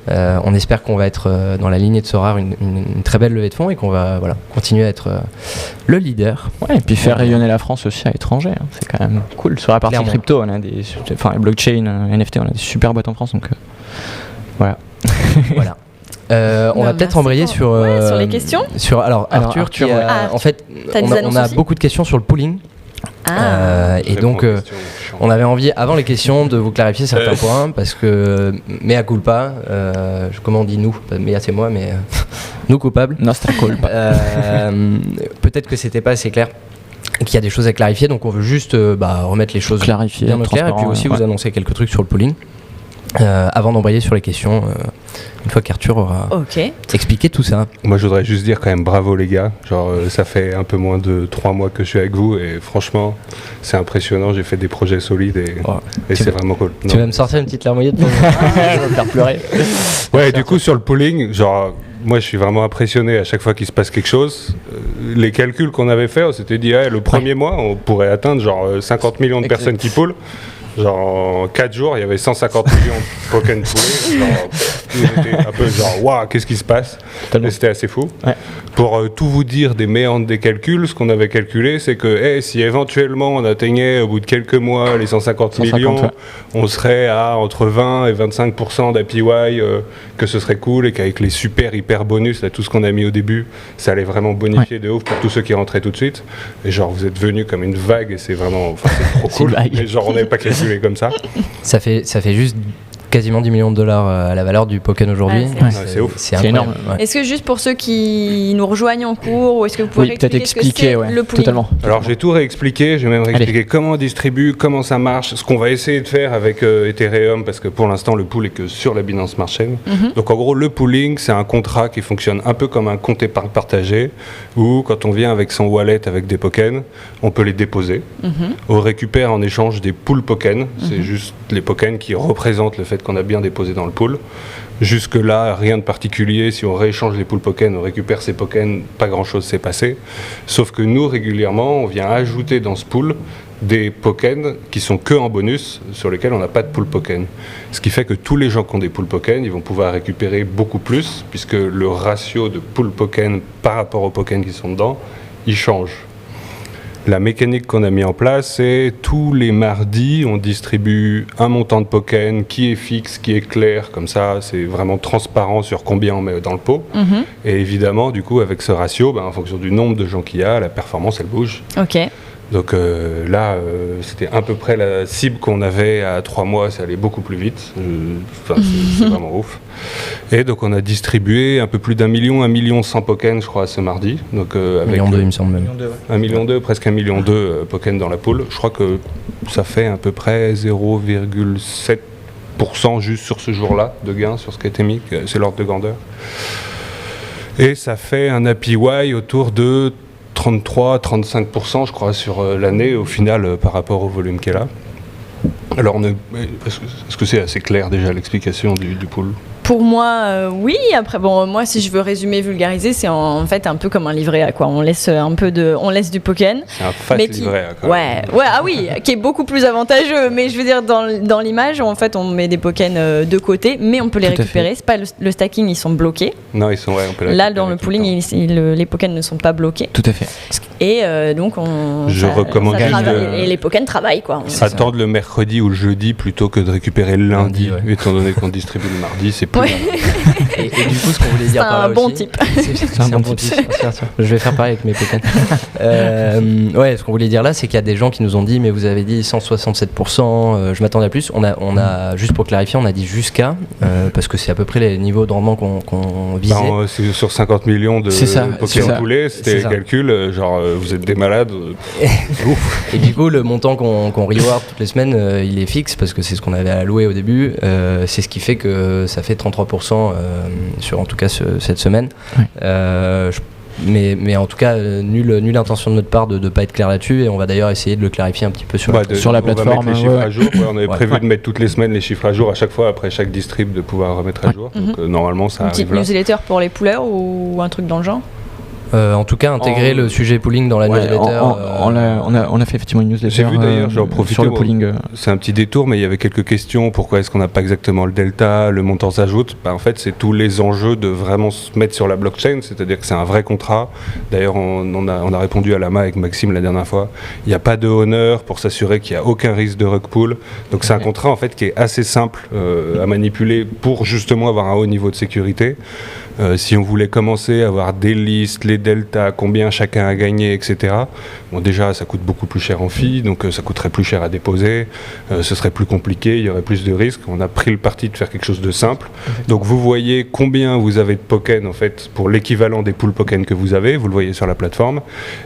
On espère qu'on va être dans la lignée de Sorar, une très belle levée de fonds et qu'on va continuer à être le leader. Ouais, et puis faire rayonner la France aussi à l'étranger, hein. C'est quand même cool. Sur la partie crypto, on a blockchain, NFT, on a des super boîtes en France, donc voilà. Voilà. On va peut-être embrayer sur les questions. Alors Arthur en fait, on a beaucoup de questions sur le pooling. Et donc, on avait envie, avant les questions, de vous clarifier certains points, parce que, mea culpa, comment on dit nous, mea c'est moi, mais nous coupables. Nostra culpa. Peut-être que c'était pas assez clair, qu'il y a des choses à clarifier, donc on veut juste remettre les choses clarifier, bien au clair, et puis aussi vous annoncer quelques trucs sur le pooling. Avant d'embrayer sur les questions, une fois qu'Arthur aura expliqué tout ça. Moi je voudrais juste dire quand même bravo les gars, ça fait un peu moins de 3 mois que je suis avec vous et franchement c'est impressionnant, j'ai fait des projets solides et c'est vraiment cool. Tu vas me sortir une petite larmoyette pour me faire pleurer. Ouais, du coup sur le pooling, moi je suis vraiment impressionné à chaque fois qu'il se passe quelque chose. Les calculs qu'on avait fait, on s'était dit le premier mois on pourrait atteindre 50 millions de personnes qui poolent. En 4 jours, il y avait 150 millions de tokens poolés. On était un peu waouh, qu'est-ce qui se passe? Et c'était assez fou. Ouais. Pour tout vous dire des méandres des calculs, ce qu'on avait calculé, c'est que si éventuellement on atteignait au bout de quelques mois les 150 millions, on serait à entre 20 et 25% d'APY, que ce serait cool et qu'avec les super hyper bonus, là, tout ce qu'on a mis au début, ça allait vraiment bonifier de ouf pour tous ceux qui rentraient tout de suite. Et vous êtes venus comme une vague et c'est vraiment c'est trop cool. Mais on n'avait pas calculé comme ça. Ça fait juste quasiment 10 millions de dollars à la valeur du Pokken aujourd'hui. C'est ouf. C'est énorme. Ouais. Est-ce que juste pour ceux qui nous rejoignent en cours, ou est-ce que vous pouvez expliquer ce que c'est le pooling? Totalement. Alors j'ai tout réexpliqué, j'ai même réexpliqué comment on distribue, comment ça marche, ce qu'on va essayer de faire avec Ethereum, parce que pour l'instant le pool est que sur la Binance Smart Chain. Donc en gros le pooling c'est un contrat qui fonctionne un peu comme un compte épargne partagé, où quand on vient avec son wallet avec des Pokken, on peut les déposer. On récupère en échange des pool Pokken, c'est juste les Pokken qui représentent le fait qu'on a bien déposé dans le pool. Jusque-là, rien de particulier. Si on rééchange les pool Pokken, on récupère ces Pokken, pas grand-chose s'est passé. Sauf que nous, régulièrement, on vient ajouter dans ce pool des Pokken qui sont que en bonus, sur lesquels on n'a pas de pool Pokken. Ce qui fait que tous les gens qui ont des pool Pokken, ils vont pouvoir récupérer beaucoup plus, puisque le ratio de pool Pokken par rapport aux Pokken qui sont dedans, il change. La mécanique qu'on a mis en place, c'est tous les mardis, on distribue un montant de Pokken qui est fixe, qui est clair, comme ça, c'est vraiment transparent sur combien on met dans le pot. Et évidemment, du coup, avec ce ratio, en fonction du nombre de gens qu'il y a, la performance, elle bouge. Donc là, c'était à peu près la cible qu'on avait à 3 mois, ça allait beaucoup plus vite. C'est vraiment ouf. Et donc on a distribué un peu plus d'1 million, 1,1 million Pokken, je crois, ce mardi. Donc, avec 1,2 million, il me semble même. 1,2 million, presque 1,2 million Pokken dans la pool. Je crois que ça fait à peu près 0,7% juste sur ce jour-là de gain sur ce qui a été mis, c'est l'ordre de grandeur. Et ça fait un APY autour de 33-35%, je crois, sur l'année, au final, par rapport au volume qu'elle a. Alors, est-ce que c'est assez clair déjà l'explication du pool ? Pour moi, oui. Après, bon, moi, si je veux résumer, vulgariser, c'est en fait un peu comme un livret A, quoi. On laisse du Pokken. C'est un fast livret A, quoi. Ouais, ah oui, qui est beaucoup plus avantageux. Mais je veux dire, dans l'image, en fait, on met des Pokken de côté, mais on peut les récupérer. C'est pas le stacking, ils sont bloqués. Non, ils sont, on peut les Là, dans le pooling, les Pokken ne sont pas bloqués. Tout à fait. Et donc, recommande et les Pokken travaillent, quoi. Attendre le mercredi ou le jeudi plutôt que de récupérer le lundi, étant donné qu'on distribue le mardi, c'est plus. Et du coup, ce qu'on voulait dire par là aussi. C'est un bon type. Je vais faire pareil avec mes Pokken. Ce qu'on voulait dire là, c'est qu'il y a des gens qui nous ont dit, mais vous avez dit 167%, je m'attendais à plus. On a juste pour clarifier, on a dit jusqu'à, parce que c'est à peu près les niveaux de rendement qu'on visait. C'est sur 50 millions de Pokken poulets, c'était les calculs, vous êtes des malades. Et du coup, le montant qu'on reward toutes les semaines, il est fixe, parce que c'est ce qu'on avait alloué au début. C'est ce qui fait que ça fait 33% sur en tout cas cette semaine. Ouais. Mais en tout cas, nulle intention de notre part de ne pas être clair là-dessus, et on va d'ailleurs essayer de le clarifier un petit peu sur la plateforme. Les chiffres à jour. On avait prévu de mettre toutes les semaines les chiffres à jour à chaque fois, après chaque distrib, de pouvoir remettre à jour. Donc normalement, ça arrive là. Une petite newsletter pour les pouleurs ou un truc dans le genre. En tout cas, intégrer le sujet pooling dans la newsletter. On a fait effectivement une newsletter. J'ai vu d'ailleurs, j'en profite sur le pooling. C'est un petit détour, mais il y avait quelques questions. Pourquoi est-ce qu'on n'a pas exactement le delta, le montant s'ajoute ? En fait, c'est tous les enjeux de vraiment se mettre sur la blockchain, c'est-à-dire que c'est un vrai contrat. D'ailleurs, on a répondu à Lama avec Maxime la dernière fois. Il n'y a pas de honneur pour s'assurer qu'il n'y a aucun risque de rug pool. Donc c'est un contrat en fait qui est assez simple à manipuler pour justement avoir un haut niveau de sécurité. Si on voulait commencer à avoir des listes, les deltas, combien chacun a gagné, etc. Bon, déjà, ça coûte beaucoup plus cher en fee, donc ça coûterait plus cher à déposer, ce serait plus compliqué, il y aurait plus de risques. On a pris le parti de faire quelque chose de simple. Donc vous voyez combien vous avez de Pokken, en fait, pour l'équivalent des pools Pokken que vous avez, vous le voyez sur la plateforme.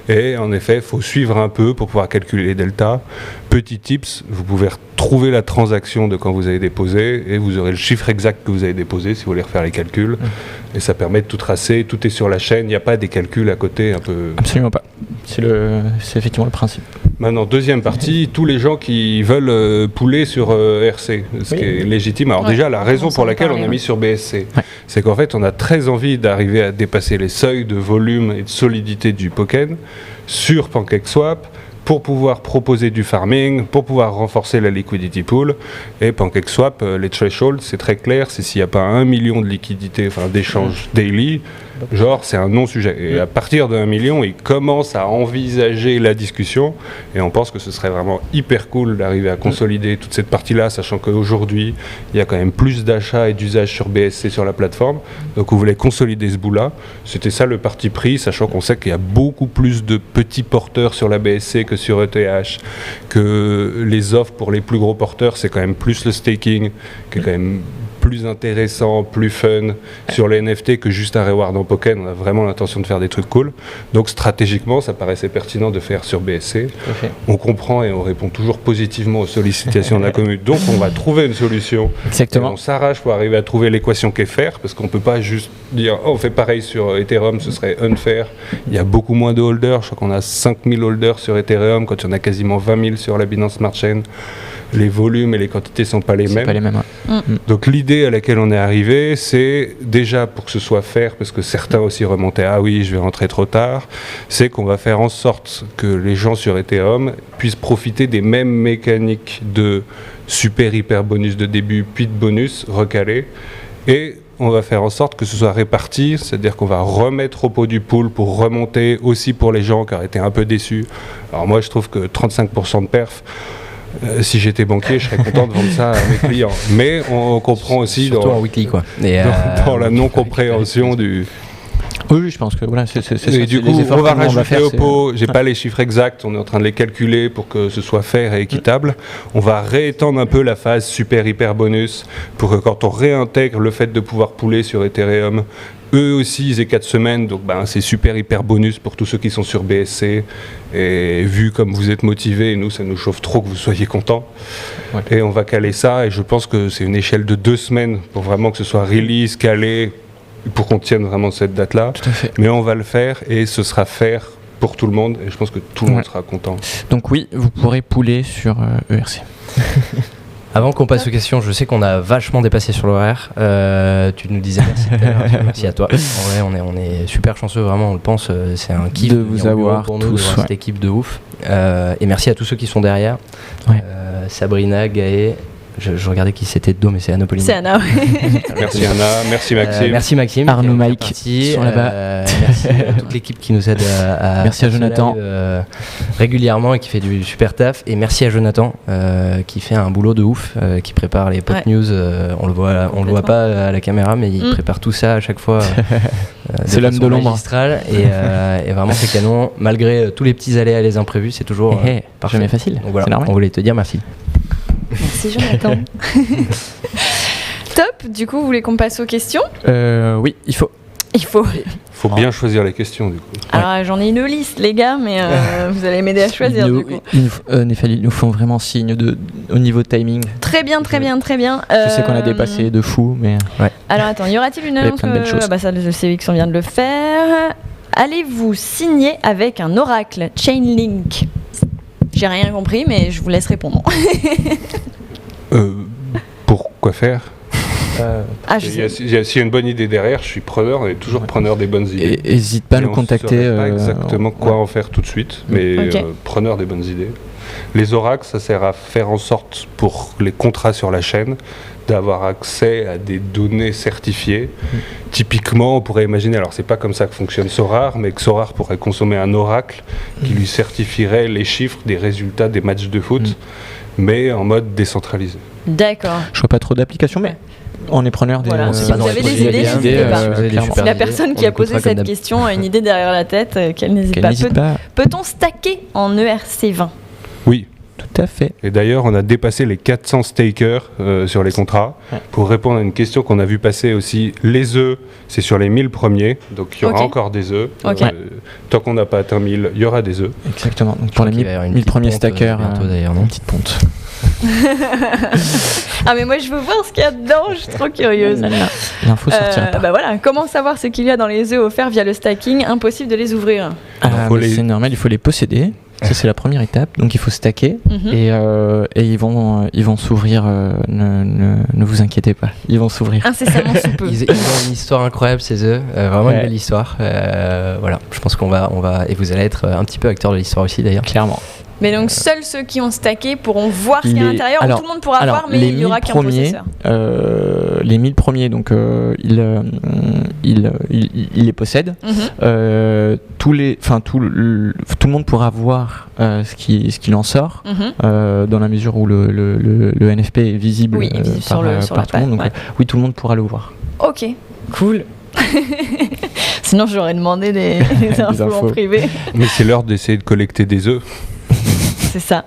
Et en effet, il faut suivre un peu pour pouvoir calculer les deltas. Petit tips, vous pouvez retrouver la transaction de quand vous avez déposé et vous aurez le chiffre exact que vous avez déposé si vous voulez refaire les calculs. Et ça permet de tout tracer, tout est sur la chaîne, il n'y a pas des calculs à côté un peu... Absolument pas. C'est effectivement le principe. Maintenant, deuxième partie, tous les gens qui veulent pouler sur RC, ce qui est légitime. Alors déjà, la raison pour laquelle on a mis sur BSC, c'est qu'en fait, on a très envie d'arriver à dépasser les seuils de volume et de solidité du Pokken sur PancakeSwap, pour pouvoir proposer du farming, pour pouvoir renforcer la liquidity pool. Et PancakeSwap, les thresholds, c'est très clair, c'est s'il n'y a pas 1 million de liquidités, enfin d'échanges daily, c'est un non-sujet. Et à partir de 1 million, ils commencent à envisager la discussion, et on pense que ce serait vraiment hyper cool d'arriver à consolider toute cette partie-là, sachant qu'aujourd'hui, il y a quand même plus d'achats et d'usages sur BSC sur la plateforme, donc on voulait consolider ce bout-là. C'était ça le parti pris, sachant qu'on sait qu'il y a beaucoup plus de petits porteurs sur la BSC que sur ETH, que les offres pour les plus gros porteurs, c'est quand même plus le staking, qui est quand même plus intéressant, plus fun sur les NFT que juste un reward en Pokken. On a vraiment l'intention de faire des trucs cool. Donc stratégiquement, ça paraissait pertinent de faire sur BSC. On comprend et on répond toujours positivement aux sollicitations de la commune. Donc on va trouver une solution. Exactement. On s'arrache pour arriver à trouver l'équation qu'est fair, parce qu'on ne peut pas juste dire on fait pareil sur Ethereum, ce serait unfair. Il y a beaucoup moins de holders. Je crois qu'on a 5000 holders sur Ethereum quand il y en a quasiment 20 000 sur la Binance Smart Chain. Les volumes et les quantités ne sont pas les mêmes. Pas les mêmes, ouais. Donc l'idée à laquelle on est arrivé, c'est déjà pour que ce soit fair, parce que certains aussi remontaient « Ah oui, je vais rentrer trop tard », c'est qu'on va faire en sorte que les gens sur Ethereum puissent profiter des mêmes mécaniques de super hyper bonus de début, puis de bonus recalés. Et on va faire en sorte que ce soit réparti, c'est-à-dire qu'on va remettre au pot du pool pour remonter aussi pour les gens qui auraient été un peu déçus. Alors moi, je trouve que 35% de perf, si j'étais banquier, je serais content de vendre ça à mes clients. Mais on comprend aussi surtout en weekly, quoi. Et dans la non-compréhension du... Oui, je pense que voilà, c'est ça. Et du coup, on va rajouter au pot, j'ai pas les chiffres exacts, on est en train de les calculer pour que ce soit fair et équitable. On va réétendre un peu la phase super hyper bonus pour que quand on réintègre le fait de pouvoir pouler sur Ethereum, eux aussi ils aient 4 semaines, donc c'est super hyper bonus pour tous ceux qui sont sur BSC. Et vu comme vous êtes motivés, nous ça nous chauffe trop que vous soyez contents. Ouais. Et on va caler ça, et je pense que c'est une échelle de 2 semaines pour vraiment que ce soit release, calé, pour qu'on tienne vraiment cette date-là. Mais on va le faire, et ce sera fair pour tout le monde, et je pense que tout le monde sera content. Donc oui, vous pourrez pouler sur ERC. Avant qu'on passe aux questions, je sais qu'on a vachement dépassé sur l'horaire. Tu nous disais merci tout à l'heure, merci à toi. En vrai, on est super chanceux, vraiment, on le pense. C'est un kiff de vous avoir pour nous, tous, d'avoir cette équipe de ouf. Et merci à tous ceux qui sont derrière. Ouais. Sabrina, Gaë. Je regardais qui c'était de dos, mais c'est Anna Pauline. C'est Anna, oui. Merci Anna, merci Maxime. Merci Maxime. Arnaud, Mike, sont là-bas. Merci à toute l'équipe qui nous aide à merci à Jonathan. Régulièrement et qui fait du super taf. Et merci à Jonathan qui fait un boulot de ouf, qui prépare les POC News. On le voit pas à la caméra, mais il prépare tout ça à chaque fois. C'est l'homme de l'ombre. Et vraiment c'est canon. Malgré tous les petits aléas et les imprévus, c'est toujours parfait. Jamais facile. Donc voilà, c'est normal. on voulait te dire merci. Merci Jonathan. Top, du coup, vous voulez qu'on passe aux questions ? Oui, il faut. Faut bien choisir les questions du coup. Alors j'en ai une liste les gars, mais vous allez m'aider à choisir du coup. Néphali, ils nous font vraiment signe au niveau de timing. Très bien. Je sais qu'on a dépassé de fou, mais... Ouais. Alors attends, y aura-t-il une annonce ? Ça, le CVX, on vient de le faire. Allez-vous signer avec un oracle Chainlink ? J'ai rien compris, mais je vous laisse répondre. Pour quoi faire ? S'il y a une bonne idée derrière, je suis preneur, on est toujours preneur des bonnes idées. Et n'hésite pas à nous contacter. On ne sait pas exactement quoi en faire tout de suite, mais preneur des bonnes idées. Les oracles, ça sert à faire en sorte pour les contrats sur la chaîne d'avoir accès à des données certifiées. Typiquement, on pourrait imaginer, alors c'est pas comme ça que fonctionne Sorare, mais que Sorare pourrait consommer un oracle qui lui certifierait les chiffres des résultats des matchs de foot, mais en mode décentralisé. D'accord. Je vois pas trop d'applications, mais on est preneur des... Voilà. Si vous avez des idées, n'hésitez pas. Si la personne qui a posé cette question a une idée derrière la tête, qu'elle n'hésite pas. Peut-on stacker en ERC20 ? Oui. Tout à fait. Et d'ailleurs, on a dépassé les 400 stakers sur les contrats. Pour répondre à une question qu'on a vu passer aussi, les œufs, c'est sur les 1000 premiers, donc il y aura encore des œufs. Tant qu'on n'a pas atteint 1000, il y aura des œufs. Exactement. Donc pour les 1000 premiers stakers, une petite ponte. Ah mais moi je veux voir ce qu'il y a dedans, je suis trop curieuse. L'info sortira pas. Bah voilà, comment savoir ce qu'il y a dans les œufs offerts via le stacking ? Impossible de les ouvrir. C'est normal, il faut les posséder. Ça c'est la première étape, donc il faut stacker et ils vont s'ouvrir. Ne vous inquiétez pas, ils vont s'ouvrir. Incessamment sous peu. Ils ont une histoire incroyable ces œufs, vraiment une belle histoire. Voilà, je pense qu'on va et vous allez être un petit peu acteur de l'histoire aussi d'ailleurs. Clairement. Mais donc seuls ceux qui ont stacké pourront voir ce qu'il y a à l'intérieur, tout le monde pourra voir, mais il n'y aura qu'un possesseur. Les 1000 premiers, donc il les possède. Tout le monde pourra voir ce qu'il en sort, dans la mesure où le NFP est visible, par tout le monde. Donc, oui, tout le monde pourra le voir. Ok, cool. Sinon, j'aurais demandé des infos en privé. Mais c'est l'heure d'essayer de collecter des œufs. C'est ça.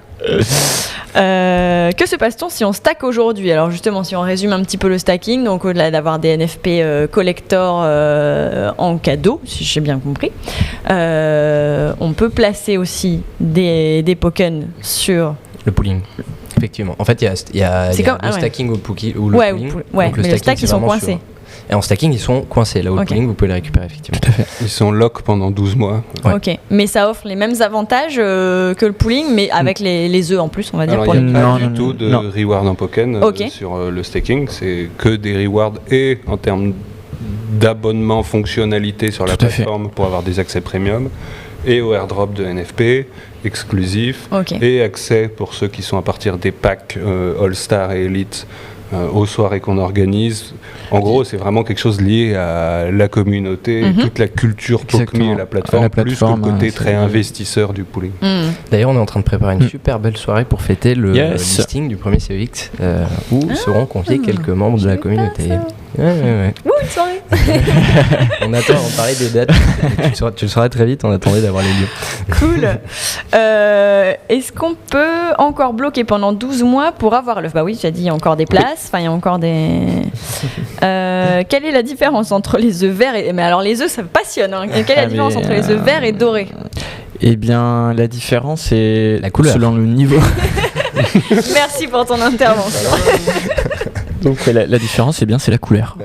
Que se passe-t-on si on stack aujourd'hui ? Alors justement, si on résume un petit peu le stacking, donc au-delà d'avoir des NFP collector en cadeau, si j'ai bien compris, on peut placer aussi des tokens sur le pooling. Effectivement. En fait, il y a le stacking ou le pooling. Donc le stack, ils sont coincés. Et en stacking, ils sont coincés. Là où le pooling, vous pouvez les récupérer effectivement. Tout à fait. Ils sont lock pendant 12 mois. Ouais. Ok, mais ça offre les mêmes avantages que le pooling, mais avec les œufs en plus, on va dire. Alors, il n'y a pas du tout de reward en token sur le staking. C'est que des rewards et en termes d'abonnement fonctionnalité sur la plateforme pour avoir des accès premium et au airdrop de NFP exclusif et accès pour ceux qui sont à partir des packs All-Star et Elite aux soirées qu'on organise. En gros, c'est vraiment quelque chose lié à la communauté, toute la culture POC.me et la plateforme, plus que le côté très investisseur du pooling. D'ailleurs, on est en train de préparer une super belle soirée pour fêter le listing du premier CEX, où seront conviés quelques membres de la communauté. Une soirée. On attend d'en parler des dates. Tu le sauras très vite, on attendait d'avoir les lieux. Cool. Est-ce qu'on peut encore bloquer pendant 12 mois pour avoir l'œuf ? Bah oui, tu as dit, il y a encore des places. Enfin, il y a encore des... quelle est la différence entre les œufs verts et... Mais alors, les œufs, ça me passionne. Hein. Quelle est la différence entre les œufs verts et dorés ? Eh bien, la différence, c'est la couleur. Selon le niveau. Merci pour ton intervention. Donc, la différence, c'est la couleur.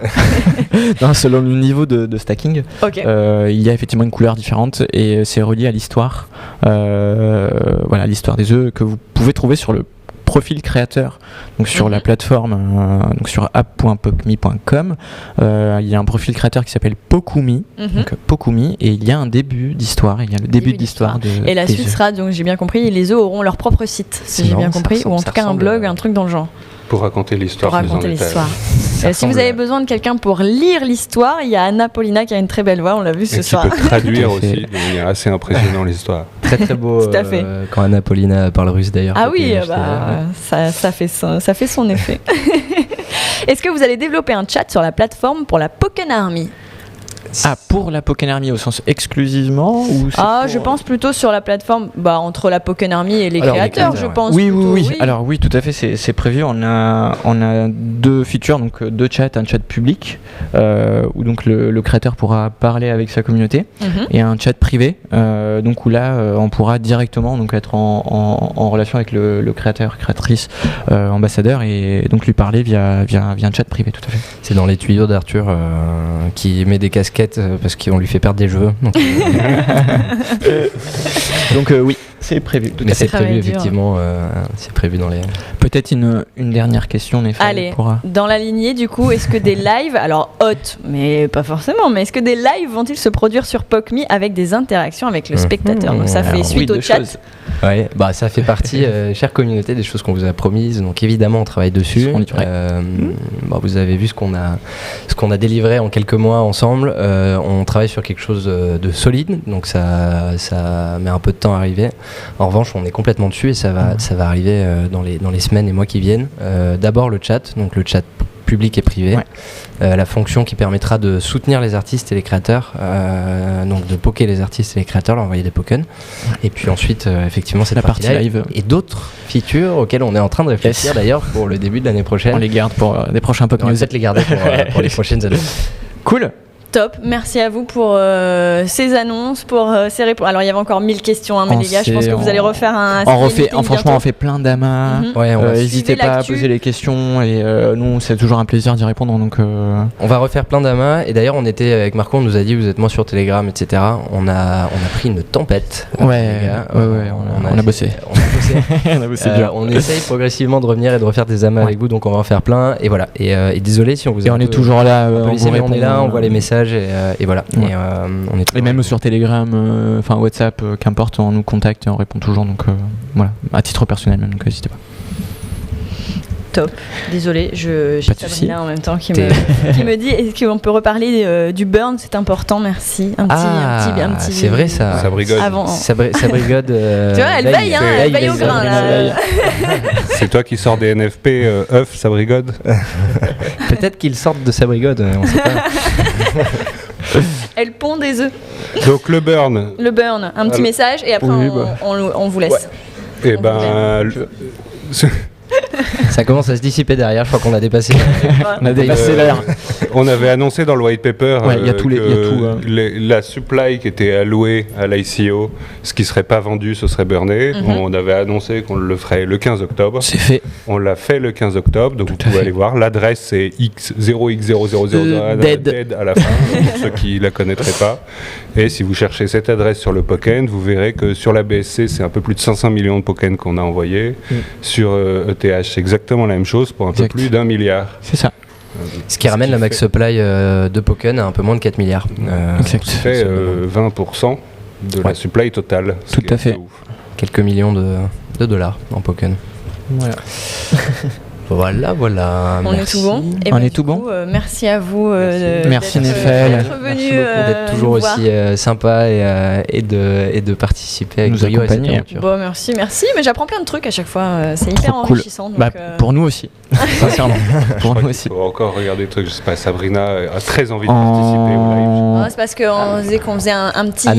Non, selon le niveau de stacking, il y a effectivement une couleur différente et c'est relié à l'histoire. L'histoire des œufs que vous pouvez trouver sur le profil créateur donc sur la plateforme, donc sur app.pocme.com. Il y a un profil créateur qui s'appelle Pokumi, donc Pokumi, et il y a un début d'histoire. Il y a le début d'histoire. Et la suite sera, donc j'ai bien compris, les œufs auront leur propre site, si j'ai bien compris, ou en tout cas un blog, un truc dans le genre. Pour raconter l'histoire. Pour raconter l'histoire. Si vous avez besoin de quelqu'un pour lire l'histoire, il y a Anna Paulina qui a une très belle voix, on l'a vu ce soir. Et qui peut traduire aussi de manière assez impressionnante l'histoire. Très très beau. Tout à fait. Quand Anna Paulina parle russe d'ailleurs. Ah oui, ça fait son effet. Est-ce que vous allez développer un chat sur la plateforme pour la Pokken Army ? Pour la Pokken Army au sens exclusivement ou je pense plutôt sur la plateforme entre la Pokken Army et les créateurs, je pense. Oui. Alors oui, tout à fait, c'est prévu. On a 2 features, donc 2 chats, un chat public où donc le créateur pourra parler avec sa communauté et un chat privé, donc où là on pourra directement donc être en relation avec le créateur, créatrice, ambassadeur et donc lui parler via un chat privé, tout à fait. C'est dans les tuyaux d'Arthur qui met des casquettes parce qu'on lui fait perdre des jeux. Donc oui, c'est prévu. Mais c'est prévu effectivement. C'est prévu dans les. Peut-être une dernière question, Néphal. Allez, dans la lignée du coup, est-ce que des lives, alors hot, mais pas forcément, mais est-ce que des lives vont-ils se produire sur PocMe avec des interactions avec le spectateur ? Donc ça fait suite au chat. Ouais, ça fait partie, chère communauté, des choses qu'on vous a promises. Donc évidemment, on travaille dessus. Vous avez vu ce qu'on a délivré en quelques mois ensemble. On travaille sur quelque chose de solide, donc ça met un peu de temps à arriver. En revanche, on est complètement dessus et ça va arriver dans les semaines et mois qui viennent. D'abord le chat, donc le chat public et privé, la fonction qui permettra de soutenir les artistes et les créateurs, donc de poker les artistes et les créateurs, leur envoyer des tokens, et puis ensuite effectivement c'est la partie live et d'autres features auxquelles on est en train de réfléchir d'ailleurs pour le début de l'année prochaine. On les garde pour des prochains Pokémon. On va peut-être les garder pour les prochaines années. Cool. Top, merci à vous pour ces annonces, pour ces réponses. Alors il y avait encore 1000 questions, mais les gars, je pense que vous allez refaire un. Franchement, on fait plein d'amas. N'hésitez pas à poser les questions et nous, c'est toujours un plaisir d'y répondre. Donc, on va refaire plein d'amas. Et d'ailleurs, on était avec Marco, on nous a dit vous êtes moins sur Telegram, etc. On a pris une tempête. On a bossé. On essaye progressivement de revenir et de refaire des amas avec vous, donc on va en faire plein. Et voilà. Et désolé si on vous a. Et on est toujours là. On est là, on voit les messages. Et voilà. Et même sur Telegram, WhatsApp, qu'importe, on nous contacte et on répond toujours. Donc voilà, à titre personnel même, donc n'hésitez pas. Top. Désolée, j'ai Sabrina en même temps qui me dit est-ce qu'on peut reparler du burn, c'est important, merci. Un petit c'est vrai ça. Ça brigode. Ça brigode. Tu vois, elle veille au grain là. C'est toi qui sors des NFP œufs, ça brigode. Peut-être qu'ils sortent de sa brigode, on sait pas. Elle pond des œufs. Donc le burn. Le burn, un petit message et après on vous laisse. Et ça commence à se dissiper derrière, je crois qu'on a dépassé. On a dépassé l'air. On avait annoncé dans le white paper la supply qui était allouée à l'ICO, ce qui serait pas vendu, ce serait burné. On avait annoncé qu'on le ferait le 15 octobre. C'est fait. On l'a fait le 15 octobre, donc vous pouvez aller voir. L'adresse c'est X0X0000 dead à la fin, pour ceux qui la connaîtraient pas. Et si vous cherchez cette adresse sur le Pokken, vous verrez que sur la BSC, c'est un peu plus de 500 millions de Pokken qu'on a envoyés. Sur ETH, c'est exactement la même chose pour un peu plus d'1 milliard. C'est ça. Ce qui ramène la max supply de Pokken à un peu moins de 4 milliards. Ce qui fait 20% de la supply totale. Tout à fait. Quelques millions de dollars en Pokken. Voilà. Voilà. On est tout bon. On est tout bon. Merci à vous. Merci Néphal. D'être venu. D'être toujours aussi sympa et de participer avec nous accompagner. Bon, merci. Mais j'apprends plein de trucs à chaque fois. C'est hyper enrichissant. Donc, pour nous aussi. Sincèrement. Pour nous aussi. Il faut encore regarder des trucs. Je sais pas. Sabrina a très envie de participer au live. C'est parce qu'on disait qu'on faisait un petit au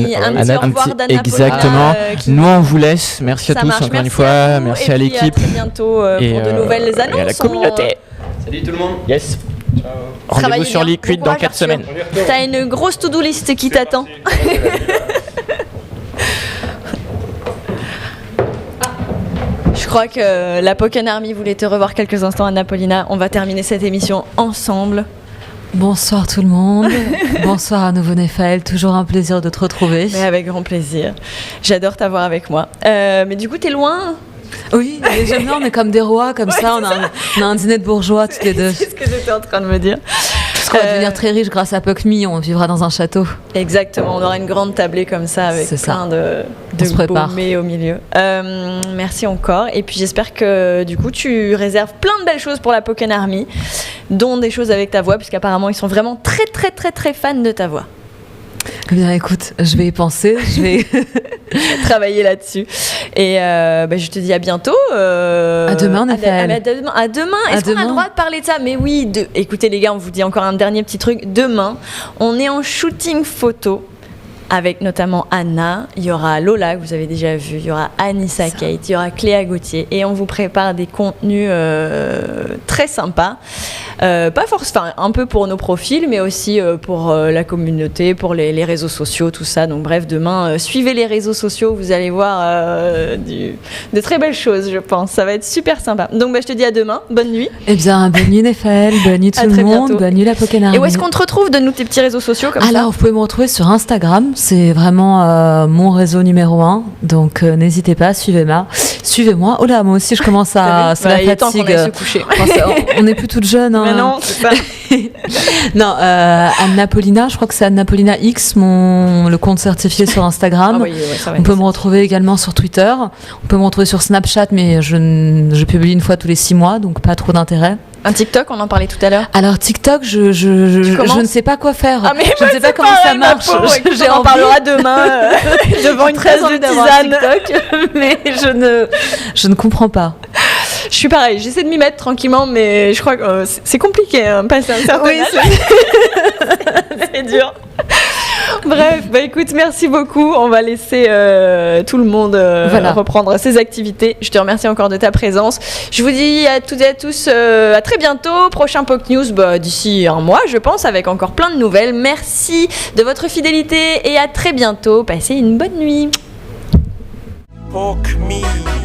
revoir d'Anna. Exactement. Nous on vous laisse. Merci à tous encore une fois. Merci à l'équipe. À très bientôt pour de nouvelles annonces. Et à la communauté. Salut tout le monde. Yes. Rendez-vous sur Liquid dans 4 semaines. T'as une grosse to-do list qui t'attend. Je crois que la Pokken Army voulait te revoir quelques instants, Anna Paulina. On va terminer cette émission ensemble. Bonsoir tout le monde. Bonsoir à nouveau Néphal. Toujours un plaisir de te retrouver. Mais avec grand plaisir. J'adore t'avoir avec moi. Mais du coup, t'es loin ? Oui, j'aime bien, on est comme des rois, comme ça, on a un dîner de bourgeois toutes les deux. C'est ce que j'étais en train de me dire. On va devenir très riche grâce à POC.me, on vivra dans un château. Exactement, on aura une grande tablée comme ça avec plein de baumés au milieu. Merci encore. Et puis j'espère que du coup tu réserves plein de belles choses pour la Pokken Army, dont des choses avec ta voix, puisqu'apparemment ils sont vraiment très très très très fans de ta voix. Eh bien écoute, je vais y penser, je vais travailler là-dessus. Et je te dis à bientôt. À demain, Nathanaël. À demain. Est-ce qu'on a le droit de parler de ça? Mais oui, écoutez les gars, on vous dit encore un dernier petit truc. Demain, on est en shooting photo avec notamment Anna, il y aura Lola que vous avez déjà vu, il y aura Anissa Kate, il y aura Cléa Gauthier et on vous prépare des contenus très sympas, pas forcément, un peu pour nos profils mais aussi pour la communauté, pour les réseaux sociaux, tout ça. Donc bref, demain suivez les réseaux sociaux, vous allez voir de très belles choses, je pense, ça va être super sympa. Donc je te dis à demain, bonne nuit. Eh bien bonne nuit Néphel, bonne nuit tout le monde, bonne nuit la Pokken Army. Et où est-ce qu'on te retrouve? Donne-nous tes petits réseaux sociaux comme ça. Alors vous pouvez me retrouver sur Instagram. C'est vraiment mon réseau numéro 1, donc n'hésitez pas, suivez-moi. Oh là, moi aussi je commence à... c'est la fatigue. Se coucher. On n'est plus toutes jeunes. Hein. Mais non, c'est ça. Non, Anna Paulina, je crois que c'est Anna Paulina X, le compte certifié sur Instagram. On peut me retrouver également sur Twitter. On peut me retrouver sur Snapchat, mais je publie une fois tous les 6 mois, donc pas trop d'intérêt. Un TikTok, on en parlait tout à l'heure. Alors TikTok, je ne sais pas quoi faire. Ah, mais je ne sais pas comment ça marche. On en parlera demain devant une tasse de tisane. TikTok, mais je ne comprends pas. Je suis pareil, j'essaie de m'y mettre tranquillement, mais je crois que c'est compliqué, passer un certain âge. C'est dur. Bref, écoute, merci beaucoup. On va laisser tout le monde reprendre ses activités. Je te remercie encore de ta présence. Je vous dis à toutes et à tous à très bientôt. Prochain POC News d'ici un mois, je pense, avec encore plein de nouvelles. Merci de votre fidélité et à très bientôt. Passez une bonne nuit. POC Me.